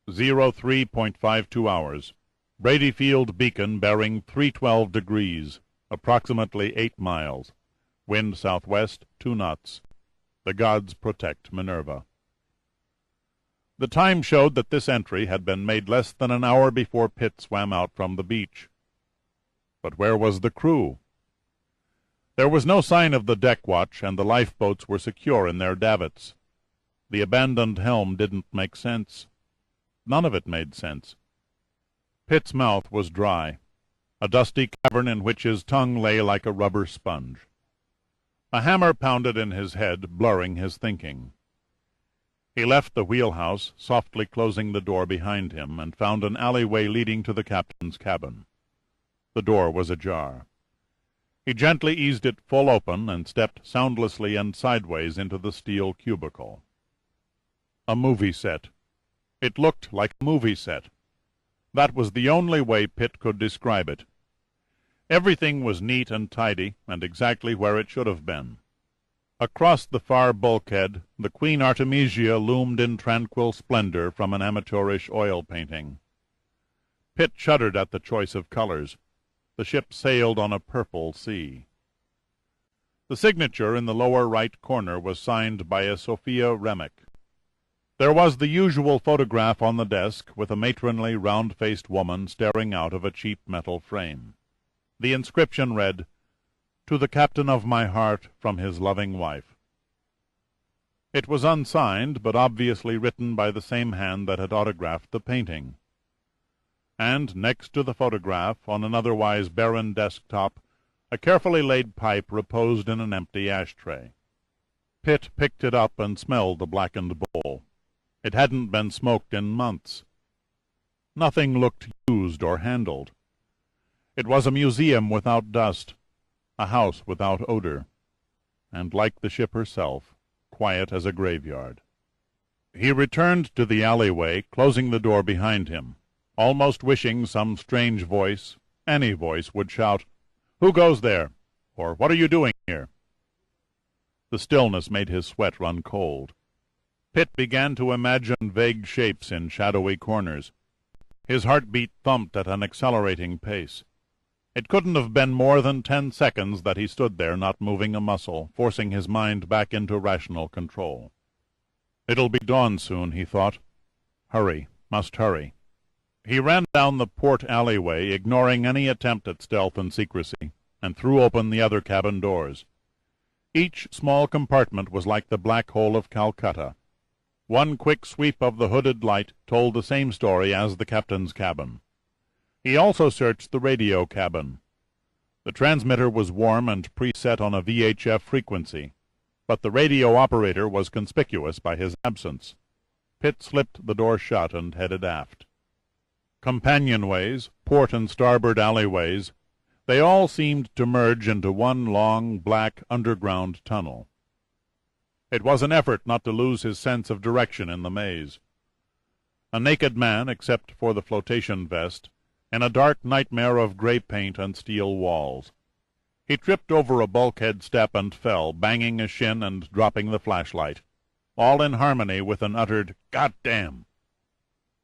03.52 hours. Bradyfield beacon bearing 312 degrees, approximately 8 miles. Wind southwest, 2 knots. The gods protect Minerva. The time showed that this entry had been made less than an hour before Pitt swam out from the beach. But where was the crew? There was no sign of the deck watch, and the lifeboats were secure in their davits. The abandoned helm didn't make sense. None of it made sense. Pitt's mouth was dry, a dusty cavern in which his tongue lay like a rubber sponge. A hammer pounded in his head, blurring his thinking. He left the wheelhouse, softly closing the door behind him, and found an alleyway leading to the captain's cabin. The door was ajar. He gently eased it full open and stepped soundlessly and sideways into the steel cubicle. A movie set. It looked like a movie set. That was the only way Pitt could describe it. Everything was neat and tidy, and exactly where it should have been. Across the far bulkhead, the Queen Artemisia loomed in tranquil splendor from an amateurish oil painting. Pitt shuddered at the choice of colors. The ship sailed on a purple sea. The signature in the lower right corner was signed by a Sophia Remick. There was the usual photograph on the desk, with a matronly, round-faced woman staring out of a cheap metal frame. The inscription read, "To the captain of my heart, from his loving wife." It was unsigned, but obviously written by the same hand that had autographed the painting. And next to the photograph, on an otherwise barren desktop, a carefully laid pipe reposed in an empty ashtray. Pitt picked it up and smelled the blackened bowl. It hadn't been smoked in months. Nothing looked used or handled. It was a museum without dust, a house without odor, and, like the ship herself, quiet as a graveyard. He returned to the alleyway, closing the door behind him, almost wishing some strange voice, any voice, would shout, "Who goes there?" or "What are you doing here?" The stillness made his sweat run cold. Pitt began to imagine vague shapes in shadowy corners. His heartbeat thumped at an accelerating pace. It couldn't have been more than 10 seconds that he stood there, not moving a muscle, forcing his mind back into rational control. It'll be dawn soon, he thought. Hurry, must hurry. He ran down the port alleyway, ignoring any attempt at stealth and secrecy, and threw open the other cabin doors. Each small compartment was like the Black Hole of Calcutta. One quick sweep of the hooded light told the same story as the captain's cabin. He also searched the radio cabin. The transmitter was warm and preset on a VHF frequency, but the radio operator was conspicuous by his absence. Pitt slipped the door shut and headed aft. Companionways, port and starboard alleyways, they all seemed to merge into one long, black, underground tunnel. It was an effort not to lose his sense of direction in the maze. A naked man, except for the flotation vest, in a dark nightmare of gray paint and steel walls. He tripped over a bulkhead step and fell, banging a shin and dropping the flashlight, all in harmony with an uttered "God damn!"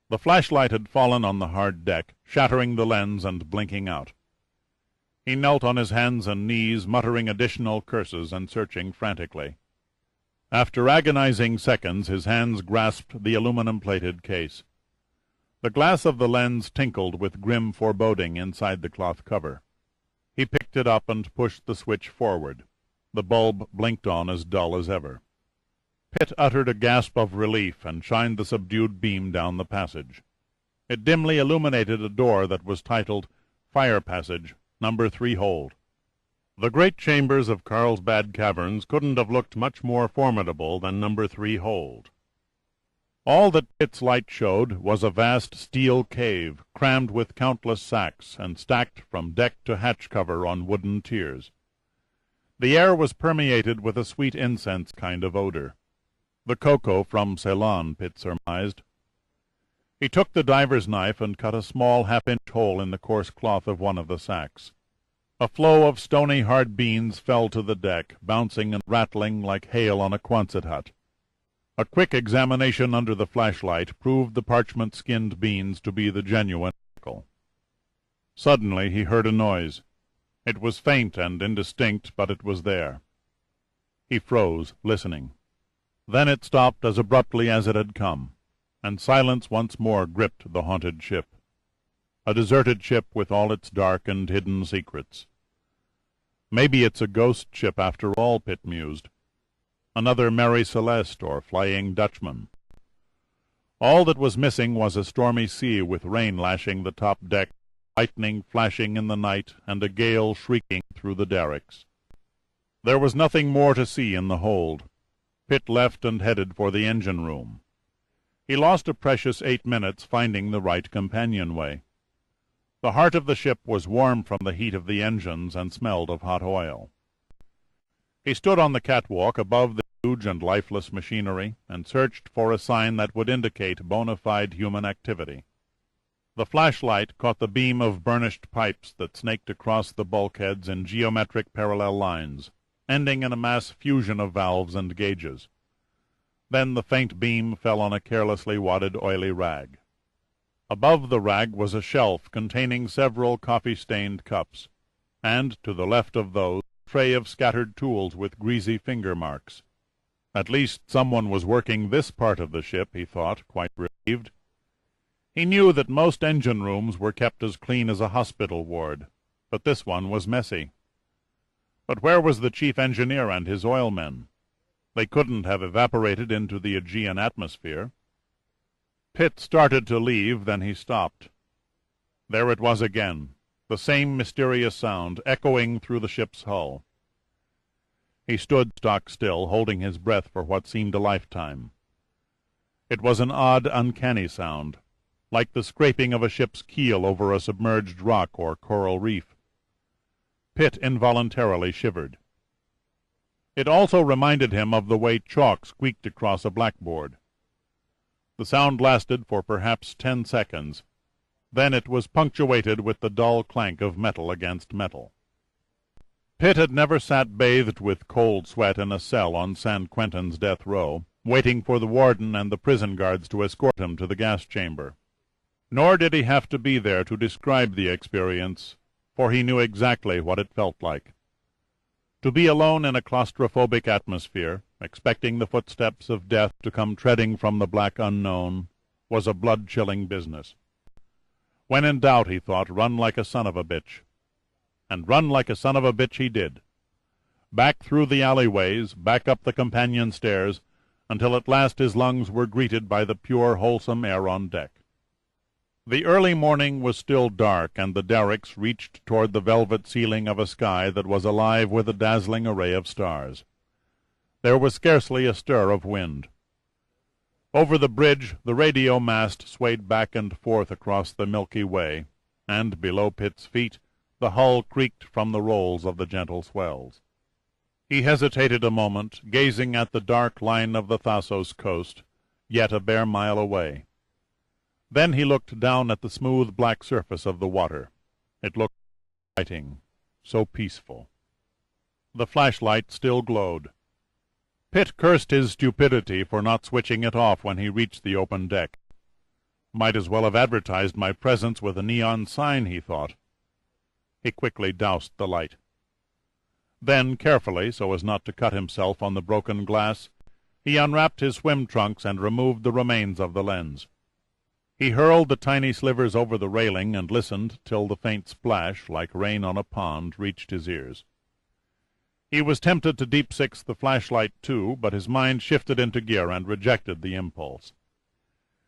The flashlight had fallen on the hard deck, shattering the lens and blinking out. He knelt on his hands and knees, muttering additional curses and searching frantically. After agonizing seconds, his hands grasped the aluminum-plated case. The glass of the lens tinkled with grim foreboding inside the cloth cover. He picked it up and pushed the switch forward. The bulb blinked on as dull as ever. Pitt uttered a gasp of relief and shined the subdued beam down the passage. It dimly illuminated a door that was titled Fire Passage, Number 3 Hold. The great chambers of Carlsbad Caverns couldn't have looked much more formidable than Number 3 Hold. All that Pitt's light showed was a vast steel cave, crammed with countless sacks, and stacked from deck to hatch cover on wooden tiers. The air was permeated with a sweet incense kind of odor. The cocoa from Ceylon, Pitt surmised. He took the diver's knife and cut a small half-inch hole in the coarse cloth of one of the sacks. A flow of stony hard beans fell to the deck, bouncing and rattling like hail on a Quonset hut. A quick examination under the flashlight proved the parchment-skinned beans to be the genuine article. Suddenly he heard a noise. It was faint and indistinct, but it was there. He froze, listening. Then it stopped as abruptly as it had come, and silence once more gripped the haunted ship. A deserted ship with all its dark and hidden secrets. Maybe it's a ghost ship after all, Pitt mused. Another Mary Celeste or Flying Dutchman. All that was missing was a stormy sea with rain lashing the top deck, lightning flashing in the night, and a gale shrieking through the derricks. There was nothing more to see in the hold. Pitt left and headed for the engine room. He lost a precious 8 minutes finding the right companionway. The heart of the ship was warm from the heat of the engines and smelled of hot oil. He stood on the catwalk above the huge and lifeless machinery and searched for a sign that would indicate bona fide human activity. The flashlight caught the beam of burnished pipes that snaked across the bulkheads in geometric parallel lines, ending in a mass fusion of valves and gauges. Then the faint beam fell on a carelessly wadded oily rag. Above the rag was a shelf containing several coffee-stained cups, and to the left of those, a tray of scattered tools with greasy finger marks. At least someone was working this part of the ship, he thought, quite relieved. He knew that most engine rooms were kept as clean as a hospital ward, but this one was messy. But where was the chief engineer and his oilmen? They couldn't have evaporated into the Aegean atmosphere. Pitt started to leave, then he stopped. There it was again, the same mysterious sound echoing through the ship's hull. He stood stock still, holding his breath for what seemed a lifetime. It was an odd, uncanny sound, like the scraping of a ship's keel over a submerged rock or coral reef. Pitt involuntarily shivered. It also reminded him of the way chalk squeaked across a blackboard. The sound lasted for perhaps 10 seconds. Then it was punctuated with the dull clank of metal against metal. Pitt had never sat bathed with cold sweat in a cell on San Quentin's death row, waiting for the warden and the prison guards to escort him to the gas chamber. Nor did he have to be there to describe the experience, for he knew exactly what it felt like. To be alone in a claustrophobic atmosphere, expecting the footsteps of death to come treading from the black unknown, was a blood-chilling business. When in doubt, he thought, run like a son of a bitch. And run like a son of a bitch he did. Back through the alleyways, back up the companion stairs, until at last his lungs were greeted by the pure, wholesome air on deck. The early morning was still dark, and the derricks reached toward the velvet ceiling of a sky that was alive with a dazzling array of stars. There was scarcely a stir of wind. Over the bridge the radio mast swayed back and forth across the Milky Way, and below Pitt's feet the hull creaked from the rolls of the gentle swells. He hesitated a moment, gazing at the dark line of the Thasos coast, yet a bare mile away. Then he looked down at the smooth black surface of the water. It looked inviting, so peaceful. The flashlight still glowed. Pitt cursed his stupidity for not switching it off when he reached the open deck. Might as well have advertised my presence with a neon sign, he thought. He quickly doused the light. Then, carefully, so as not to cut himself on the broken glass, he unwrapped his swim trunks and removed the remains of the lens. He hurled the tiny slivers over the railing and listened till the faint splash, like rain on a pond, reached his ears. He was tempted to deep-six the flashlight, too, but his mind shifted into gear and rejected the impulse.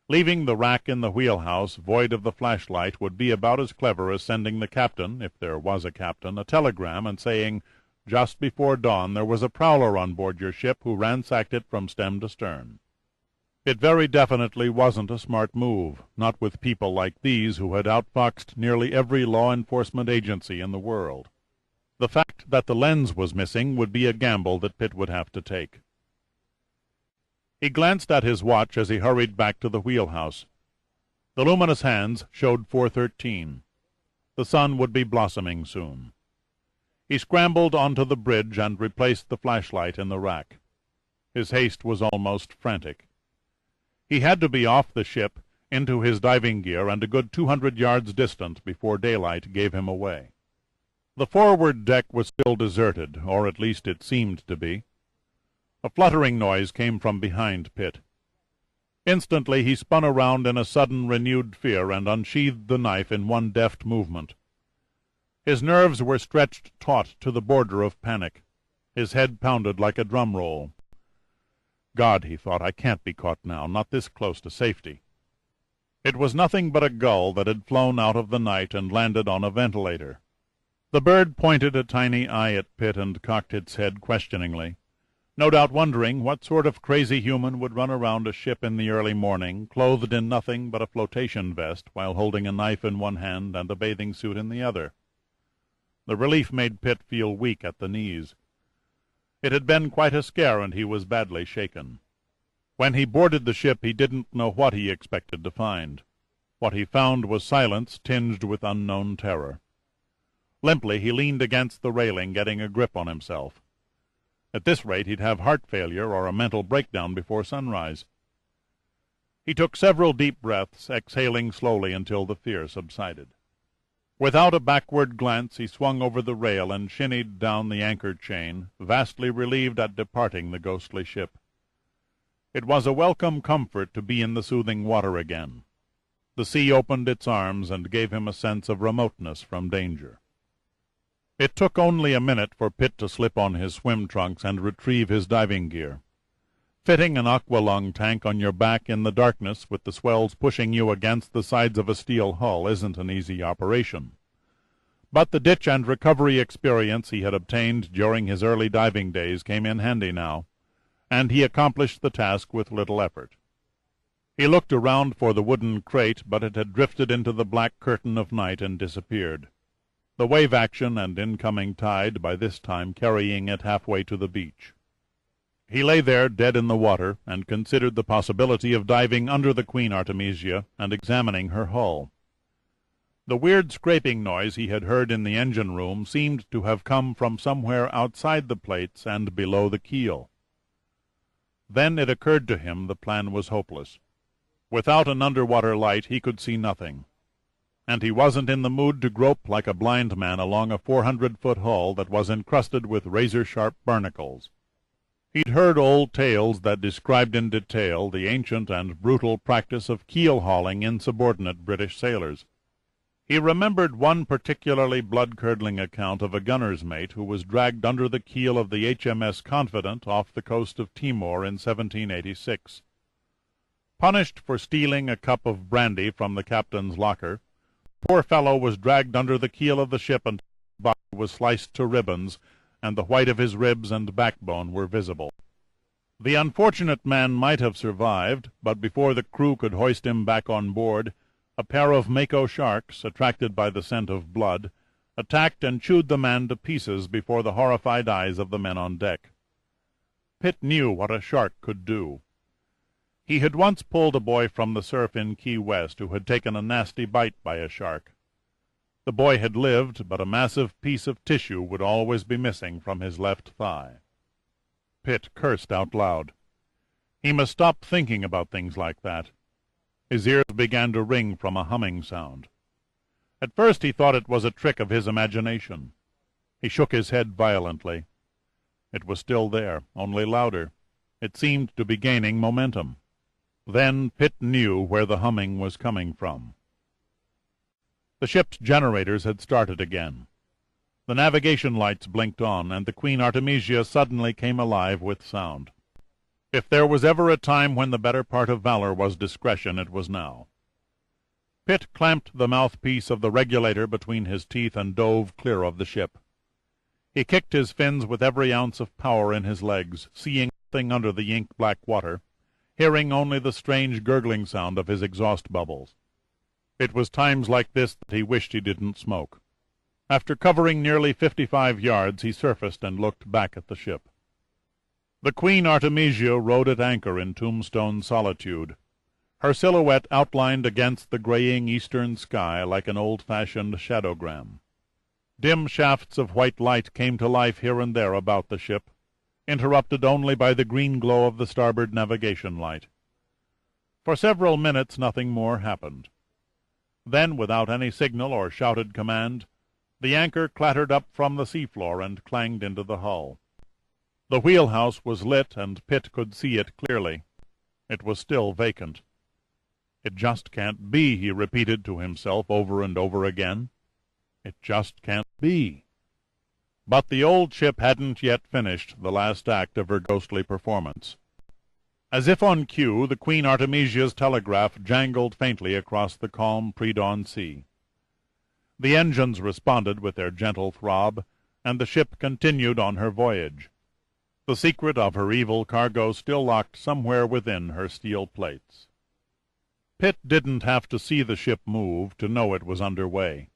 Leaving the rack in the wheelhouse void of the flashlight would be about as clever as sending the captain, if there was a captain, a telegram and saying, "Just before dawn there was a prowler on board your ship who ransacked it from stem to stern." It very definitely wasn't a smart move, not with people like these who had outfoxed nearly every law enforcement agency in the world. The fact that the lens was missing would be a gamble that Pitt would have to take. He glanced at his watch as he hurried back to the wheelhouse. The luminous hands showed 4:13. The sun would be blossoming soon. He scrambled onto the bridge and replaced the flashlight in the rack. His haste was almost frantic. He had to be off the ship, into his diving gear, and a good 200 yards distant before daylight gave him away. The forward deck was still deserted, or at least it seemed to be. A fluttering noise came from behind Pitt. Instantly he spun around in a sudden renewed fear and unsheathed the knife in one deft movement. His nerves were stretched taut to the border of panic. His head pounded like a drum roll. God, he thought, I can't be caught now, not this close to safety. It was nothing but a gull that had flown out of the night and landed on a ventilator. The bird pointed a tiny eye at Pitt and cocked its head questioningly, no doubt wondering what sort of crazy human would run around a ship in the early morning, clothed in nothing but a flotation vest, while holding a knife in one hand and a bathing suit in the other. The relief made Pitt feel weak at the knees. It had been quite a scare, and he was badly shaken. When he boarded the ship he didn't know what he expected to find. What he found was silence tinged with unknown terror. Limply he leaned against the railing, getting a grip on himself. At this rate he'd have heart failure or a mental breakdown before sunrise. He took several deep breaths, exhaling slowly until the fear subsided. Without a backward glance he swung over the rail and shinnied down the anchor chain, vastly relieved at departing the ghostly ship. It was a welcome comfort to be in the soothing water again. The sea opened its arms and gave him a sense of remoteness from danger. It took only a minute for Pitt to slip on his swim trunks and retrieve his diving gear. Fitting an aqualung tank on your back in the darkness with the swells pushing you against the sides of a steel hull isn't an easy operation. But the ditch and recovery experience he had obtained during his early diving days came in handy now, and he accomplished the task with little effort. He looked around for the wooden crate, but it had drifted into the black curtain of night and disappeared, the wave action and incoming tide by this time carrying it halfway to the beach. He lay there dead in the water, and considered the possibility of diving under the Queen Artemisia and examining her hull. The weird scraping noise he had heard in the engine-room seemed to have come from somewhere outside the plates and below the keel. Then it occurred to him the plan was hopeless. Without an underwater light he could see nothing, and he wasn't in the mood to grope like a blind man along a 400-foot hull that was encrusted with razor-sharp barnacles. He'd heard old tales that described in detail the ancient and brutal practice of keel-hauling insubordinate British sailors. He remembered one particularly blood-curdling account of a gunner's mate who was dragged under the keel of the HMS Confident off the coast of Timor in 1786. Punished for stealing a cup of brandy from the captain's locker, the poor fellow was dragged under the keel of the ship until his body was sliced to ribbons, and the white of his ribs and backbone were visible. The unfortunate man might have survived, but before the crew could hoist him back on board, a pair of mako sharks, attracted by the scent of blood, attacked and chewed the man to pieces before the horrified eyes of the men on deck. Pitt knew what a shark could do. He had once pulled a boy from the surf in Key West who had taken a nasty bite by a shark. The boy had lived, but a massive piece of tissue would always be missing from his left thigh. Pitt cursed out loud. He must stop thinking about things like that. His ears began to ring from a humming sound. At first he thought it was a trick of his imagination. He shook his head violently. It was still there, only louder. It seemed to be gaining momentum. Then Pitt knew where the humming was coming from. The ship's generators had started again. The navigation lights blinked on, and the Queen Artemisia suddenly came alive with sound. If there was ever a time when the better part of valor was discretion, it was now. Pitt clamped the mouthpiece of the regulator between his teeth and dove clear of the ship. He kicked his fins with every ounce of power in his legs, seeing nothing under the ink-black water, hearing only the strange gurgling sound of his exhaust bubbles. It was times like this that he wished he didn't smoke. After covering nearly 55 yards, he surfaced and looked back at the ship. The Queen Artemisia rode at anchor in Tombstone solitude, her silhouette outlined against the graying eastern sky like an old-fashioned shadowgram. Dim shafts of white light came to life here and there about the ship, interrupted only by the green glow of the starboard navigation light. For several minutes nothing more happened. Then, without any signal or shouted command, the anchor clattered up from the seafloor and clanged into the hull. The wheelhouse was lit, and Pitt could see it clearly. It was still vacant. "It just can't be," he repeated to himself over and over again. "It just can't be." But the old ship hadn't yet finished the last act of her ghostly performance. As if on cue, the Queen Artemisia's telegraph jangled faintly across the calm pre-dawn sea. The engines responded with their gentle throb, and the ship continued on her voyage. The secret of her evil cargo still locked somewhere within her steel plates. Pitt didn't have to see the ship move to know it was under way.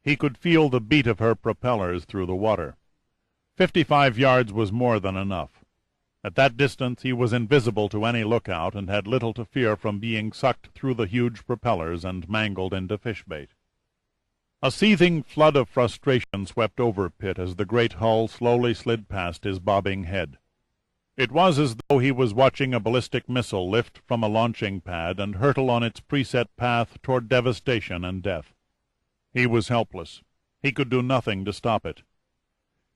He could feel the beat of her propellers through the water. 55 yards was more than enough. At that distance he was invisible to any lookout, and had little to fear from being sucked through the huge propellers and mangled into fish-bait. A seething flood of frustration swept over Pitt as the great hull slowly slid past his bobbing head. It was as though he was watching a ballistic missile lift from a launching pad and hurtle on its preset path toward devastation and death. He was helpless. He could do nothing to stop it.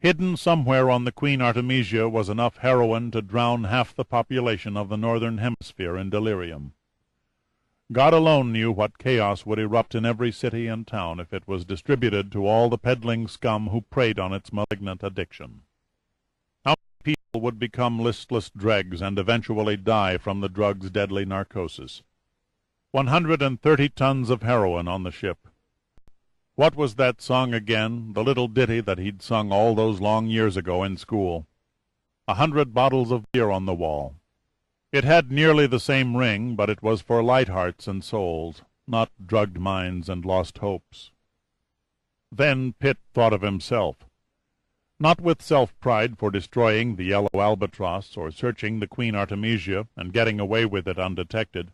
Hidden somewhere on the Queen Artemisia was enough heroin to drown half the population of the northern hemisphere in delirium. God alone knew what chaos would erupt in every city and town if it was distributed to all the peddling scum who preyed on its malignant addiction. How many people would become listless dregs and eventually die from the drug's deadly narcosis? 130 tons of heroin on the ship. What was that song again, the little ditty that he'd sung all those long years ago in school? 100 bottles of beer on the wall. It had nearly the same ring, but it was for light hearts and souls, not drugged minds and lost hopes. Then Pitt thought of himself. Not with self-pride for destroying the yellow albatross or searching the Queen Artemisia and getting away with it undetected.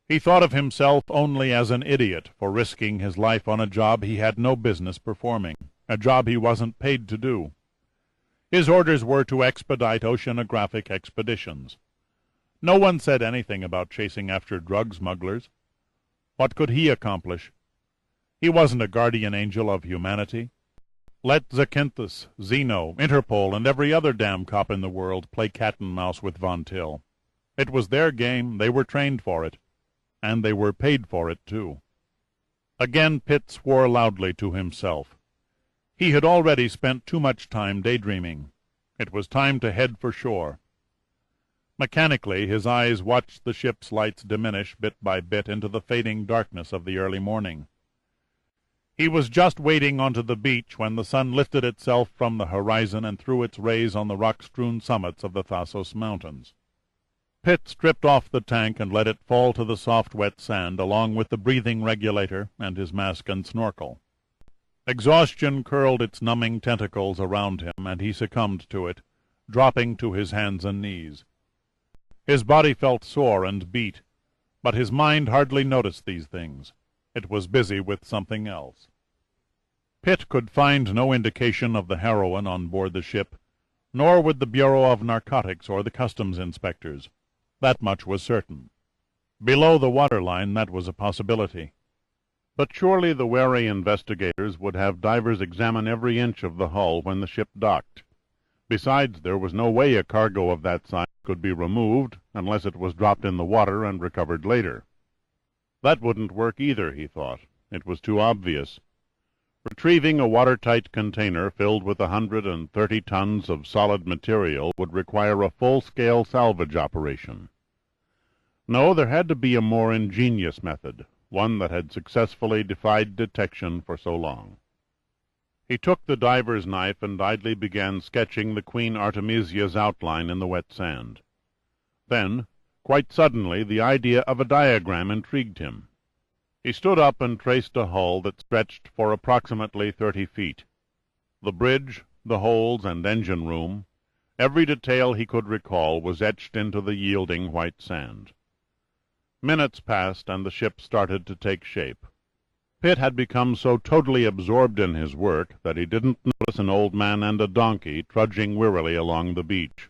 He thought of himself only as an idiot for risking his life on a job he had no business performing, a job he wasn't paid to do. His orders were to expedite oceanographic expeditions. No one said anything about chasing after drug smugglers. What could he accomplish? He wasn't a guardian angel of humanity. Let Zakynthus, Zeno, Interpol, and every other damn cop in the world play cat-and-mouse with Von Till. It was their game, they were trained for it. And they were paid for it, too. Again Pitt swore loudly to himself. He had already spent too much time daydreaming. It was time to head for shore. Mechanically, his eyes watched the ship's lights diminish bit by bit into the fading darkness of the early morning. He was just wading onto the beach when the sun lifted itself from the horizon and threw its rays on the rock-strewn summits of the Thasos Mountains. Pitt stripped off the tank and let it fall to the soft, wet sand, along with the breathing regulator and his mask and snorkel. Exhaustion curled its numbing tentacles around him, and he succumbed to it, dropping to his hands and knees. His body felt sore and beat, but his mind hardly noticed these things. It was busy with something else. Pitt could find no indication of the heroin on board the ship, nor with the Bureau of Narcotics or the customs inspectors. That much was certain. Below the waterline, that was a possibility. But surely the wary investigators would have divers examine every inch of the hull when the ship docked. Besides, there was no way a cargo of that size could be removed unless it was dropped in the water and recovered later. That wouldn't work either, he thought. It was too obvious. Retrieving a watertight container filled with 130 tons of solid material would require a full-scale salvage operation. No, there had to be a more ingenious method, one that had successfully defied detection for so long. He took the diver's knife and idly began sketching the Queen Artemisia's outline in the wet sand. Then, quite suddenly, the idea of a diagram intrigued him. He stood up and traced a hull that stretched for approximately 30 feet. The bridge, the holds, and engine room, every detail he could recall was etched into the yielding white sand. Minutes passed, and the ship started to take shape. Pitt had become so totally absorbed in his work that he didn't notice an old man and a donkey trudging wearily along the beach.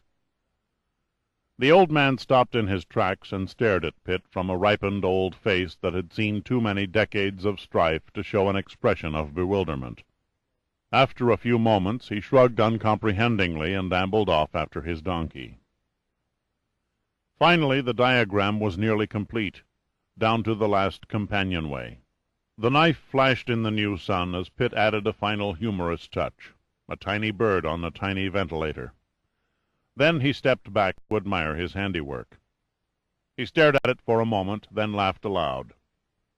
The old man stopped in his tracks and stared at Pitt from a ripened old face that had seen too many decades of strife to show an expression of bewilderment. After a few moments he shrugged uncomprehendingly and ambled off after his donkey. Finally the diagram was nearly complete, down to the last companionway. The knife flashed in the new sun as Pitt added a final humorous touch, a tiny bird on a tiny ventilator. Then he stepped back to admire his handiwork. He stared at it for a moment, then laughed aloud.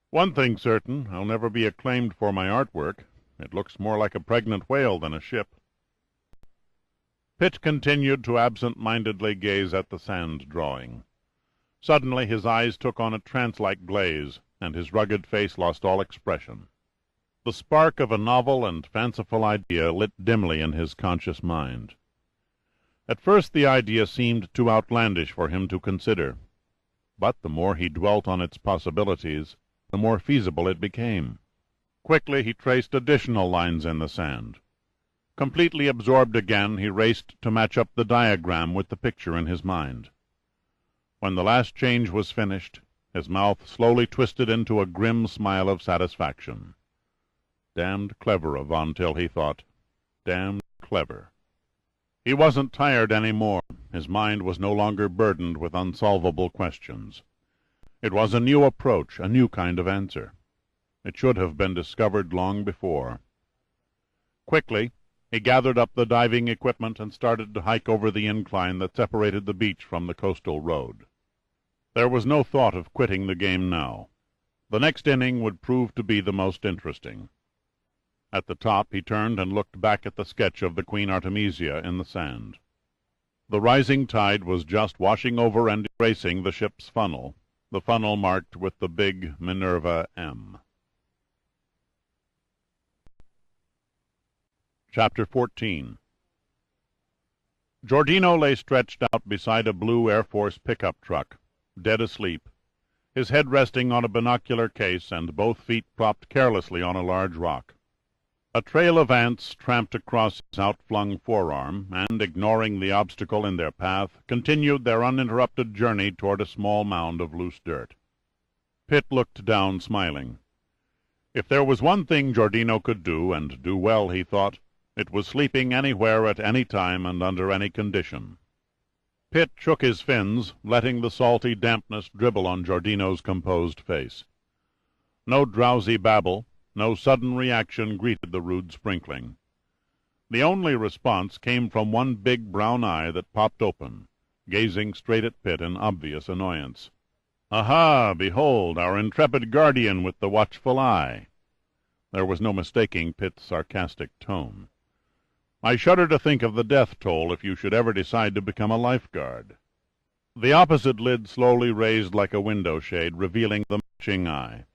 "One thing's certain, I'll never be acclaimed for my artwork. It looks more like a pregnant whale than a ship." Pitt continued to absent-mindedly gaze at the sand drawing. Suddenly his eyes took on a trance-like glaze, and his rugged face lost all expression. The spark of a novel and fanciful idea lit dimly in his conscious mind. At first the idea seemed too outlandish for him to consider, but the more he dwelt on its possibilities, the more feasible it became. Quickly he traced additional lines in the sand. Completely absorbed again, he raced to match up the diagram with the picture in his mind. When the last change was finished, his mouth slowly twisted into a grim smile of satisfaction. Damned clever of Von Till, he thought. Damned clever. He wasn't tired any more. His mind was no longer burdened with unsolvable questions. It was a new approach, a new kind of answer. It should have been discovered long before. Quickly, he gathered up the diving equipment and started to hike over the incline that separated the beach from the coastal road. There was no thought of quitting the game now. The next inning would prove to be the most interesting. At the top he turned and looked back at the sketch of the Queen Artemisia in the sand. The rising tide was just washing over and erasing the ship's funnel, the funnel marked with the big Minerva M. Chapter 14. Giordino lay stretched out beside a blue Air Force pickup truck, dead asleep, his head resting on a binocular case and both feet propped carelessly on a large rock. A trail of ants tramped across his outflung forearm, and, ignoring the obstacle in their path, continued their uninterrupted journey toward a small mound of loose dirt. Pitt looked down, smiling. If there was one thing Giordino could do, and do well, he thought, it was sleeping anywhere at any time and under any condition. Pitt shook his fins, letting the salty dampness dribble on Giordino's composed face. No drowsy babble, no sudden reaction greeted the rude sprinkling. The only response came from one big brown eye that popped open, gazing straight at Pitt in obvious annoyance. "Aha! Behold, our intrepid guardian with the watchful eye!" There was no mistaking Pitt's sarcastic tone. "I shudder to think of the death toll if you should ever decide to become a lifeguard." The opposite lid slowly raised like a window shade, revealing the matching eye.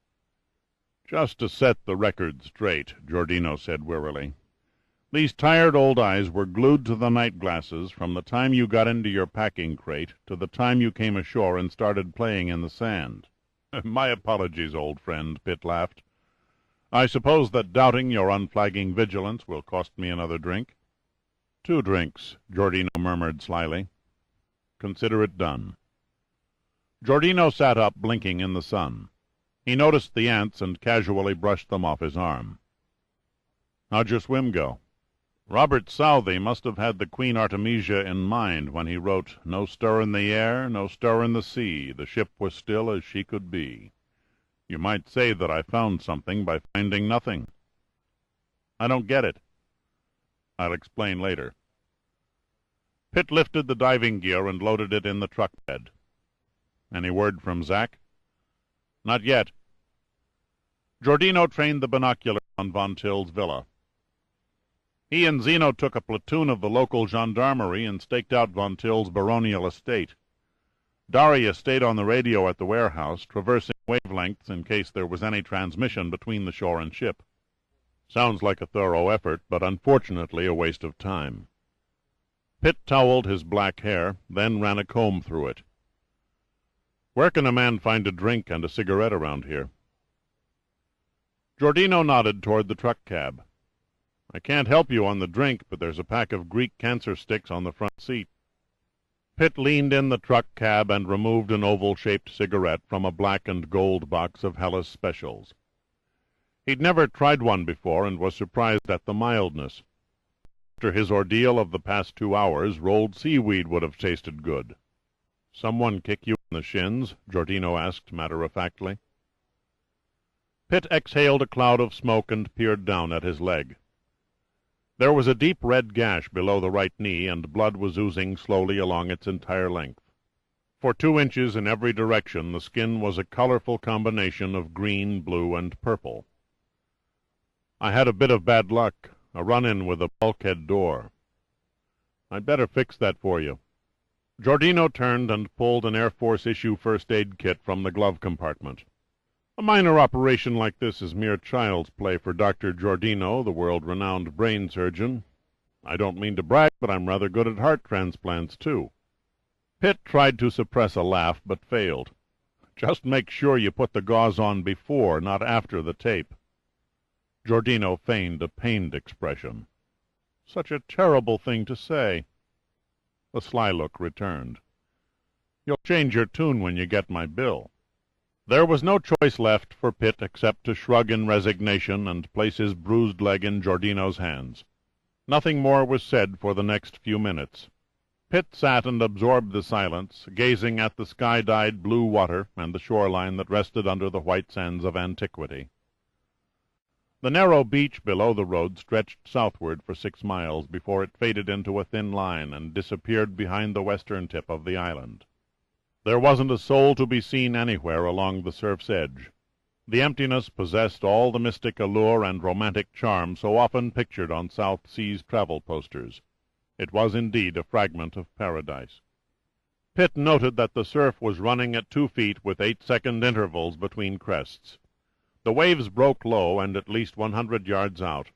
"Just to set the record straight," Giordino said wearily. These tired old eyes were glued to the night-glasses from the time you got into your packing crate to the time you came ashore and started playing in the sand. My apologies, old friend, Pitt laughed. I suppose that doubting your unflagging vigilance will cost me another drink? 2 drinks, Giordino murmured slyly. Consider it done. Giordino sat up, blinking in the sun. He noticed the ants and casually brushed them off his arm. How'd your swim go? Robert Southey must have had the Queen Artemisia in mind when he wrote, "No stir in the air, no stir in the sea, the ship was still as she could be." You might say that I found something by finding nothing. I don't get it. I'll explain later. Pitt lifted the diving gear and loaded it in the truck bed. Any word from Zack? Not yet. Giordino trained the binoculars on Von Till's villa. He and Zeno took a platoon of the local gendarmerie and staked out Von Till's baronial estate. Daria stayed on the radio at the warehouse, traversing wavelengths in case there was any transmission between the shore and ship. Sounds like a thorough effort, but unfortunately a waste of time. Pitt toweled his black hair, then ran a comb through it. Where can a man find a drink and a cigarette around here? Giordino nodded toward the truck cab. I can't help you on the drink, but there's a pack of Greek cancer sticks on the front seat. Pitt leaned in the truck cab and removed an oval-shaped cigarette from a black and gold box of Hellas Specials. He'd never tried one before and was surprised at the mildness. After his ordeal of the past 2 hours, rolled seaweed would have tasted good. Someone kick you in the shins? Giordino asked matter-of-factly. Pitt exhaled a cloud of smoke and peered down at his leg. There was a deep red gash below the right knee, and blood was oozing slowly along its entire length. For 2 inches in every direction the skin was a colorful combination of green, blue, and purple. I had a bit of bad luck, a run-in with a bulkhead door. I'd better fix that for you. Giordino turned and pulled an Air Force issue first aid kit from the glove compartment. A minor operation like this is mere child's play for Dr. Giordino, the world-renowned brain surgeon. I don't mean to brag, but I'm rather good at heart transplants, too. Pitt tried to suppress a laugh, but failed. Just make sure you put the gauze on before, not after the tape. Giordino feigned a pained expression. Such a terrible thing to say. The sly look returned. You'll change your tune when you get my bill. There was no choice left for Pitt except to shrug in resignation and place his bruised leg in Giordino's hands. Nothing more was said for the next few minutes. Pitt sat and absorbed the silence, gazing at the sky-dyed blue water and the shoreline that rested under the white sands of antiquity. The narrow beach below the road stretched southward for 6 miles before it faded into a thin line and disappeared behind the western tip of the island. There wasn't a soul to be seen anywhere along the surf's edge. The emptiness possessed all the mystic allure and romantic charm so often pictured on South Seas travel posters. It was indeed a fragment of paradise. Pitt noted that the surf was running at 2 feet with 8-second intervals between crests. The waves broke low and at least 100 yards out.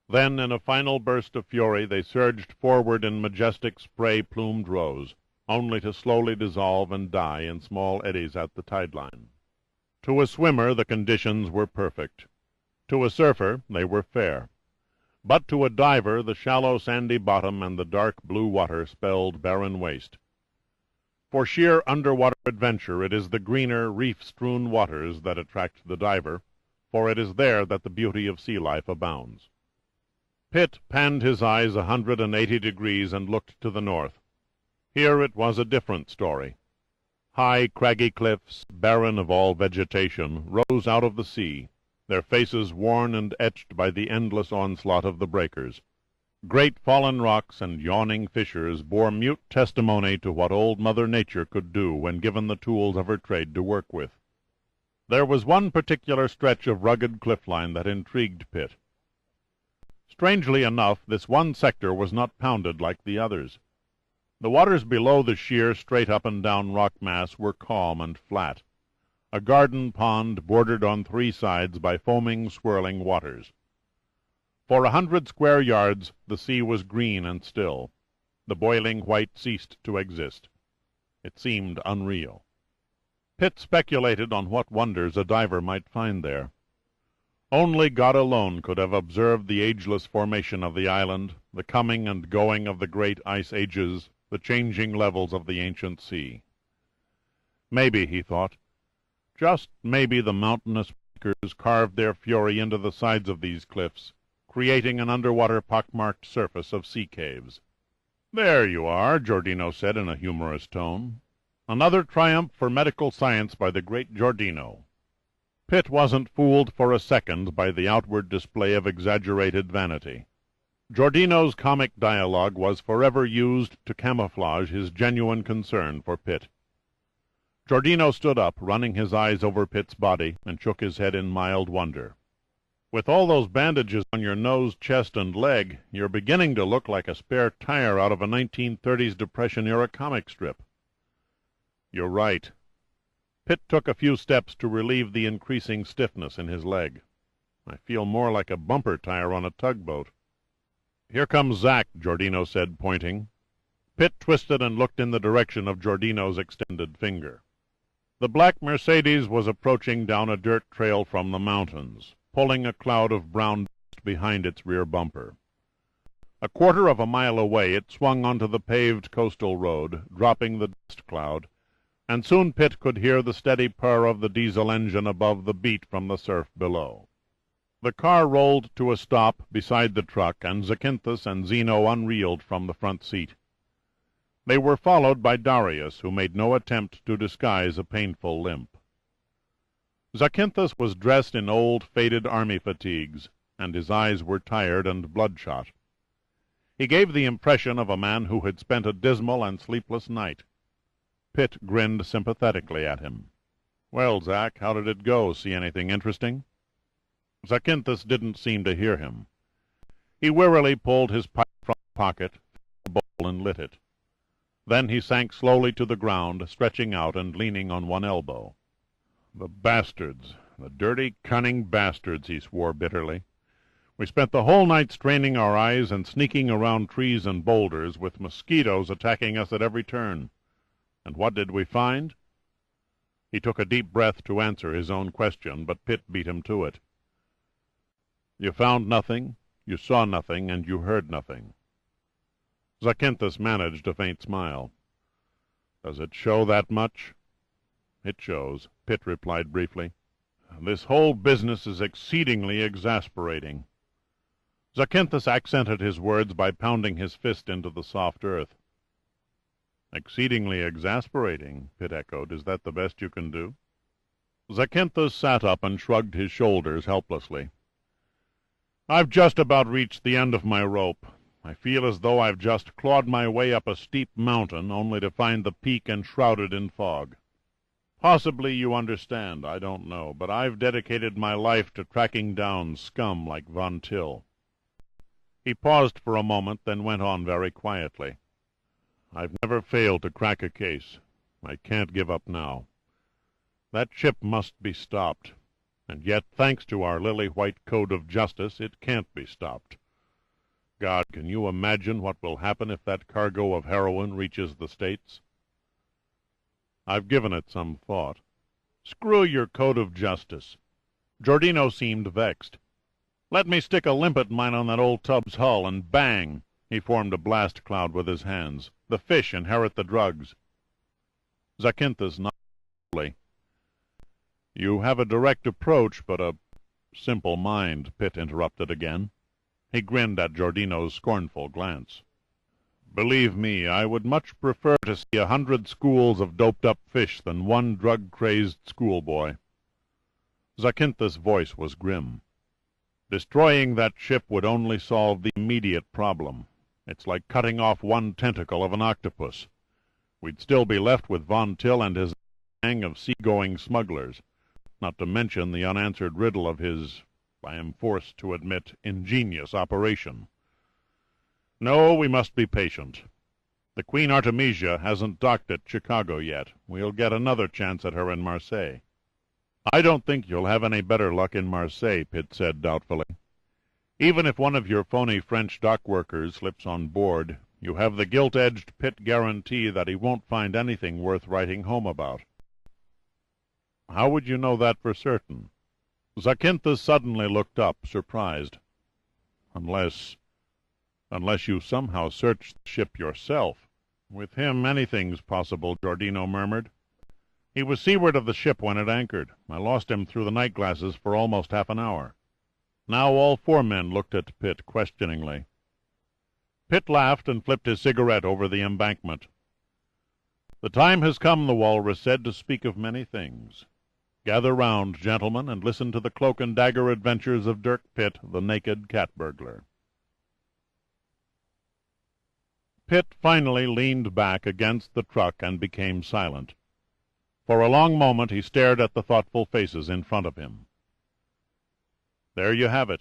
Then, in a final burst of fury, they surged forward in majestic spray-plumed rows, only to slowly dissolve and die in small eddies at the tide-line. To a swimmer the conditions were perfect. To a surfer they were fair. But to a diver the shallow sandy bottom and the dark blue water spelled barren waste. For sheer underwater adventure it is the greener, reef-strewn waters that attract the diver, for it is there that the beauty of sea life abounds. Pitt panned his eyes 180 degrees and looked to the north. Here it was a different story. High, craggy cliffs, barren of all vegetation, rose out of the sea, their faces worn and etched by the endless onslaught of the breakers. Great fallen rocks and yawning fissures bore mute testimony to what old Mother Nature could do when given the tools of her trade to work with. There was one particular stretch of rugged cliff-line that intrigued Pitt. Strangely enough, this one sector was not pounded like the others. The waters below the sheer, straight-up-and-down rock mass were calm and flat, a garden pond bordered on 3 sides by foaming, swirling waters. For 100 square yards the sea was green and still. The boiling white ceased to exist. It seemed unreal. Pitt speculated on what wonders a diver might find there. Only God alone could have observed the ageless formation of the island, the coming and going of the great ice ages, the changing levels of the ancient sea. Maybe, he thought, just maybe the mountainous breakers carved their fury into the sides of these cliffs, creating an underwater pockmarked surface of sea caves. "There you are," Giordino said in a humorous tone. "Another triumph for medical science by the great Giordino." Pitt wasn't fooled for a second by the outward display of exaggerated vanity. Giordino's comic dialogue was forever used to camouflage his genuine concern for Pitt. Giordino stood up, running his eyes over Pitt's body, and shook his head in mild wonder. "With all those bandages on your nose, chest, and leg, you're beginning to look like a spare tire out of a 1930s Depression-era comic strip." "You're right." Pitt took a few steps to relieve the increasing stiffness in his leg. "I feel more like a bumper tire on a tugboat." "Here comes Zack," Giordino said, pointing. Pitt twisted and looked in the direction of Giordino's extended finger. The black Mercedes was approaching down a dirt trail from the mountains, pulling a cloud of brown dust behind its rear bumper. A quarter of a mile away it swung onto the paved coastal road, dropping the dust cloud, and soon Pitt could hear the steady purr of the diesel engine above the beat from the surf below. The car rolled to a stop beside the truck, and Zacynthus and Zeno unreeled from the front seat. They were followed by Darius, who made no attempt to disguise a painful limp. Zacynthus was dressed in old, faded army fatigues, and his eyes were tired and bloodshot. He gave the impression of a man who had spent a dismal and sleepless night. Pitt grinned sympathetically at him. "Well, Zack, how did it go? See anything interesting?" Zacynthus didn't seem to hear him. He wearily pulled his pipe from his pocket, filled a bowl, and lit it. Then he sank slowly to the ground, stretching out and leaning on one elbow. "The bastards, the dirty, cunning bastards," he swore bitterly. "We spent the whole night straining our eyes and sneaking around trees and boulders, with mosquitoes attacking us at every turn. And what did we find?" He took a deep breath to answer his own question, but Pitt beat him to it. "You found nothing, you saw nothing, and you heard nothing." Zacynthus managed a faint smile. "Does it show that much?" "It shows," Pitt replied briefly. "This whole business is exceedingly exasperating." Zacynthus accented his words by pounding his fist into the soft earth. "Exceedingly exasperating," Pitt echoed. "Is that the best you can do?" Zacynthus sat up and shrugged his shoulders helplessly. "I've just about reached the end of my rope. I feel as though I've just clawed my way up a steep mountain, only to find the peak enshrouded in fog. Possibly you understand, I don't know, but I've dedicated my life to tracking down scum like Von Till." He paused for a moment, then went on very quietly. "I've never failed to crack a case. I can't give up now. That ship must be stopped, and yet, thanks to our lily-white code of justice, it can't be stopped. God, can you imagine what will happen if that cargo of heroin reaches the States?" "I've given it some thought." "Screw your code of justice." Giordino seemed vexed. "Let me stick a limpet mine on that old tub's hull, and bang!" He formed a blast cloud with his hands. "The fish inherit the drugs." Zacynthus nodded slowly. "You have a direct approach, but a simple mind," Pitt interrupted again. He grinned at Giordino's scornful glance. "Believe me, I would much prefer to see 100 schools of doped-up fish than one drug-crazed schoolboy." Zacynthus' voice was grim. "Destroying that ship would only solve the immediate problem. It's like cutting off one tentacle of an octopus. We'd still be left with Von Till and his gang of sea-going smugglers, not to mention the unanswered riddle of his, I am forced to admit, ingenious operation. No, we must be patient. The Queen Artemisia hasn't docked at Chicago yet. We'll get another chance at her in Marseille." "I don't think you'll have any better luck in Marseille," Pitt said doubtfully. Even if one of your phony French dock workers slips on board, you have the gilt-edged Pitt guarantee that he won't find anything worth writing home about. How would you know that for certain? Zacynthus suddenly looked up, surprised. Unless you somehow searched the ship yourself. With him anything's possible, Giordino murmured. He was seaward of the ship when it anchored. I lost him through the night glasses for almost half an hour. Now all four men looked at Pitt questioningly. Pitt laughed and flipped his cigarette over the embankment. The time has come, the walrus said, to speak of many things. Gather round, gentlemen, and listen to the cloak-and-dagger adventures of Dirk Pitt, the naked cat-burglar. Pitt finally leaned back against the truck and became silent. For a long moment he stared at the thoughtful faces in front of him. There you have it.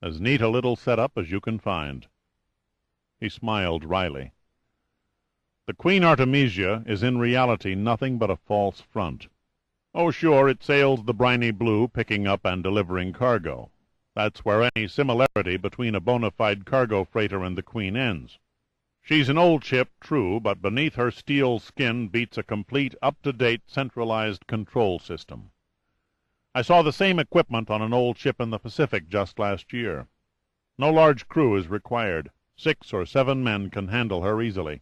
As neat a little set-up as you can find. He smiled wryly. The Queen Artemisia is in reality nothing but a false front. Oh, sure, it sails the briny blue, picking up and delivering cargo. That's where any similarity between a bona fide cargo freighter and the Queen ends. She's an old ship, true, but beneath her steel skin beats a complete, up-to-date, centralized control system. I saw the same equipment on an old ship in the Pacific just last year. No large crew is required. 6 or 7 men can handle her easily.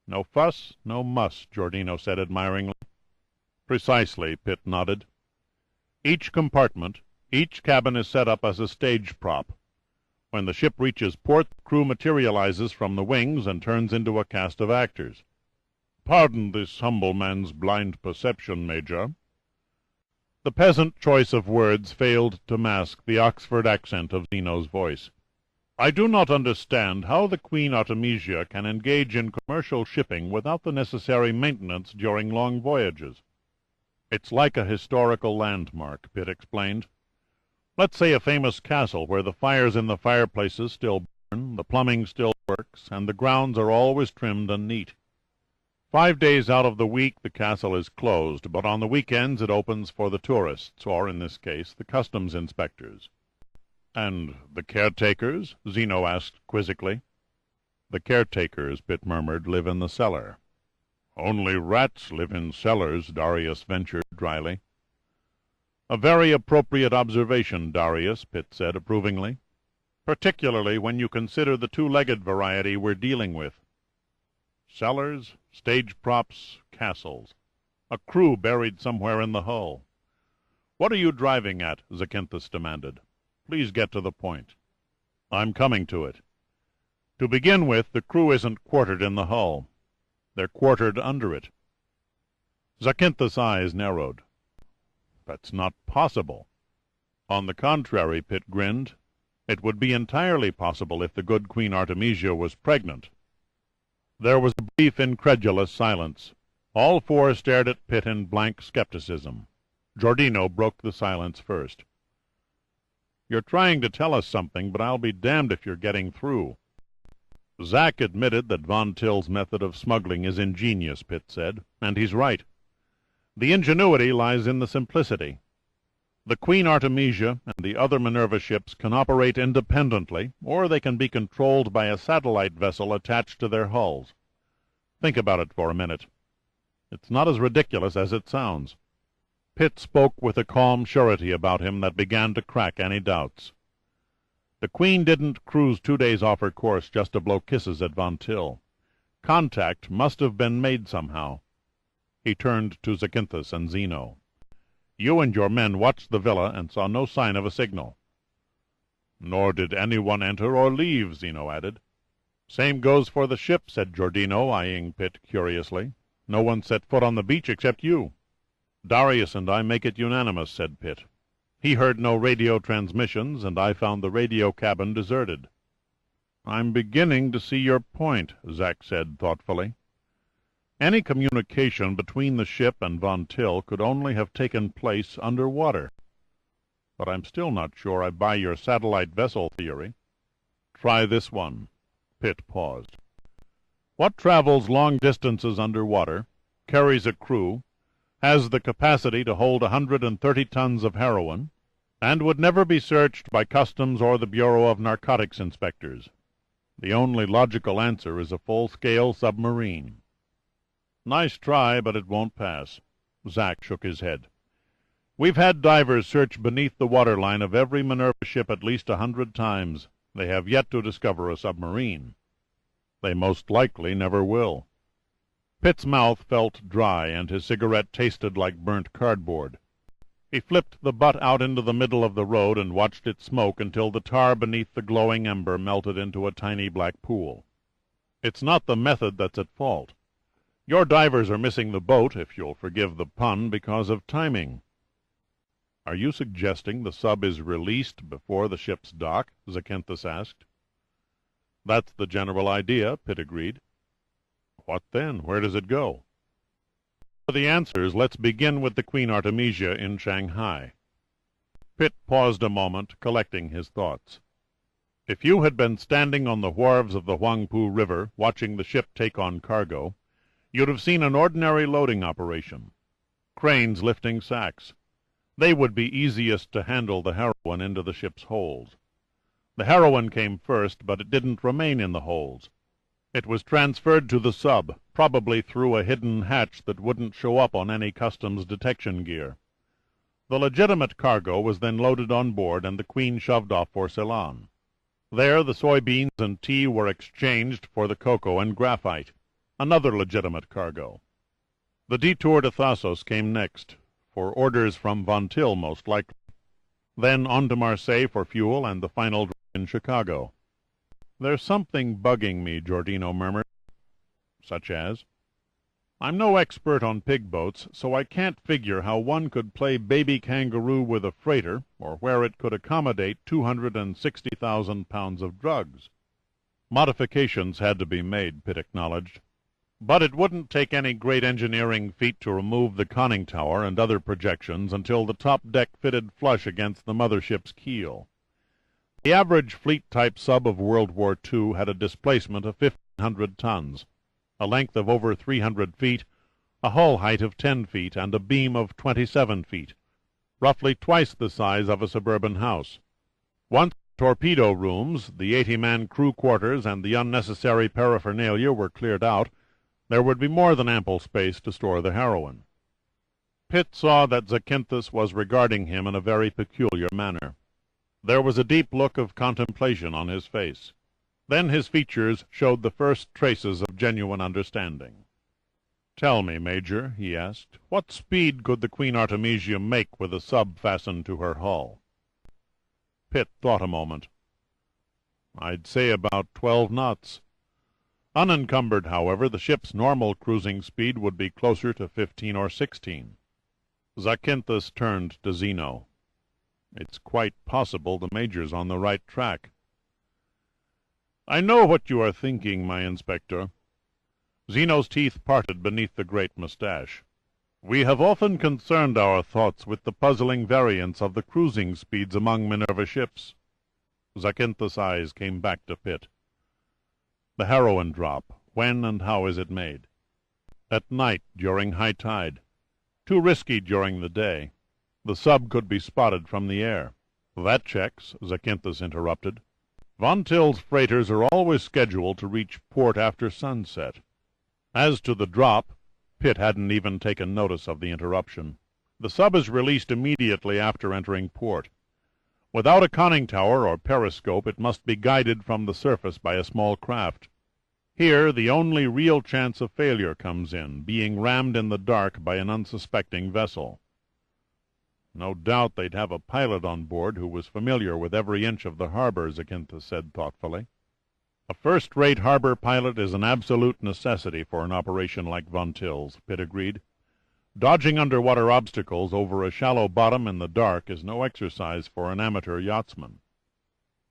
No fuss, no muss, Giordino said admiringly. Precisely, Pitt nodded. Each compartment, each cabin is set up as a stage prop. When the ship reaches port, the crew materializes from the wings and turns into a cast of actors. Pardon this humble man's blind perception, Major. The peasant choice of words failed to mask the Oxford accent of Zeno's voice. I do not understand how the Queen Artemisia can engage in commercial shipping without the necessary maintenance during long voyages. It's like a historical landmark, Pitt explained. Let's say a famous castle where the fires in the fireplaces still burn, the plumbing still works, and the grounds are always trimmed and neat. 5 days out of the week the castle is closed, but on the weekends it opens for the tourists, or, in this case, the customs inspectors. And the caretakers? Zeno asked quizzically. The caretakers, Pitt murmured, live in the cellar. Only rats live in cellars, Darius ventured dryly. A very appropriate observation, Darius, Pitt said approvingly, particularly when you consider the two-legged variety we're dealing with. Cellars, stage props, castles. A crew buried somewhere in the hull. What are you driving at? Zacynthus demanded. Please get to the point. I'm coming to it. To begin with, the crew isn't quartered in the hull. They're quartered under it. Zacynthus' eyes narrowed. That's not possible. On the contrary, Pitt grinned. It would be entirely possible if the good Queen Artemisia was pregnant. There was a brief, incredulous silence. All four stared at Pitt in blank skepticism. Giordino broke the silence first. You're trying to tell us something, but I'll be damned if you're getting through. Zack admitted that Von Till's method of smuggling is ingenious, Pitt said, and he's right. The ingenuity lies in the simplicity. The Queen Artemisia and the other Minerva ships can operate independently, or they can be controlled by a satellite vessel attached to their hulls. Think about it for a minute. It's not as ridiculous as it sounds. Pitt spoke with a calm surety about him that began to crack any doubts. The Queen didn't cruise 2 days off her course just to blow kisses at Von Till. Contact must have been made somehow. He turned to Zacynthus and Zeno. You and your men watched the villa and saw no sign of a signal. Nor did anyone enter or leave, Zeno added. Same goes for the ship, said Giordino, eyeing Pitt curiously. No one set foot on the beach except you. Darius and I make it unanimous, said Pitt. He heard no radio transmissions, and I found the radio cabin deserted. I'm beginning to see your point, Zack said thoughtfully. Any communication between the ship and Von Till could only have taken place under water. But I'm still not sure I buy your satellite vessel theory. Try this one. Pitt paused. What travels long distances under water, carries a crew, has the capacity to hold 130 tons of heroin, and would never be searched by Customs or the Bureau of Narcotics inspectors. The only logical answer is a full-scale submarine. Nice try, but it won't pass. Zack shook his head. We've had divers search beneath the waterline of every Minerva ship at least 100 times. They have yet to discover a submarine. They most likely never will. Pitt's mouth felt dry, and his cigarette tasted like burnt cardboard. He flipped the butt out into the middle of the road and watched it smoke until the tar beneath the glowing ember melted into a tiny black pool. It's not the method that's at fault. Your divers are missing the boat, if you'll forgive the pun, because of timing. Are you suggesting the sub is released before the ship's dock? Zacynthus asked. That's the general idea, Pitt agreed. What then? Where does it go? For the answers, let's begin with the Queen Artemisia in Shanghai. Pitt paused a moment, collecting his thoughts. If you had been standing on the wharves of the Huangpu River, watching the ship take on cargo, you'd have seen an ordinary loading operation. Cranes lifting sacks. They would be easiest to handle the heroin into the ship's holds. The heroin came first, but it didn't remain in the holds. It was transferred to the sub, probably through a hidden hatch that wouldn't show up on any customs detection gear. The legitimate cargo was then loaded on board, and the Queen shoved off for Ceylon. There the soybeans and tea were exchanged for the cocoa and graphite, another legitimate cargo. The detour to Thasos came next, for orders from Von Till most likely. Then on to Marseille for fuel and the final drive in Chicago. There's something bugging me, Giordino murmured. Such as? I'm no expert on pig boats, so I can't figure how one could play baby kangaroo with a freighter, or where it could accommodate 260,000 pounds of drugs. Modifications had to be made, Pitt acknowledged. But it wouldn't take any great engineering feat to remove the conning tower and other projections until the top deck fitted flush against the mothership's keel. The average fleet-type sub of World War II had a displacement of 1,500 tons, a length of over 300 feet, a hull height of 10 feet, and a beam of 27 feet, roughly twice the size of a suburban house. Once torpedo rooms, the 80-man crew quarters, and the unnecessary paraphernalia were cleared out, there would be more than ample space to store the heroin. Pitt saw that Zacynthus was regarding him in a very peculiar manner. There was a deep look of contemplation on his face. Then his features showed the first traces of genuine understanding. "Tell me, Major," he asked, "what speed could the Queen Artemisia make with a sub fastened to her hull?" Pitt thought a moment. "I'd say about 12 knots. Unencumbered, however, the ship's normal cruising speed would be closer to 15 or 16. Zacynthus turned to Zeno. "It's quite possible the Major's on the right track." "I know what you are thinking, my inspector." Zeno's teeth parted beneath the great mustache. "We have often concerned our thoughts with the puzzling variance of the cruising speeds among Minerva ships." Zacynthus' eyes came back to Pitt. "The heroin drop, when and how is it made?" "At night, during high tide. Too risky during the day. The sub could be spotted from the air." "That checks," Zacynthus interrupted. "Von Till's freighters are always scheduled to reach port after sunset. As to the drop," Pitt hadn't even taken notice of the interruption, "the sub is released immediately after entering port. Without a conning tower or periscope, it must be guided from the surface by a small craft. Here the only real chance of failure comes in, being rammed in the dark by an unsuspecting vessel." "No doubt they'd have a pilot on board who was familiar with every inch of the harbor," Zacynthus said thoughtfully. "A first-rate harbor pilot is an absolute necessity for an operation like Von Till's," Pitt agreed. "Dodging underwater obstacles over a shallow bottom in the dark is no exercise for an amateur yachtsman."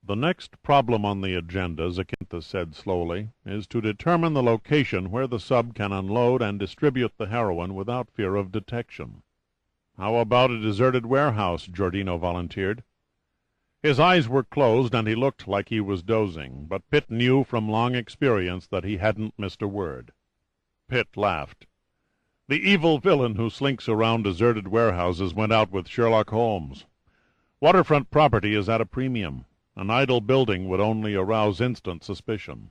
"The next problem on the agenda," Zacynthus said slowly, "is to determine the location where the sub can unload and distribute the heroin without fear of detection." "How about a deserted warehouse?" Giordino volunteered. His eyes were closed, and he looked like he was dozing, but Pitt knew from long experience that he hadn't missed a word. Pitt laughed. "The evil villain who slinks around deserted warehouses went out with Sherlock Holmes. Waterfront property is at a premium. An idle building would only arouse instant suspicion.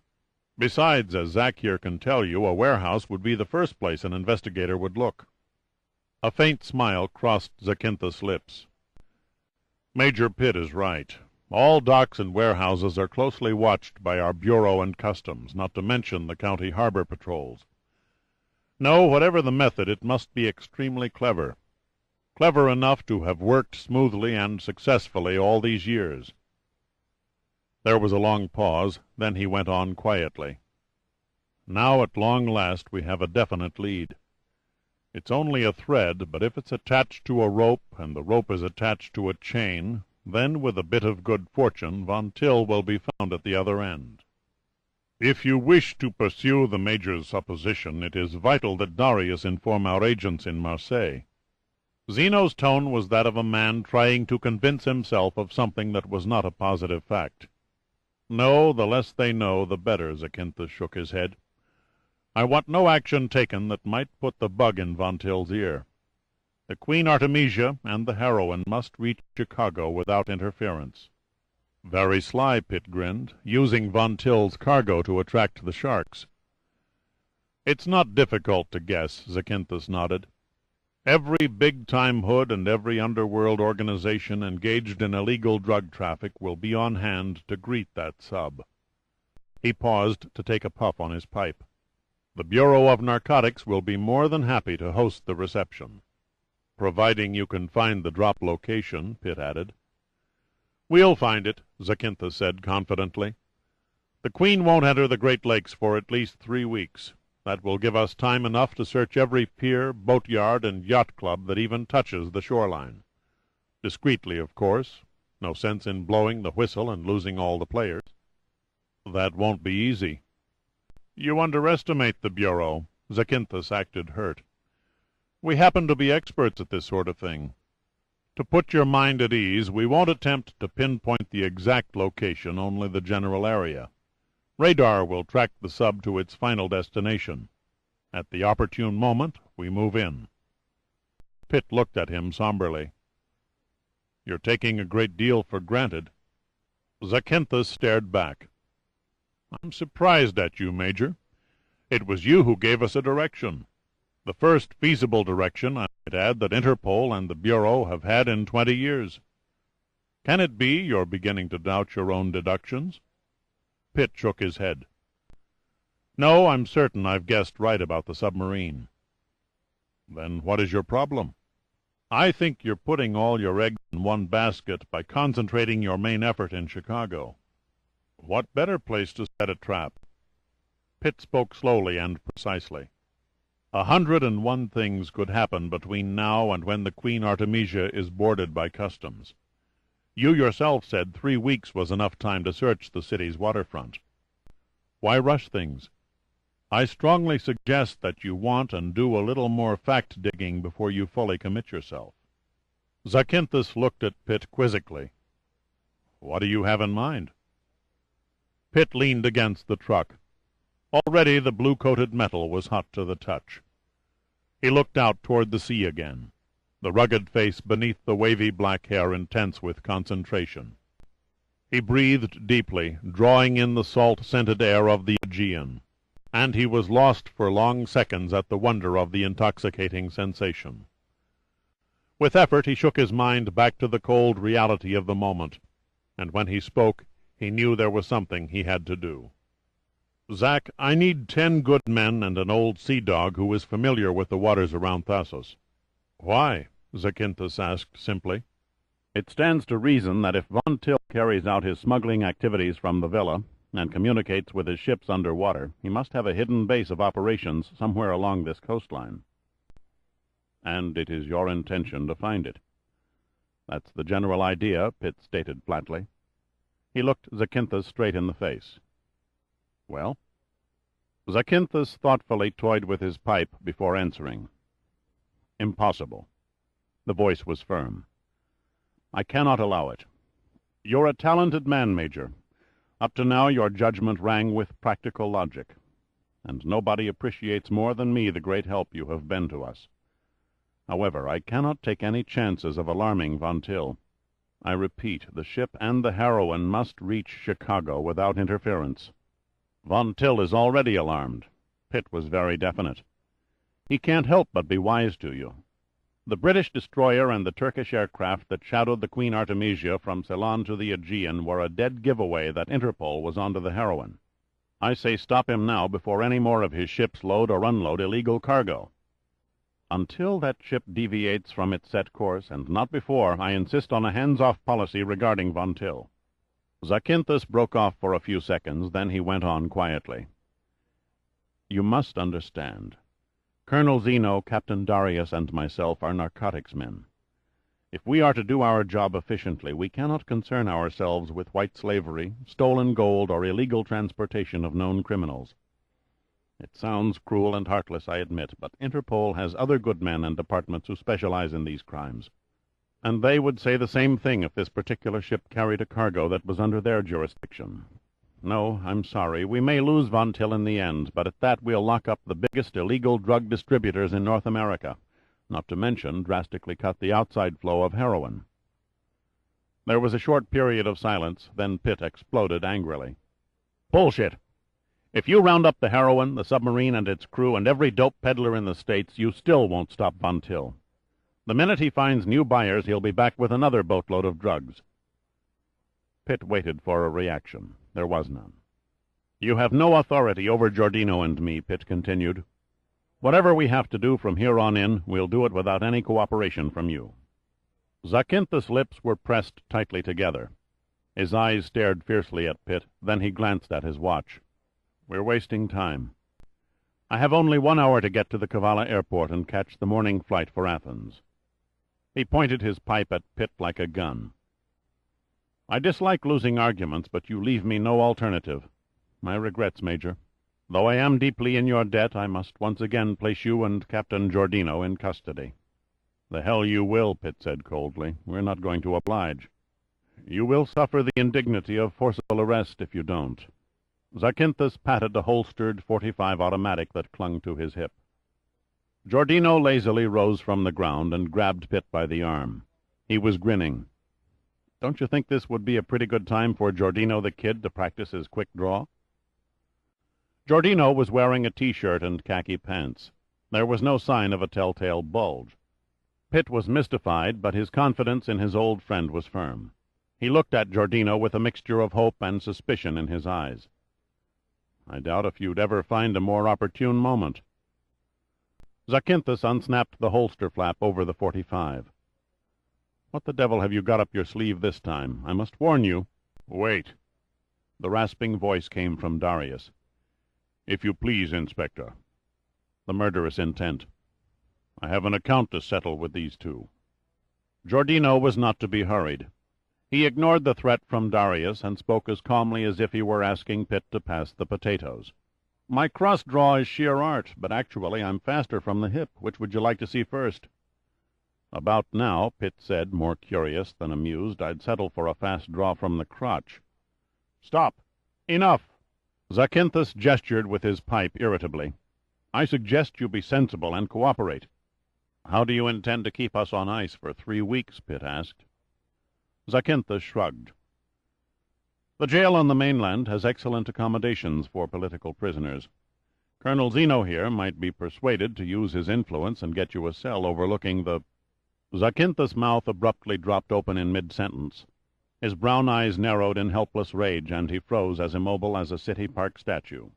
Besides, as Zack here can tell you, a warehouse would be the first place an investigator would look. A faint smile crossed Zacynthus' lips. Major Pitt is right. All docks and warehouses are closely watched by our Bureau and Customs, not to mention the county harbor patrols. No, whatever the method, it must be extremely clever. Clever enough to have worked smoothly and successfully all these years. There was a long pause, then he went on quietly. Now at long last we have a definite lead. It's only a thread, but if it's attached to a rope, and the rope is attached to a chain, then with a bit of good fortune Von Till will be found at the other end. If you wish to pursue the Major's supposition, it is vital that Darius inform our agents in Marseille. Zeno's tone was that of a man trying to convince himself of something that was not a positive fact. No, the less they know, the better. Zacynthus shook his head. I want no action taken that might put the bug in Von Till's ear. The Queen Artemisia and the heroine must reach Chicago without interference. Very sly, Pitt grinned, using Von Till's cargo to attract the sharks. It's not difficult to guess, Zacynthus nodded. Every big-time hood and every underworld organization engaged in illegal drug traffic will be on hand to greet that sub. He paused to take a puff on his pipe. The Bureau of Narcotics will be more than happy to host the reception. Providing you can find the drop location, Pitt added. We'll find it, Zacynthus said confidently. The Queen won't enter the Great Lakes for at least 3 weeks. That will give us time enough to search every pier, boatyard, and yacht club that even touches the shoreline. Discreetly, of course. No sense in blowing the whistle and losing all the players. That won't be easy. You underestimate the Bureau. Zacynthus acted hurt. We happen to be experts at this sort of thing. To put your mind at ease, we won't attempt to pinpoint the exact location, only the general area. Radar will track the sub to its final destination. At the opportune moment, we move in. Pitt looked at him somberly. You're taking a great deal for granted. Zacynthus stared back. I'm surprised at you, Major. It was you who gave us a direction. The first feasible direction, I might add, that Interpol and the Bureau have had in 20 years. Can it be you're beginning to doubt your own deductions? Pitt shook his head. No, I'm certain I've guessed right about the submarine. Then what is your problem? I think you're putting all your eggs in one basket by concentrating your main effort in Chicago. What better place to set a trap? Pitt spoke slowly and precisely. 101 things could happen between now and when the Queen Artemisia is boarded by customs. You yourself said 3 weeks was enough time to search the city's waterfront. Why rush things? I strongly suggest that you want and do a little more fact-digging before you fully commit yourself. Zacynthus looked at Pitt quizzically. What do you have in mind? Pitt leaned against the truck. Already the blue-coated metal was hot to the touch. He looked out toward the sea again, the rugged face beneath the wavy black hair intense with concentration. He breathed deeply, drawing in the salt-scented air of the Aegean, and he was lost for long seconds at the wonder of the intoxicating sensation. With effort he shook his mind back to the cold reality of the moment, and when he spoke, he knew there was something he had to do. Zack, I need 10 good men and an old sea-dog who is familiar with the waters around Thasos. Why? Zacynthus asked simply. It stands to reason that if Von Till carries out his smuggling activities from the villa and communicates with his ships under water, he must have a hidden base of operations somewhere along this coastline. And it is your intention to find it. That's the general idea, Pitt stated flatly. He looked Zacynthus straight in the face. Well? Zacynthus thoughtfully toyed with his pipe before answering. Impossible. The voice was firm. I cannot allow it. You're a talented man, Major. Up to now your judgment rang with practical logic, and nobody appreciates more than me the great help you have been to us. However, I cannot take any chances of alarming Von Till. I repeat, the ship and the heroine must reach Chicago without interference. Von Till is already alarmed. Pitt was very definite. He can't help but be wise to you. The British destroyer and the Turkish aircraft that shadowed the Queen Artemisia from Ceylon to the Aegean were a dead giveaway that Interpol was onto the heroine. I say stop him now before any more of his ships load or unload illegal cargo. Until that ship deviates from its set course, and not before, I insist on a hands-off policy regarding Von Till." Zakynthos broke off for a few seconds, then he went on quietly. "You must understand. Colonel Zeno, Captain Darius, and myself are narcotics men. If we are to do our job efficiently, we cannot concern ourselves with white slavery, stolen gold, or illegal transportation of known criminals. It sounds cruel and heartless, I admit, but Interpol has other good men and departments who specialize in these crimes. And they would say the same thing if this particular ship carried a cargo that was under their jurisdiction. No, I'm sorry, we may lose Von Till in the end, but at that we'll lock up the biggest illegal drug distributors in North America, not to mention drastically cut the outside flow of heroin." There was a short period of silence, then Pitt exploded angrily. "Bullshit! If you round up the heroin, the submarine and its crew, and every dope peddler in the States, you still won't stop Von Till. The minute he finds new buyers, he'll be back with another boatload of drugs." Pitt waited for a reaction. There was none. "You have no authority over Giordino and me," Pitt continued. "Whatever we have to do from here on in, we'll do it without any cooperation from you." Zakynthos' lips were pressed tightly together. His eyes stared fiercely at Pitt, then he glanced at his watch. "We're wasting time. I have only 1 hour to get to the Kavala airport and catch the morning flight for Athens." He pointed his pipe at Pitt like a gun. "I dislike losing arguments, but you leave me no alternative. My regrets, Major. Though I am deeply in your debt, I must once again place you and Captain Giordino in custody." "The hell you will," Pitt said coldly. "We're not going to oblige." "You will suffer the indignity of forcible arrest if you don't." Zakynthos patted a holstered .45 automatic that clung to his hip. Giordino lazily rose from the ground and grabbed Pitt by the arm. He was grinning. "Don't you think this would be a pretty good time for Giordino the Kid to practice his quick draw?" Giordino was wearing a T-shirt and khaki pants. There was no sign of a telltale bulge. Pitt was mystified, but his confidence in his old friend was firm. He looked at Giordino with a mixture of hope and suspicion in his eyes. "I doubt if you'd ever find a more opportune moment." Zakynthos unsnapped the holster flap over the .45. "What the devil have you got up your sleeve this time? I must warn you—" "Wait." The rasping voice came from Darius. "If you please, Inspector." The murderous intent. "I have an account to settle with these two." Giordino was not to be hurried. He ignored the threat from Darius and spoke as calmly as if he were asking Pitt to pass the potatoes. "My cross-draw is sheer art, but actually I'm faster from the hip. Which would you like to see first?" "About now," Pitt said, more curious than amused, "I'd settle for a fast draw from the crotch." "Stop! Enough!" Zakynthos gestured with his pipe irritably. "I suggest you be sensible and cooperate." "How do you intend to keep us on ice for 3 weeks?" Pitt asked. Zakynthos shrugged. "The jail on the mainland has excellent accommodations for political prisoners. Colonel Zeno here might be persuaded to use his influence and get you a cell overlooking the—" Zakynthos' mouth abruptly dropped open in mid-sentence. His brown eyes narrowed in helpless rage, and he froze as immobile as a City Park statue.